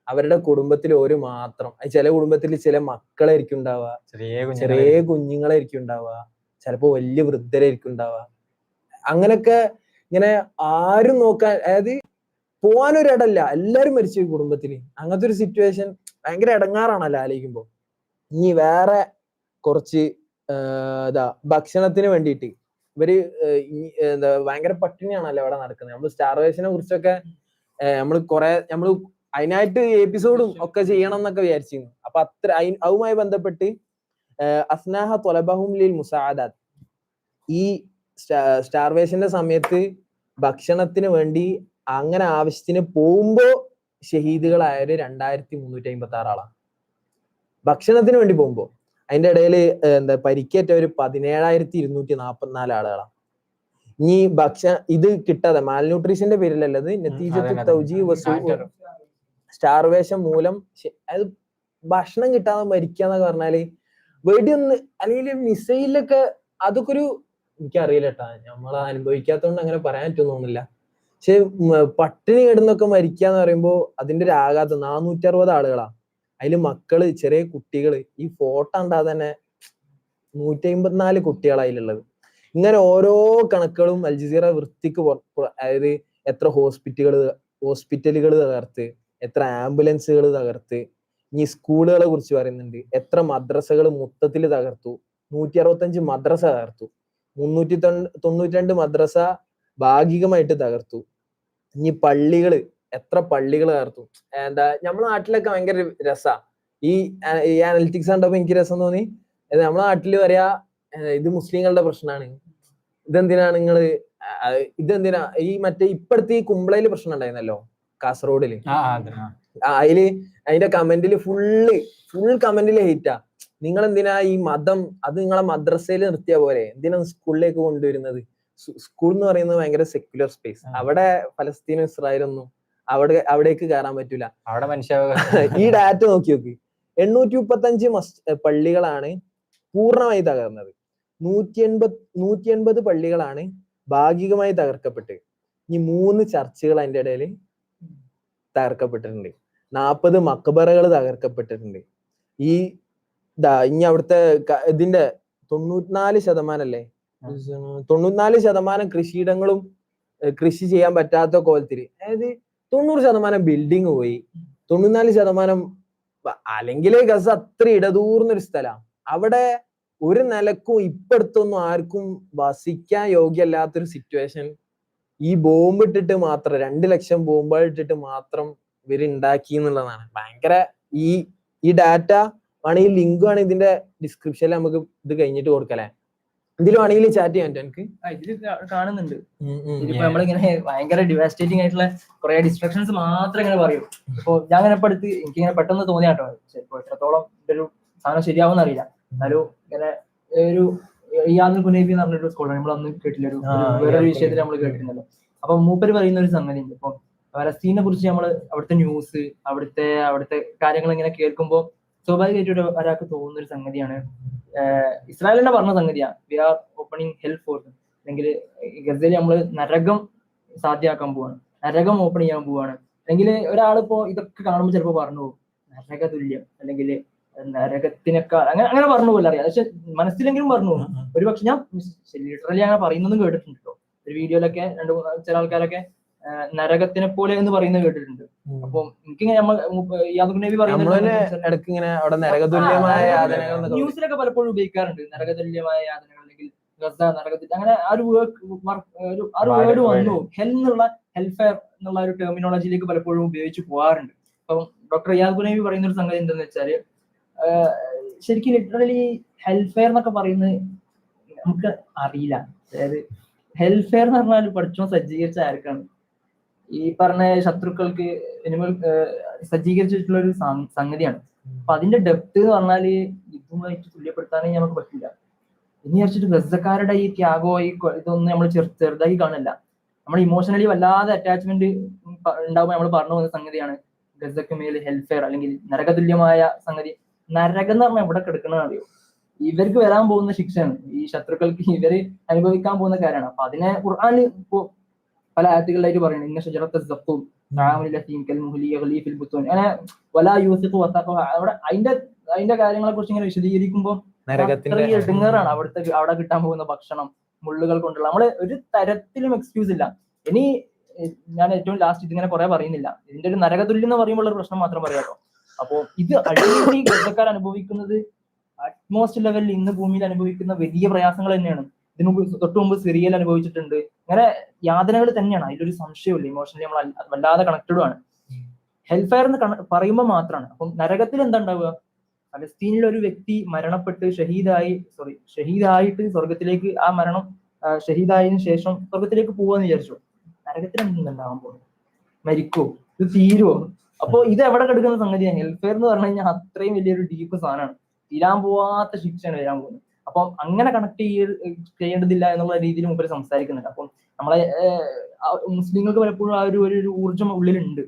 അവരുടെ കുടുംബത്തിൽ ഒരു മാത്രം. ചില കുടുംബത്തിൽ ചില മക്കളായിരിക്കും ഉണ്ടാവുക, ചെറിയ കുഞ്ഞുങ്ങളായിരിക്കും ഉണ്ടാവുക, ചിലപ്പോ വലിയ വൃദ്ധരായിരിക്കും ഉണ്ടാവുക. അങ്ങനൊക്കെ ഇങ്ങനെ ആരും നോക്കാൻ, അതായത് പോവാനൊരിടല്ല, എല്ലാരും മരിച്ചു കുടുംബത്തില്. അങ്ങനത്തെ ഒരു സിറ്റുവേഷൻ ഭയങ്കര ഇടങ്ങാറാണല്ലോ ആലോചിക്കുമ്പോ. ഇനി വേറെ കുറച്ച് ഭക്ഷണത്തിന് വേണ്ടിയിട്ട് ഇവര് എന്താ ഭയങ്കര പട്ടിണിയാണല്ലോ അവിടെ നടക്കുന്നത്. നമ്മൾ സ്റ്റാർവേഷനെ കുറിച്ചൊക്കെ നമ്മള് അതിനായിട്ട് എപ്പിസോഡും ഒക്കെ ചെയ്യണം എന്നൊക്കെ വിചാരിച്ചിരുന്നു. അപ്പൊ അതുമായി ബന്ധപ്പെട്ട് അസ്നാഹ തൊലബഹും ലിൽ മുസാഅദാത്ത്, ഈ സ്റ്റാർവേഷന്റെ സമയത്ത് ഭക്ഷണത്തിന് വേണ്ടി അങ്ങനെ ആവശ്യത്തിന് പോകുമ്പോ ഷഹീദുകളായൊരു 2356 ആളാണ് ഭക്ഷണത്തിന് വേണ്ടി പോകുമ്പോ. അതിന്റെ ഇടയിൽ പരിക്കേറ്റവര് 17,244 ആളുകളാണ്. ഇനി ഇത് കിട്ടാതെ മാൽന്യൂട്രീഷന്റെ പേരിലല്ലത്, സ്റ്റാർവേഷൻ മൂലം, അത് ഭക്ഷണം കിട്ടാതെ മരിക്കുക എന്നൊക്കെ പറഞ്ഞാല് വെടിയൊന്ന് അല്ലെങ്കിൽ മിസൈലൊക്കെ അതൊക്കെ ഒരു എനിക്കറിയില്ല കേട്ടാ, നമ്മൾ അനുഭവിക്കാത്തതുകൊണ്ട് അങ്ങനെ പറയാൻ പറ്റുന്നൊന്നുമില്ല. പക്ഷെ പട്ടിണി കിടന്നൊക്കെ മരിക്കുക എന്ന് പറയുമ്പോ അതിന്റെ ഒരു ആഘാതം 460 ആളുകളാ. അതില് മക്കള്, ചെറിയ കുട്ടികള്, ഈ ഫോട്ടോ കണ്ടാൽ തന്നെ 154 കുട്ടികളാണ് അതിലുള്ളത്. ഇങ്ങനെ ഓരോ കണക്കുകളും അൽ ജസീറ വൃത്തിക്ക് അതായത് എത്ര ഹോസ്പിറ്റലുകൾ തകർത്ത്, എത്ര ആംബുലൻസുകൾ തകർത്ത്, ഇനി സ്കൂളുകളെ കുറിച്ച് പറയുന്നുണ്ട്, എത്ര മദ്രസകൾ മൊത്തത്തിൽ തകർത്തു, 165 മദ്രസ തകർത്തു, 392 മദ്രസ ഭാഗികമായിട്ട് തകർത്തു. ഇനി പള്ളികള്, എത്ര പള്ളികൾ തകർത്തു. എന്താ നമ്മളെ നാട്ടിലൊക്കെ ഭയങ്കര രസാ ഈ അനലിറ്റിക്സ് കണ്ടപ്പോ എനിക്ക് രസം തോന്നി. നമ്മളെ നാട്ടില് പറയാ ഇത് മുസ്ലിങ്ങളുടെ പ്രശ്നമാണ്, ഇതെന്തിനാണ് നിങ്ങള് ഇതെന്തിനാ ഈ മറ്റേ ഇപ്പഴത്തെ ഈ കുമ്പളയില് പ്രശ്നം ഉണ്ടായിരുന്നല്ലോ കാസർഗോഡില്, അതില് അതിന്റെ കമന്റില് ഫുൾ കമന്റില് ഹെയ്റ്റാ. നിങ്ങൾ എന്തിനാ ഈ മതം അത് നിങ്ങളെ മദ്രസയിൽ നിർത്തിയ പോലെ എന്തിനാ സ്കൂളിലേക്ക് കൊണ്ടുവരുന്നത്? സ്കൂൾ എന്ന് പറയുന്നത് ഭയങ്കര സെക്യുലർ സ്പേസ്. അവിടെ ഫലസ്തീനും ഇസ്രായേലൊന്നും അവിടേക്ക് കയറാൻ പറ്റൂല. അവിടെ മനുഷ്യ ഈ ഡാറ്റ നോക്കി 835 പള്ളികളാണ് പൂർണ്ണമായി തകർന്നത്. 180 പള്ളികളാണ് ഭാഗികമായി തകർക്കപ്പെട്ടത്. ഈ 3 ചർച്ചുകൾ അതിന്റെ ഇടയിൽ തകർക്കപ്പെട്ടിട്ടുണ്ട്. 40 മക്ബറകൾ തകർക്കപ്പെട്ടിട്ടുണ്ട്. ഇനി അവിടുത്തെ ഇതിന്റെ 94% അല്ലേ, 94% കൃഷിയിടങ്ങളും കൃഷി ചെയ്യാൻ പറ്റാത്ത കോലത്തില്, അതായത് 90% ബിൽഡിങ് പോയി, 94% അല്ലെങ്കിൽ ഗസ അത്ര ഇടതൂർന്നൊരു സ്ഥലം. അവിടെ ഒരു നിലക്കും ഇപ്പടുത്തൊന്നും ആർക്കും വസിക്കാൻ യോഗ്യമല്ലാത്തൊരു സിറ്റുവേഷൻ ഈ ബോംബ് ഇട്ടിട്ട് മാത്രം 2 ലക്ഷം ബോംബുകൾ ഇട്ടിട്ട് മാത്രം ഇവരുണ്ടാക്കി എന്നുള്ളതാണ്. ഭയങ്കര ഈ ഡാറ്റ വേണമെങ്കിൽ ലിങ്ക് വേണമെങ്കിൽ ഇതിന്റെ ഡിസ്ക്രിപ്ഷനിൽ നമുക്ക് ഇത് കഴിഞ്ഞിട്ട് കൊടുക്കലേ, ഇതിൽ വേണമെങ്കിൽ ചാറ്റ് ചെയ്യാൻ എനിക്ക് ഇതില് കാണുന്നുണ്ട്. ഇതിപ്പോ നമ്മളിങ്ങനെ ഭയങ്കര ഡിവാസ്റ്റേറ്റിംഗ് ആയിട്ടുള്ള കുറെ ഡിസ്ട്രക്ഷൻസ് മാത്രം ഇങ്ങനെ പറയും. ഇപ്പൊ ഞാൻ ഇങ്ങനെ ഇപ്പൊ അടുത്ത് എനിക്കിങ്ങനെ പെട്ടെന്ന് തോന്നിയാട്ടോ, ചിലപ്പോ എത്രത്തോളം ഇതൊരു സാധനം ശരിയാവുമെന്ന് അറിയില്ല, എന്നാലും ഇങ്ങനെ ഒരു ഇയാദുൽ കുനൈബി എന്ന് പറഞ്ഞൊരു സ്കോളർ നമ്മൾ അന്ന് കേട്ടില്ല, വേറൊരു വിഷയത്തിൽ നമ്മൾ കേട്ടിരുന്നല്ലോ. അപ്പൊ മൂപ്പര് പറയുന്ന ഒരു സംഗതി ഉണ്ട്. ഇപ്പൊ ഫലസ്തീനെ കുറിച്ച് നമ്മൾ അവിടുത്തെ ന്യൂസ്, അവിടുത്തെ കാര്യങ്ങൾ ഇങ്ങനെ കേൾക്കുമ്പോൾ സ്വാഭാവികമായിട്ട് ഒരാൾക്ക് തോന്നുന്ന ഒരു സംഗതിയാണ്, ഇസ്രായേൽ തന്നെ പറഞ്ഞ സംഗതിയാ, we are opening hell for, അല്ലെങ്കിൽ ഗസയിൽ നമ്മൾ നരകം സാധ്യമാക്കാൻ പോവാണ്, നരകം ഓപ്പൺ ചെയ്യാൻ പോവാണ്. അല്ലെങ്കിൽ ഒരാളിപ്പോ ഇതൊക്കെ കാണുമ്പോൾ ചിലപ്പോൾ പറഞ്ഞു പോകും നരക തുല്യം, അല്ലെങ്കിൽ നരകത്തിനേക്കാൾ അങ്ങനെ പറഞ്ഞു പോലും അറിയാം, പക്ഷെ മനസ്സിലെങ്കിലും പറഞ്ഞു പോകും. ഒരു പക്ഷെ ഞാൻ ലിറ്ററലി അങ്ങനെ പറയുന്നതും കേട്ടിട്ടുണ്ട് കേട്ടോ, ഒരു വീഡിയോയിലൊക്കെ ചില ആൾക്കാരൊക്കെ നരകത്തിനെ പോലെ എന്ന് പറയുന്നത് കേട്ടിട്ടുണ്ട്. അപ്പൊ എനിക്കിങ്ങനെ യാദവ് നബി പറയുന്നത് ന്യൂസിലൊക്കെ പലപ്പോഴും ഉപയോഗിക്കാറുണ്ട്, നരകതുല്യമായ യാതനകൾ, അല്ലെങ്കിൽ ഗസ നരകത്തിൽ, അങ്ങനെ ആ ഒരു വേർഡ് വന്നു. ഹെൽഫെയർ എന്നുള്ള ഒരു ടെർമിനോളജിയിലേക്ക് പലപ്പോഴും ഉപയോഗിച്ച് പോകാറുണ്ട്. അപ്പം ഡോക്ടർ യാദവ് നബി പറയുന്ന ഒരു സംഗതി എന്താണെന്ന് വെച്ചാല്, ശരിക്കും ലിറ്ററലി ഹെൽഫെയർ എന്നൊക്കെ പറയുന്നത് നമുക്ക് അറിയില്ല. അതായത് ഹെൽഫെയർ എന്ന് പറഞ്ഞാൽ പഠിച്ചോ സജ്ജീകരിച്ച ആർക്കാണ്? ഈ പറഞ്ഞ ശത്രുക്കൾക്ക് സജ്ജീകരിച്ചിട്ടുള്ള ഒരു സംഗതിയാണ്. അപ്പൊ അതിന്റെ ഡെപ്ത് എന്ന് പറഞ്ഞാല് ഇതുമായിട്ട് തുല്യപ്പെടുത്താനേ നമുക്ക് പറ്റില്ല. ഇനി വെച്ചിട്ട് ഗസക്കാരുടെ ഈ ത്യാഗോ ഇതൊന്നും നമ്മൾ ചെറുതായി കാണില്ല. നമ്മൾ ഇമോഷണലി വല്ലാതെ അറ്റാച്ച്മെന്റ് ഉണ്ടാവുമ്പോൾ നമ്മൾ പറഞ്ഞു പോകുന്ന സംഗതിയാണ് ഗസക്ക് മേൽ ഹെൽഫെയർ, അല്ലെങ്കിൽ നരകതുല്യമായ സംഗതി. നരകം എന്ന് പറഞ്ഞാൽ എവിടെ കിടക്കണമെന്ന് അറിയോ? ഇവർക്ക് വരാൻ പോകുന്ന ശിക്ഷയാണ്, ഈ ശത്രുക്കൾക്ക് ഇവര് അനുഭവിക്കാൻ പോകുന്ന കാര്യമാണ്. അപ്പൊ അതിനെ ഖുർആനിൽ ഇപ്പോ പല ആയത്തുകളിലായിട്ട് പറയുന്നത്, ഇന്ന ഷജറത്ത സഖൂം അങ്ങനെ വലാ യൂസിഖു വത്തഖവ, അവിടെ അതിന്റെ കാര്യങ്ങളെ കുറിച്ച് ഇങ്ങനെ വിശദീകരിക്കുമ്പോൾ അത്രയും എടുങ്ങേറാണ് അവിടെ കിട്ടാൻ പോകുന്ന ഭക്ഷണം, മുള്ളുകൾ കൊണ്ടുള്ള. നമ്മള് ഒരു തരത്തിലും എക്സ്ക്യൂസ് ഇല്ല. ഇനി ഞാൻ ഏറ്റവും ലാസ്റ്റ് ഇതിങ്ങനെ കുറെ പറയുന്നില്ല, ഇതിന്റെ ഒരു നരകതുല്യം എന്ന് പറയുമ്പോൾ ഒരു പ്രശ്നം മാത്രം പറയാട്ടോ. അപ്പോ ഇത് അടിക്കടി ഗസക്കാർ അനുഭവിക്കുന്നത് അറ്റ്മോസ്റ്റ് ലെവലിൽ ഇന്ന് ഭൂമിയിൽ അനുഭവിക്കുന്ന വലിയ പ്രയാസങ്ങൾ തന്നെയാണ്. ഇതിനു തൊട്ടു മുമ്പ് സിറിയയിൽ അനുഭവിച്ചിട്ടുണ്ട്. അങ്ങനെ യാതനകൾ തന്നെയാണ്, അതിലൊരു സംശയമില്ല. ഇമോഷണലി നമ്മൾ വല്ലാതെ കണക്റ്റഡും ആണ്. ഹെൽഫെയർ എന്ന് പറയുമ്പോൾ മാത്രമാണ്. അപ്പം നരകത്തിൽ എന്താ ഉണ്ടാവുക? ഫലസ്തീനിൽ ഒരു വ്യക്തി മരണപ്പെട്ട് ഷഹീദായിട്ട് സ്വർഗത്തിലേക്ക്, ആ മരണം ഷഹീദായതിനു ശേഷം സ്വർഗത്തിലേക്ക് പോവാന്ന് വിചാരിച്ചു. നരകത്തിൽ എന്തുണ്ടാവാൻ പോകും? മരിക്കോ? ഇത് തീരുവോ? അപ്പൊ ഇത് എവിടെ കിടക്കുന്ന സംഗതിയാണ്? ഹെൽഫെയർ എന്ന് പറഞ്ഞു കഴിഞ്ഞാൽ അത്രയും വലിയൊരു ഡീപ്പ് സാധനമാണ്, തീരാൻ പോവാത്ത ശിക്ഷയാണ് വരാൻ പോകുന്നത്. അപ്പം അങ്ങനെ കണക്ട് ചെയ്യേണ്ടതില്ല എന്നുള്ള രീതിയിൽ മുമ്പ് സംസാരിക്കുന്നുണ്ട്. അപ്പം നമ്മളെ മുസ്ലിങ്ങൾക്ക് പലപ്പോഴും ആ ഒരു ഊർജ്ജം ഉള്ളിലുണ്ട്,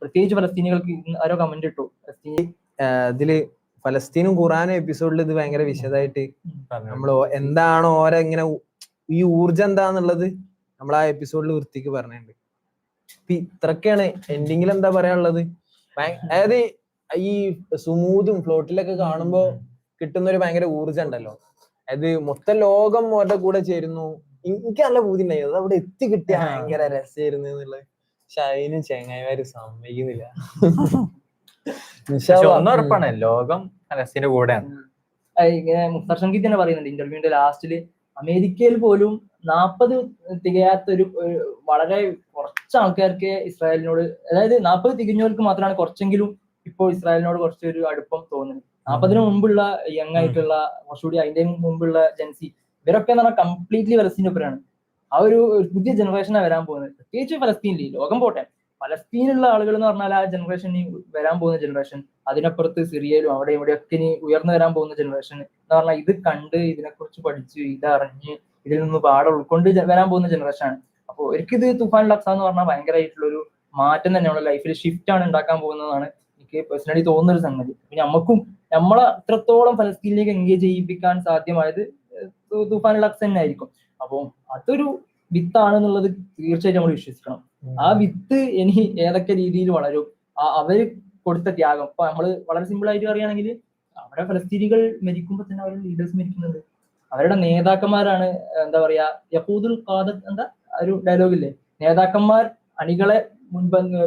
പ്രത്യേകിച്ച് ഫലസ്തീനികൾക്ക്. ആരോ കമന്റ് ഇട്ടു, ഇതില് ഫലസ്തീനും ഖുറാനും എപ്പിസോഡിൽ ഇത് ഭയങ്കര വിശദമായിട്ട് നമ്മൾ എന്താണോ ഓരോ ഇങ്ങനെ ഈ ഊർജ്ജം എന്താന്നുള്ളത് നമ്മൾ ആ എപ്പിസോഡിൽ വൃത്തിക്ക് പറഞ്ഞിട്ടുണ്ട്. ഇത്രയൊക്കെയാണ്. എൻഡിങ്ങിൽ എന്താ പറയാനുള്ളത്? അതായത് ഈ സുമൂദും ഫ്ലോട്ടിലൊക്കെ കാണുമ്പോ കിട്ടുന്ന ഒരു ഭയങ്കര ഊർജ്ജം ഉണ്ടല്ലോ, അത് മൊത്തം ലോകം അവരുടെ കൂടെ ചേരുന്നു. എനിക്ക് നല്ല പൂതി ഉണ്ടായി അത് അവിടെ എത്തി കിട്ടിയ ഭയങ്കര രസമായിരുന്നു എന്നുള്ളത്. പക്ഷെ അതിന് ചെങ്ങായിമാര് സമ്മതിക്കുന്നില്ല. ഒന്നുറപ്പാണ്, ലോകം ഫലസ്തീന്റെ കൂടെയാണ്. ഇങ്ങനെ മുഖ്താർ ഷംകീർ തന്നെ പറയുന്നുണ്ട് ഇന്റർവ്യൂവിന്റെ ലാസ്റ്റില്, അമേരിക്കയിൽ പോലും 40 തികയാത്തൊരു വളരെ കുറച്ച് ആൾക്കാർക്ക് ഇസ്രായേലിനോട്, അതായത് 40 തികഞ്ഞവർക്ക് മാത്രമാണ് കുറച്ചെങ്കിലും ഇപ്പോൾ ഇസ്രായേലിനോട് കുറച്ചൊരു അടുപ്പം തോന്നുന്നത്. 40 മുമ്പുള്ള യങ് ആയിട്ടുള്ള കുറച്ചുകൂടി അതിന്റെ മുമ്പുള്ള ജെൻസി ഇവരൊക്കെ എന്ന് പറഞ്ഞാൽ കംപ്ലീറ്റ്ലി ഫലസ്തീന്റെ ഒപ്പരാണ്. ആ ഒരു പുതിയ ജനറേഷനാണ് വരാൻ പോകുന്നത്. പ്രത്യേകിച്ച് ഫലസ്തീനിൽ, ലോകം പോട്ടെ, ഫലസ്തീനുള്ള ആളുകൾ എന്ന് പറഞ്ഞാൽ ആ ജനറേഷൻ, വരാൻ പോകുന്ന ജനറേഷൻ, അതിനപ്പുറത്ത് സിറിയയിലും അവിടെ ഇവിടെയൊക്കെ ഇനി ഉയർന്നു വരാൻ പോകുന്ന ജനറേഷൻ എന്ന് പറഞ്ഞാൽ ഇത് കണ്ട് ഇതിനെക്കുറിച്ച് പഠിച്ച് ഇതറിഞ്ഞ് ഇതിൽ നിന്ന് പാഠം ഉൾക്കൊണ്ട് വരാൻ പോകുന്ന ജനറേഷനാണ്. അപ്പോൾ ഒരിക്കത് തുഫാൻ അൽ അഖ്സ എന്ന് പറഞ്ഞാൽ ഭയങ്കരമായിട്ടുള്ള ഒരു മാറ്റം തന്നെയുള്ള ലൈഫിൽ ഷിഫ്റ്റ് ആണ് ഉണ്ടാക്കാൻ പോകുന്നതാണ് എനിക്ക് പേഴ്സണലി തോന്നുന്ന ഒരു സംഗതി. നമുക്കും നമ്മളെ അത്രത്തോളം ഫലസ്തീനിലേക്ക് എൻഗേജ് ചെയ്യിപ്പിക്കാൻ സാധ്യമായത് തുഫാൻ അൽ അഖ്സ തന്നെ ആയിരിക്കും. അപ്പോൾ അതൊരു വിത്താണെന്നുള്ളത് തീർച്ചയായിട്ടും നമ്മൾ വിശ്വസിക്കണം. ആ വിത്ത് ഇനി ഏതൊക്കെ രീതിയിൽ വളരും, അവര് കൊടുത്ത ത്യാഗം. ഇപ്പൊ നമ്മള് വളരെ സിമ്പിൾ ആയിട്ട് പറയുകയാണെങ്കിൽ, അവിടെ ഫലസ്തീനികൾ മരിക്കുമ്പോൾ തന്നെ അവരുടെ ലീഡേഴ്സ് മരിക്കുന്നുണ്ട്. അവരുടെ നേതാക്കന്മാരാണ് എന്താ പറയാ, യഹൂദുൽ ഖാദത്ത് എന്താ ഒരു ഡയലോഗില്ലേ, നേതാക്കന്മാർ അണികളെ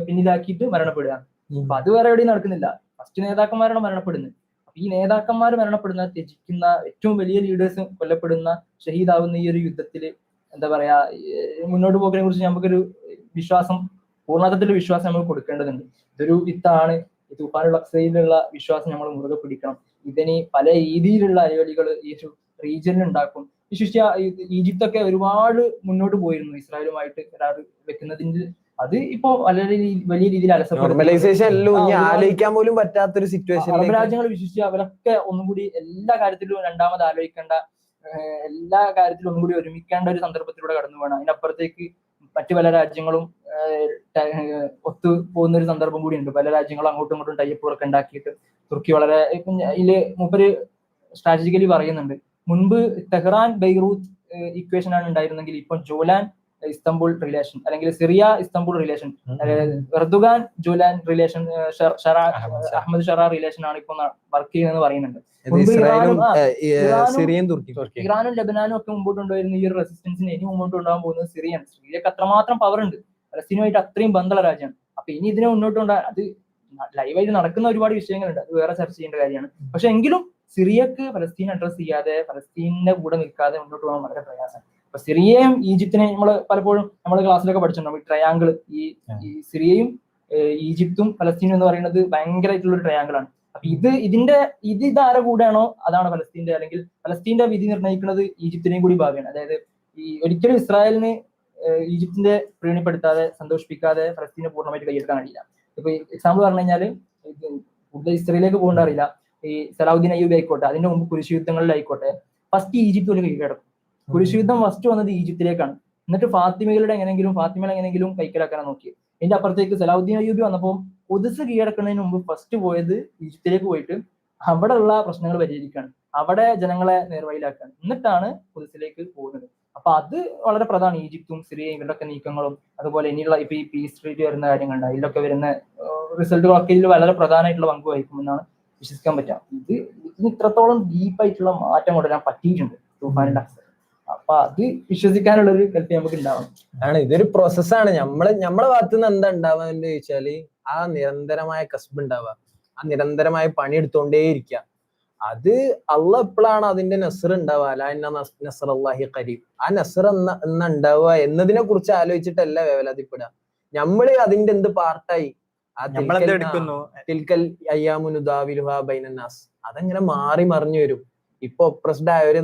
പിന്നിലാക്കിയിട്ട് മരണപ്പെടുക. അപ്പൊ അത് വേറെ എവിടെയും നടക്കുന്നില്ല, ഫസ്റ്റ് നേതാക്കന്മാരാണ് മരണപ്പെടുന്നത്. അപ്പൊ ഈ നേതാക്കന്മാർ മരണപ്പെടുന്ന, ത്യജിക്കുന്ന, ഏറ്റവും വലിയ ലീഡേഴ്സ് കൊല്ലപ്പെടുന്ന, ഷഹീദാവുന്ന ഈ ഒരു യുദ്ധത്തില് എന്താ പറയാ, മുന്നോട്ട് പോക്കിനെ കുറിച്ച് നമുക്കൊരു വിശ്വാസം, പൂർണ്ണതത്തിലുള്ള വിശ്വാസം നമ്മൾ കൊടുക്കേണ്ടതുണ്ട്. ഇതൊരു വിത്താണ്. ഈ തുഫാൻ അൽ അഖ്സയിലുള്ള വിശ്വാസം നമ്മൾ മുറുകെ പിടിക്കണം. ഇതിന് പല രീതിയിലുള്ള അരിവലികൾ ഈ ഒരു റീജിയനിൽ ഉണ്ടാക്കും. വിശിഷ്യ ഈജിപ്തൊക്കെ ഒരുപാട് മുന്നോട്ട് പോയിരുന്നു ഇസ്രായേലുമായിട്ട് കരാർ വെക്കുന്നതിന്. അത് ഇപ്പോ വളരെ വലിയ രീതിയിൽ ആലോചിക്കാൻ പോലും പറ്റാത്തൊരു സിറ്റുവേഷൻ. അറബ് രാജ്യങ്ങൾ വിശിഷ്യ അവരൊക്കെ ഒന്നും കൂടി എല്ലാ കാര്യത്തിലും രണ്ടാമത് ആലോചിക്കേണ്ട, എല്ലാ കാര്യത്തിലും ഒന്നും കൂടി ഒരുമിക്കേണ്ട ഒരു സന്ദർഭത്തിലൂടെ കടന്നു പോകണം. അതിനപ്പുറത്തേക്ക് മറ്റു പല രാജ്യങ്ങളും ഒത്തു പോകുന്ന ഒരു സന്ദർഭം കൂടിയുണ്ട്. പല രാജ്യങ്ങളും അങ്ങോട്ടും ഇങ്ങോട്ടും ടൈപ്പുകളൊക്കെ ഉണ്ടാക്കിയിട്ട് തുർക്കി വളരെ ഇതില് മൂപ്പര് സ്ട്രാറ്റജിക്കലി പറയുന്നുണ്ട്, മുൻപ് തെഹ്റാൻ ബെയ്റൂത്ത് ഇക്വേഷൻ ആണ് ഉണ്ടായിരുന്നെങ്കിൽ ഇപ്പൊ ജോലാൻ ഇസ്തംബുൾ റിലേഷൻ, അല്ലെങ്കിൽ Syria Istanbul relation, Erdogan Jolani relation, Ahmed Sharaa relation ആണ് ഇപ്പൊ വർക്ക് ചെയ്യുന്നതെന്ന് പറയുന്നുണ്ട്. ഇറാനും ലബനാനും ഒക്കെ മുമ്പോട്ട് കൊണ്ടുവരുന്ന ഈ ഒരു റെസിസ്റ്റൻസിന് ഇനി മുമ്പോട്ട് കൊണ്ടുപോകാൻ പോകുന്നത് സിറിയാണ്. സിറിയക്ക് അത്രമാത്രം പവർ ഉണ്ട്, ഫലസ്തീനുമായിട്ട് അത്രയും ബന്ധമുള്ള രാജ്യമാണ്. അപ്പൊ ഇനി ഇതിനെ മുന്നോട്ട് കൊണ്ടുപോകാൻ, അത് ലൈവായിട്ട് നടക്കുന്ന ഒരുപാട് വിഷയങ്ങളുണ്ട്, അത് വേറെ ചർച്ച ചെയ്യേണ്ട കാര്യമാണ്. പക്ഷെ എങ്കിലും സിറിയക്ക് ഫലസ്തീൻ അഡ്രസ് ചെയ്യാതെ, ഫലസ്തീനിന്റെ കൂടെ നിൽക്കാതെ മുന്നോട്ട് പോകാൻ വളരെ പ്രയാസമാണ്. അപ്പൊ സിറിയയും ഈജിപ്തിനെ നമ്മൾ പലപ്പോഴും നമ്മുടെ ക്ലാസ്സിലൊക്കെ പഠിച്ചിട്ടുണ്ടാവും, ഈ ട്രയാങ്കിൾ, ഈ സിറിയയും ഈജിപ്തും ഫലസ്തീനും എന്ന് പറയുന്നത് ഭയങ്കരമായിട്ടുള്ള ഒരു ട്രയാങ്കിൾ ആണ്. അപ്പൊ ഇതാരെ കൂടെയാണോ അതാണ് ഫലസ്തീന്റെ, അല്ലെങ്കിൽ ഫലസ്തീന്റെ വിധി നിർണ്ണയിക്കുന്നത് ഈജിപ്തിനെയും കൂടി ഭാവിയാണ്. അതായത് ഈ ഒരിക്കലും ഇസ്രായേലിന് ഈജിപ്തിന്റെ പ്രീണിപ്പെടുത്താതെ, സന്തോഷിപ്പിക്കാതെ ഫലസ്തീനെ പൂർണ്ണമായിട്ട് കൈയെടുക്കാൻ കഴിയില്ല. ഇപ്പൊ എക്സാമ്പിൾ പറഞ്ഞു കഴിഞ്ഞാൽ, കൂടുതൽ ഹിസ്റ്ററിയിലേക്ക് പോകേണ്ട അറിയില്ല, ഈ സലാഹുദ്ദീൻ അയ്യൂബി ആയിക്കോട്ടെ, അതിന്റെ മുമ്പ് കുരിശ് യുദ്ധങ്ങളിലായിക്കോട്ടെ, ഫസ്റ്റ് ഈജിപ്ത് ഒരു കൈകടക്കും. കുരിശ് യുദ്ധം ഫസ്റ്റ് വന്നത് ഈജിപ്തിലേക്കാണ്. എന്നിട്ട് ഫാത്തിമകളെ എങ്ങനെങ്കിലും കൈക്കലാക്കാനാണ് നോക്കിയത്. ഇതിന്റെ അപ്പുറത്തേക്ക് സലാഹുദ്ദീൻ അയ്യൂബി വന്നപ്പോൾ ഖുദ്സ് കീഴടക്കുന്നതിന് മുമ്പ് ഫസ്റ്റ് പോയത് ഈജിപ്തിലേക്ക് പോയിട്ട് അവിടെ ഉള്ള പ്രശ്നങ്ങൾ പരിഹരിക്കുകയാണ്, അവിടെ ജനങ്ങളെ നേർവഴിയിലാക്കുകയാണ്, എന്നിട്ടാണ് ഖുദ്സിലേക്ക് പോകുന്നത്. അപ്പൊ അത് വളരെ പ്രധാനം. ഈജിപ്തും സിറിയയും ഇവരുടെയൊക്കെ നീക്കങ്ങളും, അതുപോലെ ഇനിയുള്ള ഇപ്പൊ ഈ പീസ് ട്രീറ്റ് വരുന്ന കാര്യങ്ങളുണ്ട്, അതിലൊക്കെ വരുന്ന റിസൾട്ടുകളൊക്കെ ഇതിൽ വളരെ പ്രധാനമായിട്ടുള്ള പങ്ക് വഹിക്കുമെന്നാണ് വിശ്വസിക്കാൻ പറ്റുക. ഇതിന് ഇത്രത്തോളം ഡീപ്പായിട്ടുള്ള മാറ്റം കൊണ്ടുവരാൻ പറ്റിയിട്ടുണ്ട് തൂഫാൻ അൽ അഖ്സ. അപ്പൊ അത് വിശ്വസിക്കാനുള്ള ഒരു കൽപ്പന നമുക്ക് ഉണ്ടാവണം. ഇതൊരു പ്രോസസ്സാണ്. നമ്മളെ ഭാഗത്തു നിന്ന് എന്താ ഉണ്ടാവുക എന്ന് ചോദിച്ചാല്, ആ നിരന്തരമായ കസ്ബ് ഉണ്ടാവുക, ആ നിരന്തരമായ പണിയെടുത്തോണ്ടേയിരിക്കുക. അത് അള്ളാഹ് എപ്പോഴാണ് അതിന്റെ നസ്ർ ഉണ്ടാവുക, നസ്റുല്ലാഹി ഖരീബ്, ആ നസ്ർ എന്നാ ഉണ്ടാവുക എന്നതിനെ കുറിച്ച് ആലോചിച്ചിട്ടല്ല വേവലാതിപ്പെടുക. നമ്മള് അതിന്റെ എന്ത് പാർട്ടായി, തിൽക്കൽ അയ്യാമു നുദാവിലുഹാ ബൈനന്നാസ്, അതങ്ങനെ മാറി മറിഞ്ഞു വരും. ഇപ്പൊ ഒപ്രസ്ഡ് ആയവര്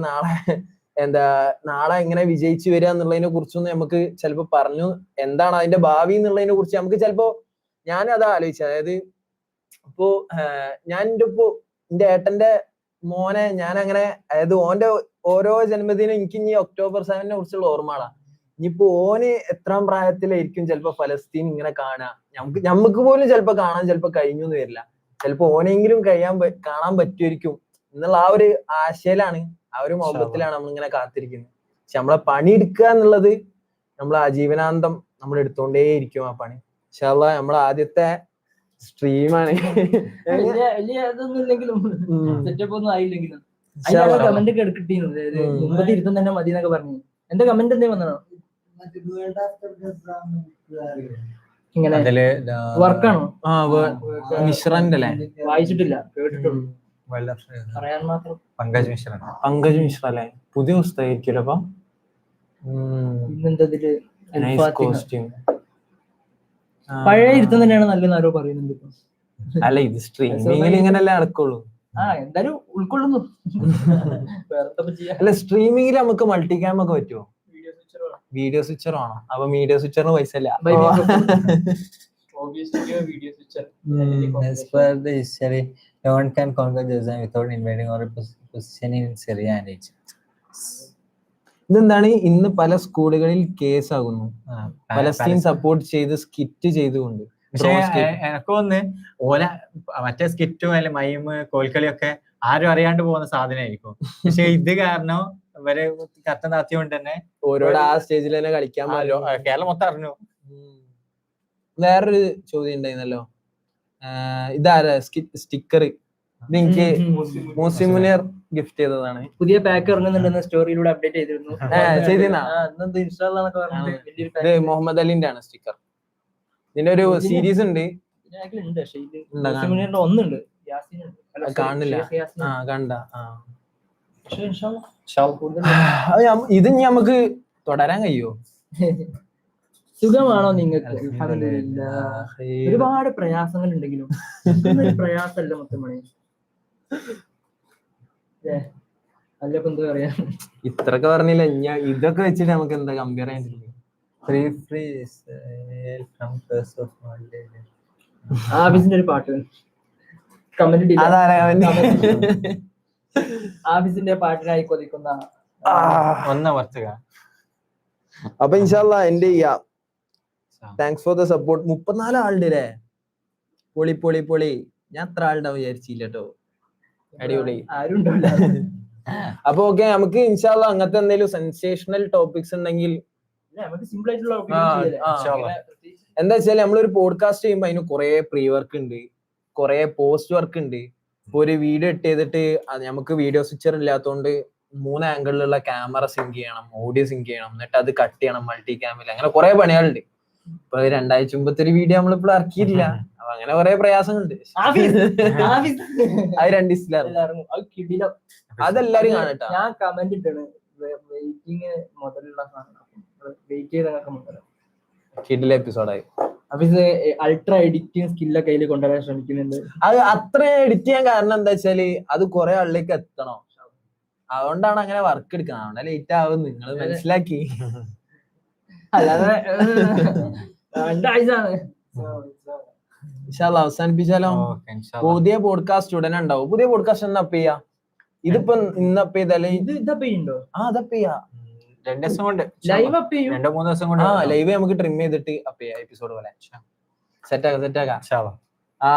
നാളെ എങ്ങനെ വിജയിച്ചു വരിക എന്നുള്ളതിനെ കുറിച്ചൊന്നും നമുക്ക് ചിലപ്പോ പറഞ്ഞു, എന്താണ് അതിന്റെ ഭാവി എന്നുള്ളതിനെ കുറിച്ച് നമുക്ക് ചിലപ്പോ, ഞാൻ അതാ ആലോചിച്ചത്. അതായത് ഇപ്പോ ഞാൻ എന്റെ ഏട്ടന്റെ മോനെ ഞാൻ അങ്ങനെ, അതായത് ഓന്റെ ഓരോ ജന്മദിനം എനിക്ക് ഇനി October 7 കുറിച്ചുള്ള ഓർമ്മകളാ. ഇനിയിപ്പോ ഓന് എത്രാം പ്രായത്തിലായിരിക്കും ചിലപ്പോ ഫലസ്തീൻ ഇങ്ങനെ കാണുക, നമുക്ക് പോലും ചിലപ്പോ കാണാൻ ചിലപ്പോ കഴിഞ്ഞു എന്ന് വരില്ല, ചിലപ്പോ ഓനെങ്കിലും കാണാൻ പറ്റുമായിരിക്കും എന്നുള്ള ആ ഒരു ആശയിലാണ്, ആ ഒരു മൗബത്തിലാണ് നമ്മളിങ്ങനെ കാത്തിരിക്കുന്നത്. പക്ഷെ നമ്മളെ പണിയെടുക്കുക എന്നുള്ളത് നമ്മൾ ആജീവനാന്തം നമ്മൾ എടുത്തോണ്ടേ ഇരിക്കും ആ പണി. ഇൻഷാ അല്ലാഹ് നമ്മളെ ആദ്യത്തെ സ്ട്രീമാണ്. വലിയ ഇതൊന്നും ഇല്ലെങ്കിലും സെറ്റപ്പ് ഒന്നും ആയില്ലെങ്കിലും അതിന്റെ കമന്റ് ഒക്കെ എടുക്കിട്ടിരുന്നു. മുമ്പത്തെ ഇരുത്തം തന്നെ മതി എന്നൊക്കെ പറഞ്ഞു. എന്റെ കമന്റ് എന്തേ വന്നോ ഇങ്ങനെ വർക്കാണോ? മിശ്രന്റെ അല്ലേ? വായിച്ചിട്ടില്ല, കേട്ടിട്ടുള്ളൂ. പറയാൻ മാത്രം. പങ്കജ് മിശ്ര അല്ലേ? പുതിയ പുസ്തകമായിരിക്കുമല്ലോ അപ്പൊ. ഇന്നെന്തതില് കോസ്റ്റ്യൂം പഴയ ഇരുത്തം തന്നെയാണ് നല്ലതെന്ന് ആരോ പറയുന്നുണ്ട് ഇപ്പൊ. അല്ല, ഇത് സ്ട്രീമിങ്ങിൽ ഇങ്ങനല്ലേ നടക്കുള്ളൂ. എന്തായാലും ഉൾക്കൊള്ളുന്നു. അല്ല, സ്ട്രീമിങ്ങിൽ നമുക്ക് മൾട്ടി ക്യാം ഒക്കെ പറ്റുമോ? വീഡിയോ സ്വിച്ചർ ആണോ? അപ്പൊ വീഡിയോ സ്വിച്ചറിന് പൈസ ഇല്ല. As per the history, no one can conquer Jerusalem without invading or positioning in Syria and Egypt. ഇതെന്താണ് ഇന്ന് പല സ്കൂളുകളിൽ കേസാകുന്നു പലസ്തീൻ സപ്പോർട്ട് ചെയ്ത് സ്കിറ്റ് ചെയ്തുകൊണ്ട്. പക്ഷെ എനക്കൊന്ന് ഓല മറ്റേ സ്കിറ്റും അല്ലെ മൈമ് കോൽക്കളിയൊക്കെ ആരും അറിയാണ്ട് പോകുന്ന സാധനമായിരിക്കും. പക്ഷെ ഇത് കാരണം ഇവര് കത്തം താത്തിയോണ്ട് തന്നെ ഓരോട് ആ സ്റ്റേജിൽ തന്നെ കളിക്കാൻ കേരളം മൊത്തം അറിഞ്ഞു. വേറൊരു ചോദ്യം ഉണ്ടായിരുന്നല്ലോ, ഇതാരാ സ്റ്റിക്കർ? ഇതെനിക്ക് മുസ്ലിം മുനീർ ഗിഫ്റ്റ് ചെയ്തതാണ്. പുതിയ പാക്ക് ഇറങ്ങുന്നുണ്ടെന്ന് സ്റ്റോറിയിലൂടെ അപ്ഡേറ്റ് ചെയ്തിരുന്നു. ഇത് മുഹമ്മദ് അലിന്റെ ആണ് സ്റ്റിക്കർ. ഇതിന്റെ ഒരു സീരീസ് ഉണ്ട്, ഒന്നുണ്ട് കാണില്ല. കണ്ട ഇത് നമുക്ക് തുടരാൻ കഴിയോ? സുഖമാണോ നിങ്ങൾക്ക്? ഒരുപാട് പ്രയാസങ്ങൾ ഉണ്ടെങ്കിലും പ്രയാസമല്ല മുത്തമണി. അല്ലപ്പോ എന്താ പറയാ, ഇത്രയൊക്കെ പറഞ്ഞില്ല. ഞാൻ ഇതൊക്കെ വെച്ചിട്ട് നമുക്ക് എന്താ കമ്പയർ ചെയ്യാൻ? ആഫീസിന്റെ ഒരു പാട്ട് കമന്റ് ആഫീസിന്റെ പാട്ടിനായി കൊതിക്കുന്ന അപ്പൊ ഇൻഷാ അല്ലാഹ് എന്റെ ചെയ്യാം. Thanks for the support. 34 ആളുണ്ട് അല്ലേ? പൊളി പൊളി പൊളി. ഞാൻ അത്ര ആളുണ്ടാവും വിചാരിച്ചില്ല കേട്ടോ. അടിപൊളി. അപ്പൊ ഓക്കെ, നമുക്ക് ഇൻഷാ അല്ലാഹ് അങ്ങനത്തെ എന്തെങ്കിലും സെൻസേഷണൽ ടോപ്പിക്സ് ഉണ്ടെങ്കിൽ എന്താ വെച്ചാല് നമ്മളൊരു പോഡ്കാസ്റ്റ് ചെയ്യുമ്പോ അതിന് കുറെ പ്രീ വർക്ക് ഉണ്ട്, കുറെ പോസ്റ്റ് വർക്ക് ഉണ്ട്. ഇപ്പൊ ഒരു വീഡിയോ ഇട്ട് ചെയ്തിട്ട് നമുക്ക് വീഡിയോ സ്വിച്ചർ ഇല്ലാത്തതുകൊണ്ട് 3 ആംഗിളിലുള്ള ക്യാമറ സിങ്ക് ചെയ്യണം, ഓഡിയോ സിങ്ക് ചെയ്യണം, എന്നിട്ട് അത് കട്ട് ചെയ്യണം മൾട്ടി ക്യാമിൽ. അങ്ങനെ കുറെ പണികളുണ്ട്. ഇപ്പൊ 2 ആഴ്ച മുമ്പത്തെ ഒരു വീഡിയോ നമ്മളിപ്പോൾ ഇറക്കിയിട്ടില്ല. അപ്പൊ അങ്ങനെ കുറെ പ്രയാസങ്ങളുണ്ട്. അത് 2 ദിവസത്തിലിറങ്ങും. അതെല്ലാരും കാണട്ടാ. ഞാൻ കമന്റ് ഇട്ടാണ് വെയിറ്റിംഗ് മുതലുള്ള കിഡിലെ എപ്പിസോഡായി. അപ്പൊ ഇത് അൾട്രാ എഡിറ്റിംഗ് സ്കില്ലൊക്കെ കയ്യിൽ കൊണ്ടുവരാൻ ശ്രമിക്കുന്നുണ്ട്. അത് അത്ര എഡിറ്റ് ചെയ്യാൻ കാരണം എന്താ വെച്ചാല് അത് കുറെ ആളിലേക്ക് എത്തണം. അതുകൊണ്ടാണ് അങ്ങനെ വർക്ക് എടുക്കണം. അതുകൊണ്ട് ലേറ്റ് ആവും. നിങ്ങൾ മനസ്സിലാക്കി. അല്ലാതെ 2 ആഴ്ച അവസാനിപ്പിച്ചാലോ? പുതിയ പോഡ്കാസ്റ്റ് ഉടനെ ഉണ്ടാവും. പുതിയ പോഡ്കാസ്റ്റ് എന്നാ അപ്പ് ചെയ്യാ? ഇതിപ്പോ ഇന്ന് അപ്പ് ചെയ്താലേ ഇത് ഇതപ്പ് ചെയ്യുന്നുണ്ടോ? അതപ്പ് ചെയ്യാ. 2 ദിവസം കൊണ്ട് ലൈവ് അപ്പ് ചെയ്യും. 2-3 ദിവസം കൊണ്ട് ലൈവ് നമുക്ക് ട്രിം ചെയ്തിട്ട് അപ്പ് ചെയ്യാം. എപ്പിസോഡ് പോലെ സെറ്റാക്കാം.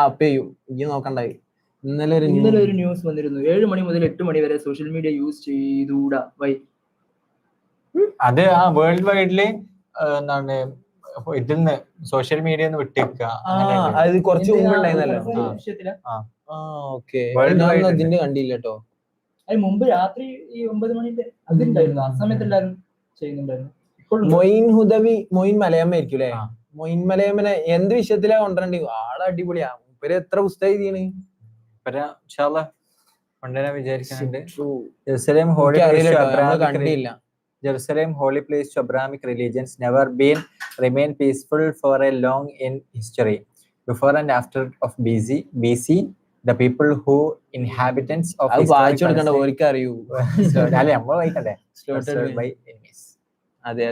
അപ്പ് ചെയ്യും. ഇനി നോക്കണ്ടായി. ഇന്നലെ ഒരു ന്യൂസ് വന്നിരുന്നു. 7 മണി മുതൽ 8 മണി വരെ സോഷ്യൽ മീഡിയ യൂസ് ചെയ്തുകൂടാ. അത് വേൾഡ് വൈഡില് എന്താണ് ഇതിന്ന് സോഷ്യൽ മീഡിയ വിട്ടേക്കുക. അത് കുറച്ച് മുമ്പ് ഉണ്ടായിരുന്നല്ലോ. ഇതിന്റെ കണ്ടില്ല കേട്ടോ. അതിന് മുമ്പ് രാത്രി ഈ 9 മണിന്റെ അതുണ്ടായിരുന്നു. ആ സമയത്ത് എല്ലാവരും ചെയ്യുന്നുണ്ടായിരുന്നു. മൊയിൻ മലയമ്മ ആയിരിക്കും അല്ലെ? മൊയിൻ മലയമ്മനെ എന്ത് വിഷയത്തിലാ കൊണ്ടുവരേണ്ടി? ആള് അടിപൊളിയാ. ഇവര് എത്ര പുസ്തകം എഴുതിയാണ്? Jerusalem, holy place to Abrahamic religions, never remain peaceful for a long in history. Before and after of BC, the people who inhabitants of slaughtered by enemies. അതെ.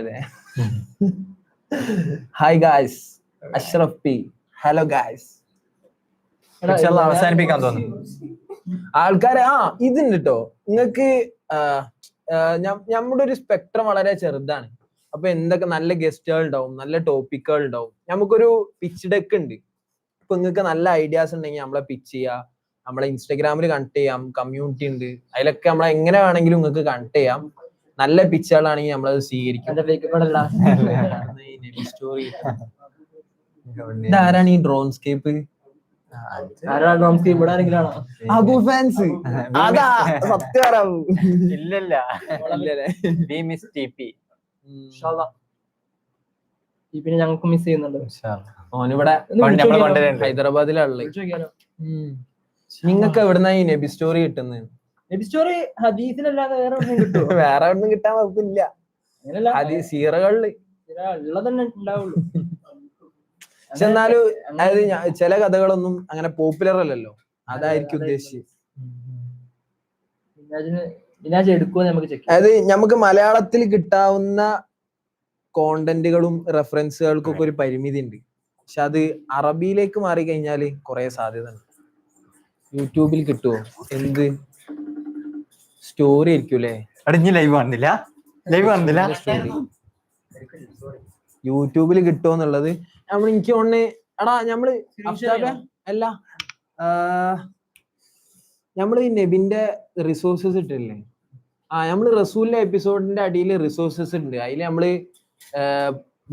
Hi guys, Ashraf P. Hello guys. അവസാനിപ്പിക്കാൻ തോന്നുന്നു ആൾക്കാരെ. ഇതുണ്ട് കേട്ടോ നിങ്ങൾക്ക്. നമ്മുടെ ഒരു സ്പെക്ട്രം വളരെ ചെറുതാണ്. അപ്പൊ എന്തൊക്കെ നല്ല ഗസ്റ്റുകൾ ഉണ്ടാവും, നല്ല ടോപ്പിക്കുകൾ ഉണ്ടാവും. നമുക്കൊരു പിച്ച് ഡെക്ക് ഉണ്ട്. ഇപ്പൊ നിങ്ങൾക്ക് നല്ല ഐഡിയാസ് ഉണ്ടെങ്കിൽ നമ്മളെ പിച്ച് ചെയ്യാം. നമ്മളെ ഇൻസ്റ്റാഗ്രാമിൽ കണക്ട് ചെയ്യാം. കമ്മ്യൂണിറ്റി ഉണ്ട്, അതിലൊക്കെ നമ്മളെ എങ്ങനെ വേണമെങ്കിലും നിങ്ങൾക്ക് കണക്ട് ചെയ്യാം. നല്ല പിച്ചുകളാണെങ്കിൽ നമ്മളത് സ്വീകരിക്കും. ഇതാരാണ് ഈ ഡ്രോൺസ്കേപ്പ്? ആരാ നമുക്ക് ഇവിടെ ആരെങ്കിലും ആണോ? അബു ഫാൻസ് അതാ സത്യം. ഇല്ലല്ല വി മിസ് TP. പിന്നെ ഞങ്ങൾക്ക് മിസ് ചെയ്യുന്നുണ്ട്. ഓനിവിടെ ഹൈദരാബാദിലുള്ള. നിങ്ങൾക്ക് എവിടുന്ന ഈ നബി സ്റ്റോറി കിട്ടുന്നത്? നബി സ്റ്റോറി ഹദീസിലല്ലാതെ വേറെ ഒന്നും കിട്ടുമോ? വേറെ ഒന്നും കിട്ടാൻ വകുപ്പില്ല. സീറകളില് ഉള്ളതന്നെ ഉണ്ടാവുള്ളൂ. പക്ഷെ എന്നാലും അതായത് ചില കഥകളൊന്നും അങ്ങനെ പോപ്പുലർ അല്ലല്ലോ, അതായിരിക്കും ഉദ്ദേശിച്ചത്. അതായത് നമുക്ക് മലയാളത്തിൽ കിട്ടാവുന്ന കോണ്ടന്റുകളും റെഫറൻസുകൾക്കൊക്കെ ഒരു പരിമിതി ഉണ്ട്. പക്ഷെ അത് അറബിയിലേക്ക് മാറി കഴിഞ്ഞാല് കുറെ സാധ്യത ഉണ്ട്. യൂട്യൂബിൽ കിട്ടുമോ? എന്ത് സ്റ്റോറി ആയിരിക്കൂലേ? ലൈവ് കാണുന്നില്ല. യൂട്യൂബിൽ കിട്ടുമോ എന്നുള്ളത് എനിക്ക് തോന്നുന്നു. എടാ നമ്മള് അല്ല നമ്മള് ഈ നെബിന്റെ റിസോഴ്സസ് ഇട്ടില്ലേ? നമ്മള് റസൂലിന്റെ എപ്പിസോഡിന്റെ അടിയിൽ റിസോഴ്സസ് ഉണ്ട്. അതിൽ നമ്മള്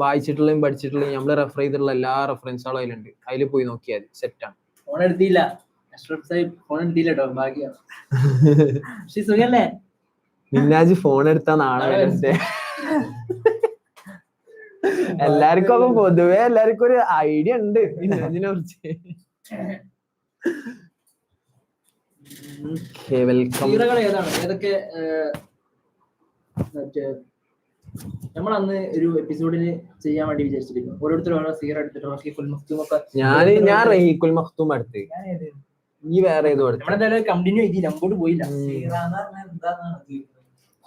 വായിച്ചിട്ടുള്ളതും പഠിച്ചിട്ടുള്ളതും നമ്മള് റെഫർ ചെയ്തിട്ടുള്ള എല്ലാ റെഫറൻസുകളും അതിലുണ്ട്. അതിൽ പോയി നോക്കിയാൽ സെറ്റാണ്. ഫോൺ എടുത്തില്ല മിന്നാജ് ഫോൺ എടുത്താ നാളെ വരണ്ടേ? എല്ലാവർക്കും അപ്പൊ പൊതുവെ എല്ലാവർക്കും ഒരു ഐഡിയ ഉണ്ട് മിന്നാജിനെ കുറിച്ച്. ഏതൊക്കെ നമ്മൾ അന്ന് ഒരു എപ്പിസോഡിൽ ചെയ്യാൻ വേണ്ടി വിചാരിച്ചിരിക്കുന്നു. ഓരോരുത്തരും ഓരോ സീറ എടുത്തിട്ട് ഞാൻ റഹീഖുൽ മഖ്തൂം എടുത്ത്. നീ വേറെ ഏതോ കണ്ടിന്യൂ ചെയ്തില്ല, അങ്ങോട്ട് പോയില്ല.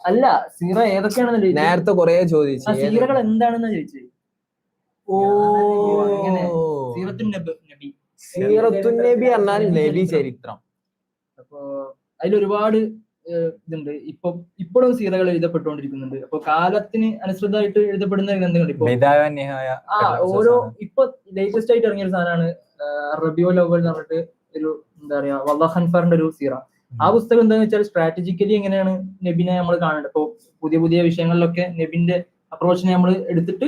അല്ല സീറ ഏതൊക്കെയാണെന്ന് നേരത്തെ കൊറേ ചോദിച്ചു. സീറകൾ എന്താണെന്ന് ചോദിച്ചു. സീറത്തുൻ നബി പറഞ്ഞാൽ നബി ചരിത്രം. അപ്പൊ അതിലൊരുപാട് ഇതുണ്ട്. ഇപ്പോഴും സീറകൾ എഴുതപ്പെട്ടുകൊണ്ടിരിക്കുന്നുണ്ട്. അപ്പൊ കാലത്തിന് അനുസൃതമായിട്ട് എഴുതപ്പെടുന്ന ഗ്രന്ഥങ്ങൾ ഇപ്പൊ ഓരോ ഇപ്പൊ ലേറ്റസ്റ്റ് ആയിട്ട് ഇറങ്ങിയ ഒരു സാധനമാണ് റബിയുൽ അവ്വൽ എന്ന് പറഞ്ഞിട്ട് ഒരു എന്താ പറയാ വല്ലാഹ് ഖൻഫറിന്റെ ഒരു സീറ. ആ പുസ്തകം എന്താന്ന് വെച്ചാൽ സ്ട്രാറ്റജിക്കലി എങ്ങനെയാണ് നബിനെ നമ്മൾ കാണേണ്ടത്. ഇപ്പൊ പുതിയ പുതിയ വിഷയങ്ങളിലൊക്കെ നബിന്റെ അപ്രോച്ചിനെ നമ്മൾ എടുത്തിട്ട്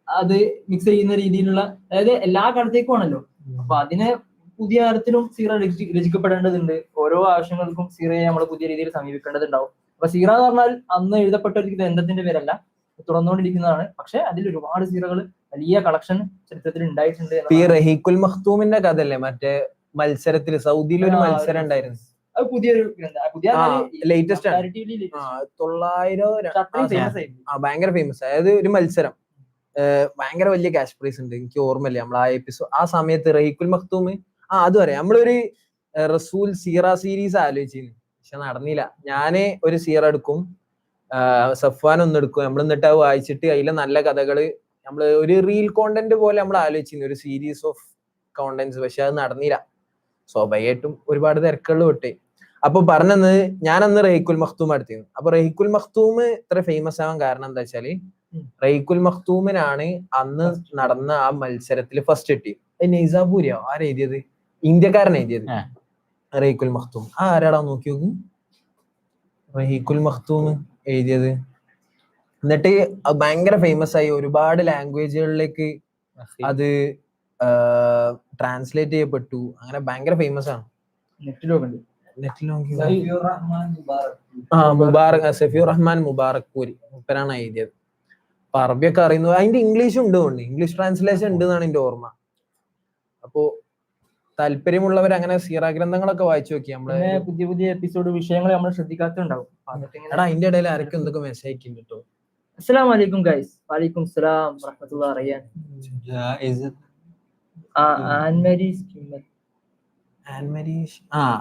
അത് മിക്സ് ചെയ്യുന്ന രീതിയിലുള്ള, അതായത് എല്ലാ കാലത്തേക്കും ആണല്ലോ. അപ്പൊ അതിനെ പുതിയ തരത്തിലും സീറ രചിക്കപ്പെടേണ്ടതുണ്ട്. ഓരോ ആവശ്യങ്ങൾക്കും സീറയെ നമ്മൾ പുതിയ രീതിയിൽ സമീപിക്കേണ്ടതുണ്ടാവും. അപ്പൊ സീറ എന്ന് പറഞ്ഞാൽ അന്ന് എഴുതപ്പെട്ട ഒരു ഗ്രന്ഥത്തിന്റെ പേരല്ല, തുറന്നുകൊണ്ടിരിക്കുന്നതാണ്. പക്ഷെ അതിൽ ഒരുപാട് സീറകൾ വലിയ കളക്ഷൻ ചരിത്രത്തിൽ ഉണ്ടായിട്ടുണ്ട്. ഈ റഹീഖുൽ മഖ്തൂമിന്റെ കഥ അല്ലേ മറ്റേ മത്സരത്തിൽ സൗദിയിൽ ഒരു മത്സരം ഉണ്ടായിരുന്നു? അത് പുതിയൊരു പുതിയ ലേറ്റസ്റ്റ് ആണ്. 900 ഭയങ്കര ഫേമസ്. അതായത് ഒരു മത്സരം ഭയങ്കര വലിയ ക്യാഷ് പ്രൈസ് ഉണ്ട്. എനിക്ക് ഓർമ്മയില്ല നമ്മൾ ആ സമയത്ത് റഹീഖുൽ മഖ്തൂം അതും അറിയാം. നമ്മളൊരു റസൂൽ സീറ സീരീസ് ആലോചിച്ചിരുന്നു, പക്ഷെ നടന്നില്ല. ഞാന് ഒരു സീറ എടുക്കും, സഫ്വാൻ ഒന്നെടുക്കും. നമ്മൾ എന്നിട്ട് അത് വായിച്ചിട്ട് അതിലെ നല്ല കഥകള് നമ്മള് ഒരു റീൽ കോണ്ടന്റ് പോലെ നമ്മൾ ആലോചിച്ചിരുന്നു, ഒരു സീരീസ് ഓഫ് കോണ്ടന്റ്സ്. പക്ഷെ അത് നടന്നില്ല. സ്വാഭാവികമായിട്ടും ഒരുപാട് തിരക്കുകൾ വിട്ടേ. അപ്പൊ പറഞ്ഞത് ഞാനന്ന് റഹീഖുൽ മഖ്തൂം എടുത്തിരുന്നു. അപ്പൊ റഹീഖുൽ മഖ്തൂം ഇത്ര ഫേമസ് ആവാൻ കാരണം എന്താ വെച്ചാല് റഹീഖുൽ മഖ്തൂമിനാണ് അന്ന് നടന്ന ആ മത്സരത്തിൽ ഫസ്റ്റ് കിട്ടി. നൈസാപൂരിയോ ആരെഴുതിയത്? ഇന്ത്യക്കാരൻ എഴുതിയത് റഹീഖുൽ മഖ്തൂം. ആരാടാ നോക്കി നോക്കും. റഹീഖുൽ മഖ്തൂം എഴുതിയത്. എന്നിട്ട് ഭയങ്കര ഫേമസ് ആയി. ഒരുപാട് ലാംഗ്വേജുകളിലേക്ക് അത് ട്രാൻസ്ലേറ്റ് ചെയ്യപ്പെട്ടു. അങ്ങനെ ഭയങ്കര ഫേമസ് ആണ്. സഫിയുർ റഹ്മാൻ മുബാറക്പൂരി മൂപ്പരാണ് എഴുതിയത്. അപ്പൊ അറബിയൊക്കെ അറിയുന്നു. അതിന്റെ ഇംഗ്ലീഷും ഉണ്ട്, ഇംഗ്ലീഷ് ട്രാൻസ്ലേഷൻ ഉണ്ട് എന്നാണ് എന്റെ ഓർമ്മ. അപ്പോ താല്പര്യമുള്ളവർ അങ്ങനെ സീറ ഗ്രന്ഥങ്ങളൊക്കെ വായിച്ചു നോക്കി. നമ്മള് പുതിയ പുതിയ എപ്പിസോഡ് വിഷയങ്ങൾ നമ്മൾ ശ്രദ്ധിക്കാത്തുണ്ടാവും. അതിന്റെ ഇടയിൽ ആരൊക്കെ എന്തൊക്കെ മെസ്സേജ് അയക്കുന്നുണ്ട് കേട്ടോ. അസ്സലാമു അലൈക്കും ഗൈസ്. വലൈക്കും സലാം വറഹ്മത്തുള്ളാഹി അറിയാൻ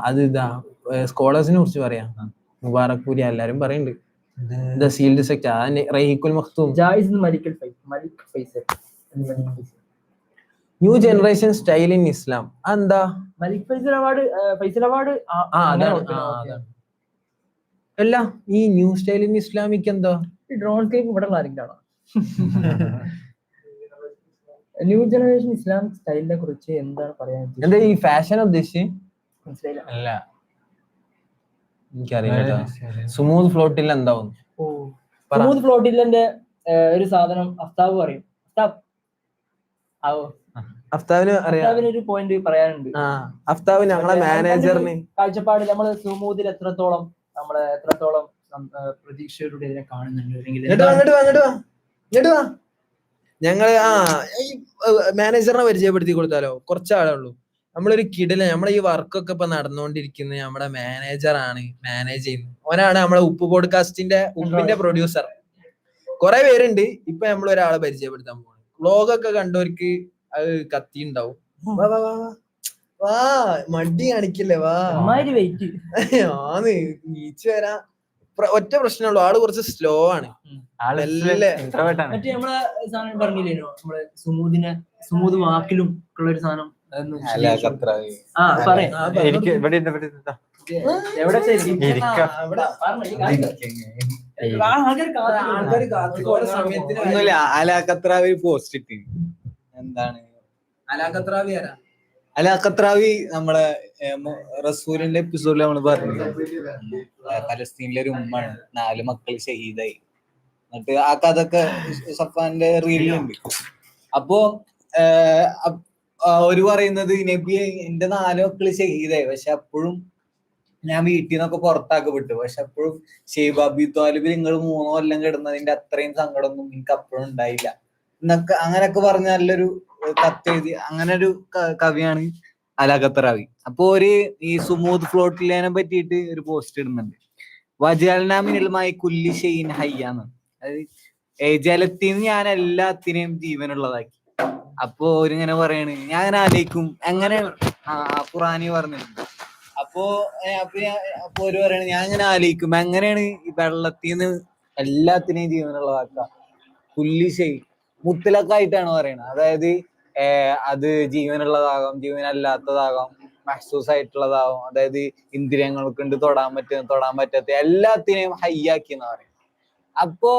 അത് ഇതാ സ്കോളേഴ്സിനെ കുറിച്ച് പറയാം. മുബാറക്പൂരി എല്ലാരും പറയുന്നുണ്ട്. റഹീഖുൽ മഖ്തൂം new generation style in Islam. എന്താ Malik Faisal award? Faisal award അല്ല, ഈ ന്യൂ സ്റ്റൈൽ ഇൻ ഇസ്ലാമിക് എന്താ? ഡ്രോൺ കേക്ക് ഇവിടെ ആരെങ്കിലും ന്യൂ ജനറേഷൻ ഇസ്ലാമിക് സ്റ്റൈലിനെ കുറിച്ച് എന്താണ് പറയാൻ? എന്താ ഈ ഫാഷൻ ഉദ്ദേശിച്ച്? അല്ല, എനിക്കറിയില്ല. സ്മൂത്ത് ഫ്ലോട്ടിൽ എന്താവും? സ്മൂത്ത് ഫ്ലോട്ടിലിന്റെ ഒരു സാധനം അഫ്താബ് പറയും. അഫ്താബിന് അറിയാം. ഒരു പോയിന്റ് പറയാനുണ്ട്. അഫ്താബ് ഞങ്ങളെ മാനേജറിന് കാഴ്ചപ്പാട് നമ്മള് സുമൂദിൽ എത്രത്തോളം പ്രതീക്ഷയോടെ ഇതിനെ കാണുന്നുണ്ട്, അല്ലെങ്കിൽ ഞങ്ങള് മാനേജറിനെ പരിചയപ്പെടുത്തി കൊടുത്താലോ? കുറച്ചാളേ ഉള്ളൂ. നമ്മളൊരു കിടില നമ്മളെ ഈ വർക്കൊക്കെ ഇപ്പൊ നടന്നുകൊണ്ടിരിക്കുന്നത് നമ്മുടെ മാനേജറാണ് മാനേജ് ചെയ്യുന്നത്. ഓനാണ് നമ്മളെ ഉപ്പ് പോഡ്കാസ്റ്റിന്റെ ഉപ്പിന്റെ പ്രൊഡ്യൂസർ. കുറെ പേരുണ്ട്. ഇപ്പൊ നമ്മൾ ഒരാളെ പരിചയപ്പെടുത്താൻ പോകുന്നത്. വ്ലോഗൊക്കെ കണ്ടവർക്ക് അത് കത്തി ഉണ്ടാവും. വാ മടി കാണിക്കല്ലേ, വാ വെയിറ്റ് ആന്ന് നീച്ച് വരാ. ഒറ്റ പ്രശ്നമുള്ളൂ, ആള് കുറച്ച് സ്ലോ ആണ്. മറ്റേ നമ്മളെ സാധനം പറഞ്ഞില്ലേനോ, നമ്മളെ സുമൂദ് വാക്കിലും ഉള്ള ഒരു സാധനം. പോസ്റ്റ് ഇട്ടി എന്താണ് അലാഖത്രാവി നമ്മളെ റസൂലിന്റെ എപ്പിസോഡിൽ നമ്മൾ പറഞ്ഞു, പലസ്തീനിലെ ഒരു ഉമ്മാണ്, 4 മക്കൾ ഷഹീദായി. എന്നിട്ട് ആ കഥയൊക്കെ സഫാന്റെ റീലിലുണ്ട്. അപ്പോ ഒരു പറയുന്നത്, നബിയെ എന്റെ 4 മക്കള് ഷഹീദായി, പക്ഷെ അപ്പോഴും ഞാൻ വീട്ടിൽ നിന്നൊക്കെ പുറത്താക്കപ്പെട്ടു, പക്ഷെ അപ്പോഴും ഷെയ്ബ് അബി ത്വാലിബ് നിങ്ങൾ 3 കൊല്ലം കിടന്നതിന്റെ അത്രയും സങ്കടമൊന്നും എനിക്ക് അപ്പോഴും ഉണ്ടായില്ല എന്നൊക്കെ അങ്ങനെയൊക്കെ പറഞ്ഞ നല്ലൊരു കത്തെഴുതി. അങ്ങനെ ഒരു കവിയാണ് അലാഖത്റാവി. അപ്പൊ ഈ സുമൂദ് ഫ്ലോട്ടിലേനെ പറ്റിയിട്ട് ഒരു പോസ്റ്റ് ഇടുന്നുണ്ട്. വജാൽനാമിനുമായി കുല്ലി ഷെയ്ൻ ഹയ്യാന്ന്, അതായത് ജലത്തിന് ഞാൻ എല്ലാത്തിനെയും ജീവനുള്ളതാക്കി. അപ്പൊ ഓരിങ്ങനെ പറയാണ്, ഞാൻ അങ്ങനെ ആലോചിക്കും എങ്ങനെ ഖുറാനി പറഞ്ഞിട്ടുണ്ട്. അപ്പൊ ഒരു പറയണ, ഞാൻ ഇങ്ങനെ ആലോചിക്കും എങ്ങനെയാണ് ഈ വെള്ളത്തിന്ന് എല്ലാത്തിനെയും ജീവനുള്ളതാക്കുക. കുല്ലി ഷെയ്ൻ മുത്തലൊക്കെ ആയിട്ടാണ് പറയണത്. അതായത് അത് ജീവനുള്ളതാകാം, ജീവനല്ലാത്തതാകാം, മഹ്സൂസ് ആയിട്ടുള്ളതാകാം, അതായത് ഇന്ദ്രിയങ്ങൾക്ക് ഉണ്ട് തൊടാൻ പറ്റാത്ത എല്ലാത്തിനെയും ഹയ്യാക്കി എന്ന് പറയും. അപ്പോ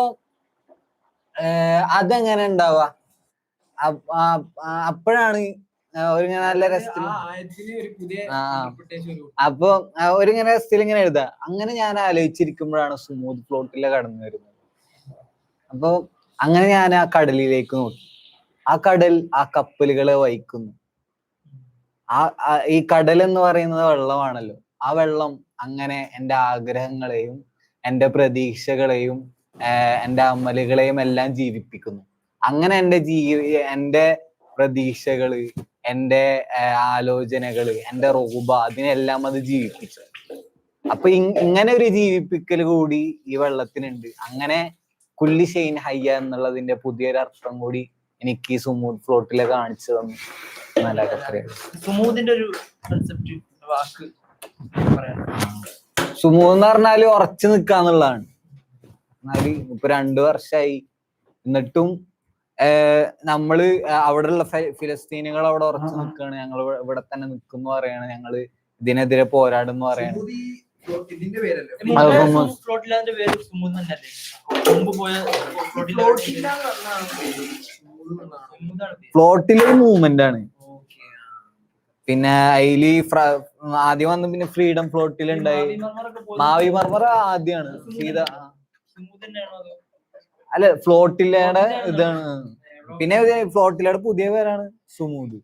അതെങ്ങനെ ഉണ്ടാവുക? അപ്പോഴാണ് ഒരിങ്ങനെ നല്ല രസത്തിൽ അപ്പൊ ഒരിങ്ങനെ രസത്തിൽ ഇങ്ങനെ എഴുതാ. അങ്ങനെ ഞാൻ ആലോചിച്ചിരിക്കുമ്പോഴാണ് സുമൂദ് ഫ്ലോട്ടിലെ കടന്നു വരുന്നത്. അപ്പൊ അങ്ങനെ ഞാൻ ആ കടലിലേക്ക് നോക്കി. ആ കടൽ ആ കപ്പലുകളെ വഹിക്കുന്നു. ഈ കടൽ എന്ന് പറയുന്നത് വെള്ളമാണല്ലോ. ആ വെള്ളം അങ്ങനെ എൻ്റെ ആഗ്രഹങ്ങളെയും എൻ്റെ പ്രതീക്ഷകളെയും എൻ്റെ അമലുകളെയും എല്ലാം ജീവിപ്പിക്കുന്നു. അങ്ങനെ എൻ്റെ പ്രതീക്ഷകള്, എൻ്റെ ആലോചനകള്, എൻ്റെ റൂബ, അതിനെല്ലാം അത് ജീവിപ്പിച്ചു. അപ്പൊ ഇങ്ങനെ ഒരു ജീവിപ്പിക്കൽ കൂടി ഈ വെള്ളത്തിനുണ്ട്. അങ്ങനെ കുല്ലി ഷെയ്ൻ ഹയ്യ എന്നുള്ളതിന്റെ പുതിയൊരു അർത്ഥം കൂടി എനിക്ക് ഈ സുമൂദ് ഫ്ലോട്ടിലെ കാണിച്ചു തന്നു. സുമൂദിന്റെ ഒരു കൺസെപ്റ്റ് വാക്ക് സുമൂദ് എന്ന് പറഞ്ഞാല് ഉറച്ചു നിക്കാന്നുള്ളതാണ്. എന്നാല് ഇപ്പൊ 2 വർഷമായി, എന്നിട്ടും നമ്മള് അവിടെയുള്ള ഫിലസ്തീനികൾ അവിടെ ഉറച്ചു നിൽക്കുകയാണ്. ഞങ്ങൾ ഇവിടെ തന്നെ നിൽക്കുന്നു പറയാണ്, ഞങ്ങള് ഇതിനെതിരെ പോരാടുന്നു പറയാണ്. ഫ്ലോട്ടിലെ മൂവ്മെന്റ് ആണ്. പിന്നെ അതില് ആദ്യം വന്ന് പിന്നെ ഫ്രീഡം ഫ്ലോട്ടിൽ ഉണ്ടായി. മാവി മർമറ ആദ്യമാണ്. അല്ല, ഫ്ലോട്ടിലയുടെ ഇതാണ്. പിന്നെ ഫ്ലോട്ടിലയുടെ പുതിയ പേരാണ് സുമൂദ്.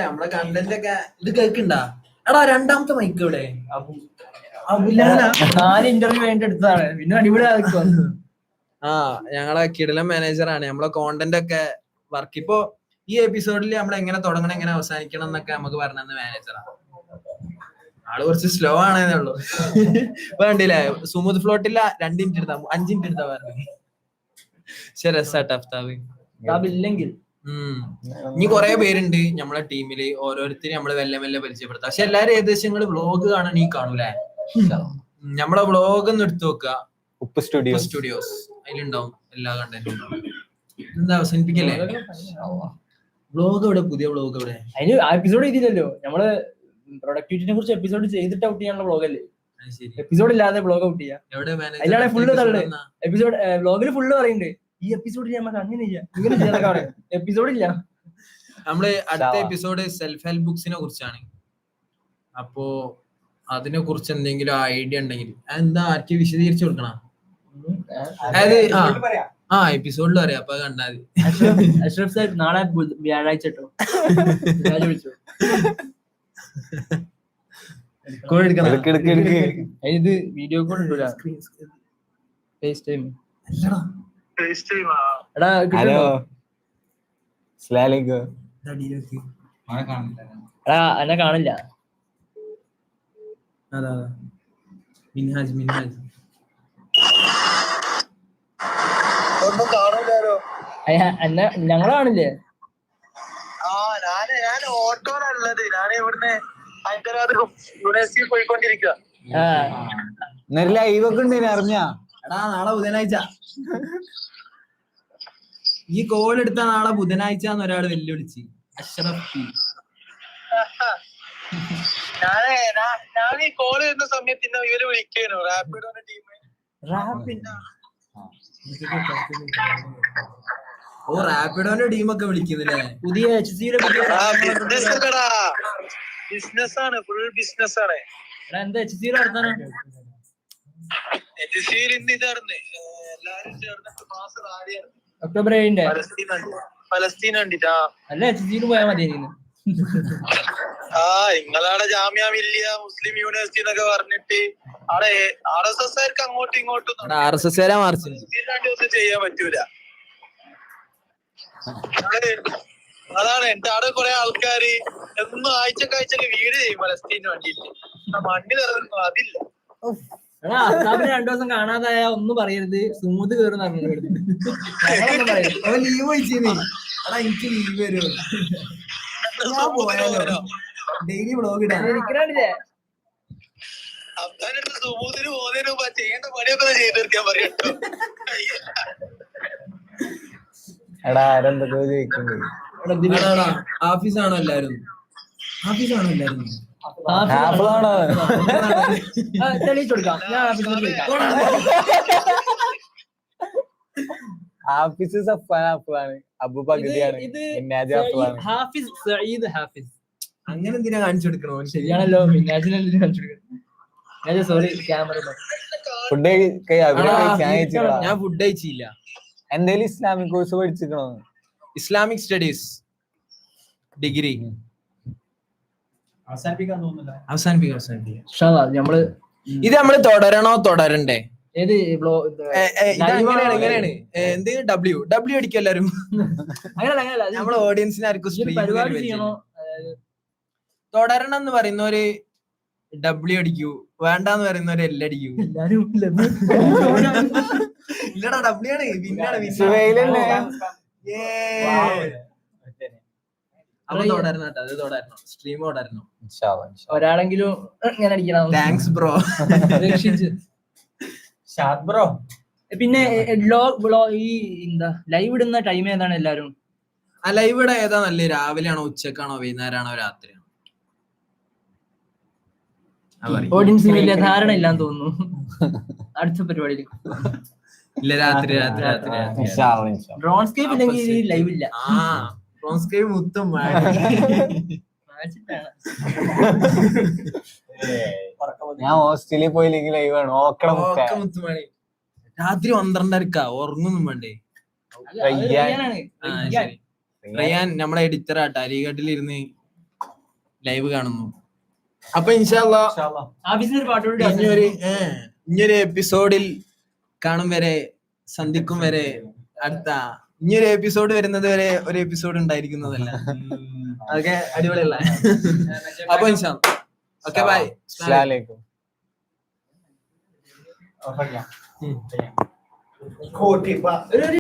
നമ്മളെ കണ്ടന്റ് ഒക്കെ ഇത് കേൾക്കണ്ടാ? എടാ, 2ാമത്തെ മൈക്ക് ഇവിടെ 4 ഇന്റർവ്യൂ വേണ്ടി എടുത്തതാണ്. പിന്നെ അടിപൊളി ഞങ്ങളെ കിടിലൻ മാനേജറാണ്. നമ്മളെ കോണ്ടന്റ് ഒക്കെ വർക്ക്. ഇപ്പൊ ഈ എപ്പിസോഡിൽ നമ്മൾ എങ്ങനെ തുടങ്ങണം, എങ്ങനെ അവസാനിക്കണം എന്നൊക്കെ നമുക്ക് പറഞ്ഞത് മാനേജറാണ്. ആള് കുറച്ച് സ്ലോ ആണെന്നേ ഉള്ളൂ. വേണ്ടില്ലേ? സുമൂദ് ഫ്ലോട്ടില്ല 2 മിനിറ്റ് എടുത്താ 5 മിനിറ്റ് എടുത്താ പറഞ്ഞത്. പക്ഷെ രസാ ഇല്ലെങ്കിൽ ഇനി കുറെ പേരുണ്ട് നമ്മളെ ടീമില്. ഓരോരുത്തരും നമ്മള് മെല്ലെ പരിചയപ്പെടുത്താം. പക്ഷെ എല്ലാരും ഏകദേശം വ്ളോഗ് കാണാൻ ഈ കാണൂലേ? നമ്മളെ വ്ളോഗ് ഒന്ന് എടുത്തു നോക്കുക. ഉപ്പ് സ്റ്റുഡിയോസ് അതിലുണ്ടാവും, എല്ലാ കണ്ടന്റും ഉണ്ടാവും. എന്താ അവസാനിപ്പിക്കല്ലേ? വ്ളോഗ് എവിടെ? പുതിയ വ്ളോഗ് എവിടെ? അതിന് എപ്പിസോഡ് ചെയ്തില്ലല്ലോ. നമ്മള് പ്രൊഡക്ടിവിറ്റിനെ കുറിച്ച് എപ്പിസോഡ് ചെയ്തിട്ട് ഔട്ട് ചെയ്യാനുള്ള വ്ളോഗല്ലേ. എപ്പിസോഡ് ഇല്ലാതെ വ്ളോഗ് ഔട്ട് ചെയ്യാം. അതിലാണ് ഫുള്ള് തള്ളു. എപ്പിസോഡ് വ്ളോഗിൽ ഫുള്ള് പറയുന്നുണ്ട്, ഈ എപ്പിസോഡിൽ നമുക്ക് അങ്ങനെ ചെയ്യാം, ഇങ്ങനെ ചെയ്യാൻ എപ്പിസോഡില്ല. നമ്മള് അടുത്ത എപ്പിസോഡ് സെൽഫ് ഹെൽപ്പ് ബുക്സിനെ കുറിച്ചാണ്. അപ്പോ അതിനെ കുറിച്ച് എന്തെങ്കിലും ഐഡിയ ഉണ്ടെങ്കിൽ എന്താ ആർക്ക് വിശദീകരിച്ചു കൊടുക്കണം? അതായത് ആ എപ്പിസോഡിൽ അറിയാം, അപ്പൊ കണ്ടാൽ അഷ്റഫ് സാർ നാളെ വ്യാഴാഴ്ച കേട്ടോ. വിളിച്ചു ഇത് വീഡിയോ കോൾ ഉണ്ടല്ലോ, ഫേസ് ടൈം. എടാ ഹലോ എടാ എന്നെ കാണില്ല. അതാ മിൻഹാജ് ഒന്നും കാണൂലോ. എന്നെ ഞങ്ങളെ കാണില്ലേ? ഞാൻ ഓട്ടോയിലുള്ളത്. ഞാൻ ഇവിടുന്ന് ഹൈദരാബാദ് യൂണിവേഴ്സിറ്റി പോയിക്കൊണ്ടിരിക്കുക. ലൈവ് ഒക്കെ ഉണ്ട് അറിഞ്ഞ. എടാ നാളെ ബുധനാഴ്ച ഈ കോൾ എടുത്ത നാളെ ബുധനാഴ്ച ഒരാള് വെല്ലുവിളിച്ച് അഷ്റഫ് പി. ഞാൻ ഈ കോൾ ചെയ്യുന്ന സമയത്ത് ഇന്ന് ഇവര് വിളിക്കാനോ റാപ്പിഡോന്റെ ടീം. ഓ റാപ്പിഡോന്റെ ടീമൊക്കെ വിളിക്കുന്നില്ലേ? പുതിയ HCയുടെ ബിസിനസ് ആണ്, ഫുൾ ബിസിനസ് ആണ്. എന്താ HCയുടെ നടത്താനോ? ഇന്ന് ഇതായിരുന്നു എല്ലാരും ചേർന്നിട്ട് മാസം ആദ്യം ഒക്ടോബർ 7 ഫലസ്തീൻ കണ്ടിട്ടാ. അല്ല HCയിൽ പോയാൽ മതി. നിങ്ങളവിടെ ജാമ്യ മില്ലിയ മുസ്ലിം യൂണിവേഴ്സിറ്റി എന്നൊക്കെ പറഞ്ഞിട്ട് അവിടെ RSSകാർക്ക് അങ്ങോട്ടും ഇങ്ങോട്ടും ഒന്നും ചെയ്യാൻ പറ്റൂല. അതാണ് എന്റെ അവിടെ കുറെ ആൾക്കാര് എന്നും ആഴ്ചക്ക് വീട് ചെയ്യും ഫലസ്തീന് വേണ്ടിട്ട്. മണ്ണിൽ ഇറങ്ങുന്നു അതില്ല. എടാ അസാബിനെ 2 ദിവസം കാണാതായ ഒന്നും പറയരുത്, സ്മൂത്ത് കേറുന്ന ലീവ് ചോദിച്ചേ. എടാ എനിക്ക് ലീവ് വരുമോ? ഡെയിലി വ്ളോഗ് ഇടാൻ അഫ്ഗാനെടുത്ത് സുമൂതിന് പോകുന്നതിന് മുമ്പ് ചെയ്യേണ്ട പണിയൊക്കെ ചെയ്ത് തീർക്കാൻ പറയട്ടോ. എടാ ആരെന്തൊക്കെ ചോദിക്കുന്നുണ്ട്. ആഫീസാണോ എല്ലാരും? തെളിയിച്ചു കൊടുക്കാം. ഞാൻ ഹാഫിസ് സഫാനാണ്, അബു പകുതിയാണ്, ഹാഫിസ് സഈദ് ഹാഫിസ്. അങ്ങനെ എന്തിനാ കാണിച്ചു കൊടുക്കണോ? ശരിയാണല്ലോ, മിന്നാജിനെ കാണിച്ചു കൊടുക്കണം. Sorry camera. ഞാൻ ഫുഡ് കഴിച്ചില്ല. എന്തേലും ഇസ്ലാമിക് കോഴ്സ് പഠിച്ചിക്കണോ? ഇസ്ലാമിക് സ്റ്റഡീസ് ഡിഗ്രി അവസാനിപ്പിക്കാം. ഇത് നമ്മള് തുടരണ്ടേ? ഏത് എങ്ങനെയാണ് എന്തെങ്കിലും ഡബ്ല്യു അടിക്കും എല്ലാരും. അങ്ങനെയല്ല, നമ്മളെ ഓഡിയൻസിന് ആർക്കും പരിപാടി ചെയ്യണോ? തുടരണം എന്ന് പറയുന്നവര് ഡബ്ല്യു അടിക്കൂ, വേണ്ടെന്ന് പറയുന്നവര് എല്ലാം അടിക്കൂ. ഇല്ലടാ ഡബ്ല്യു ആണ് പിന്നാണ്. തുടരണം, സ്ട്രീം തുടരണം. ഒരാളെങ്കിലും ഇങ്ങനെ അടിക്കണം. Thanks bro. ബ്രോ പിന്നെ ഈ എന്താ ലൈവ് ഇടുന്ന ടൈം ഏതാണ് എല്ലാരും? ആ ലൈവ് ഇടാ ഏതാ നല്ലത്? രാവിലെയാണോ, ഉച്ചക്കാണോ, വൈകുന്നേരമാണോ, രാത്രിയാണോ? ഓഡിയൻസിന് വലിയ ധാരണ ഇല്ലാന്ന് തോന്നുന്നു. അടുത്ത പരിപാടിയിൽ ഇല്ല, രാത്രി. ഡ്രോൺസ്കേപ്പ് ഇല്ലെങ്കിൽ ലൈവ് ഇല്ല. മുത്തും ഞാൻ ഹോസ്റ്റലിൽ പോയില്ലെങ്കിൽ ലൈവ് ആണ്. മുത്തുമണി രാത്രി 12:30 ഉറങ്ങൊന്നും വേണ്ടേ? റയ്യാൻ നമ്മുടെ എഡിറ്ററാട്ട് അലിഗഡിലിരുന്ന് ലൈവ് കാണുന്നു. അപ്പൊ ഇൻഷാ അല്ലാഹ് ഇനിയൊരു എപ്പിസോഡിൽ കാണും വരെ, സന്ധിക്കും വരെ, അടുത്ത ഇനിയൊരു എപ്പിസോഡ് വരുന്നത് വരെ ഒരു എപ്പിസോഡ് ഉണ്ടായിരിക്കുന്നതല്ല. അതൊക്കെ അടിപൊളിയല്ല. അപ്പൊ ഇൻഷാ അല്ലാഹ് ഓക്കെ ബൈ. അസ്സലാമു അലൈക്കും.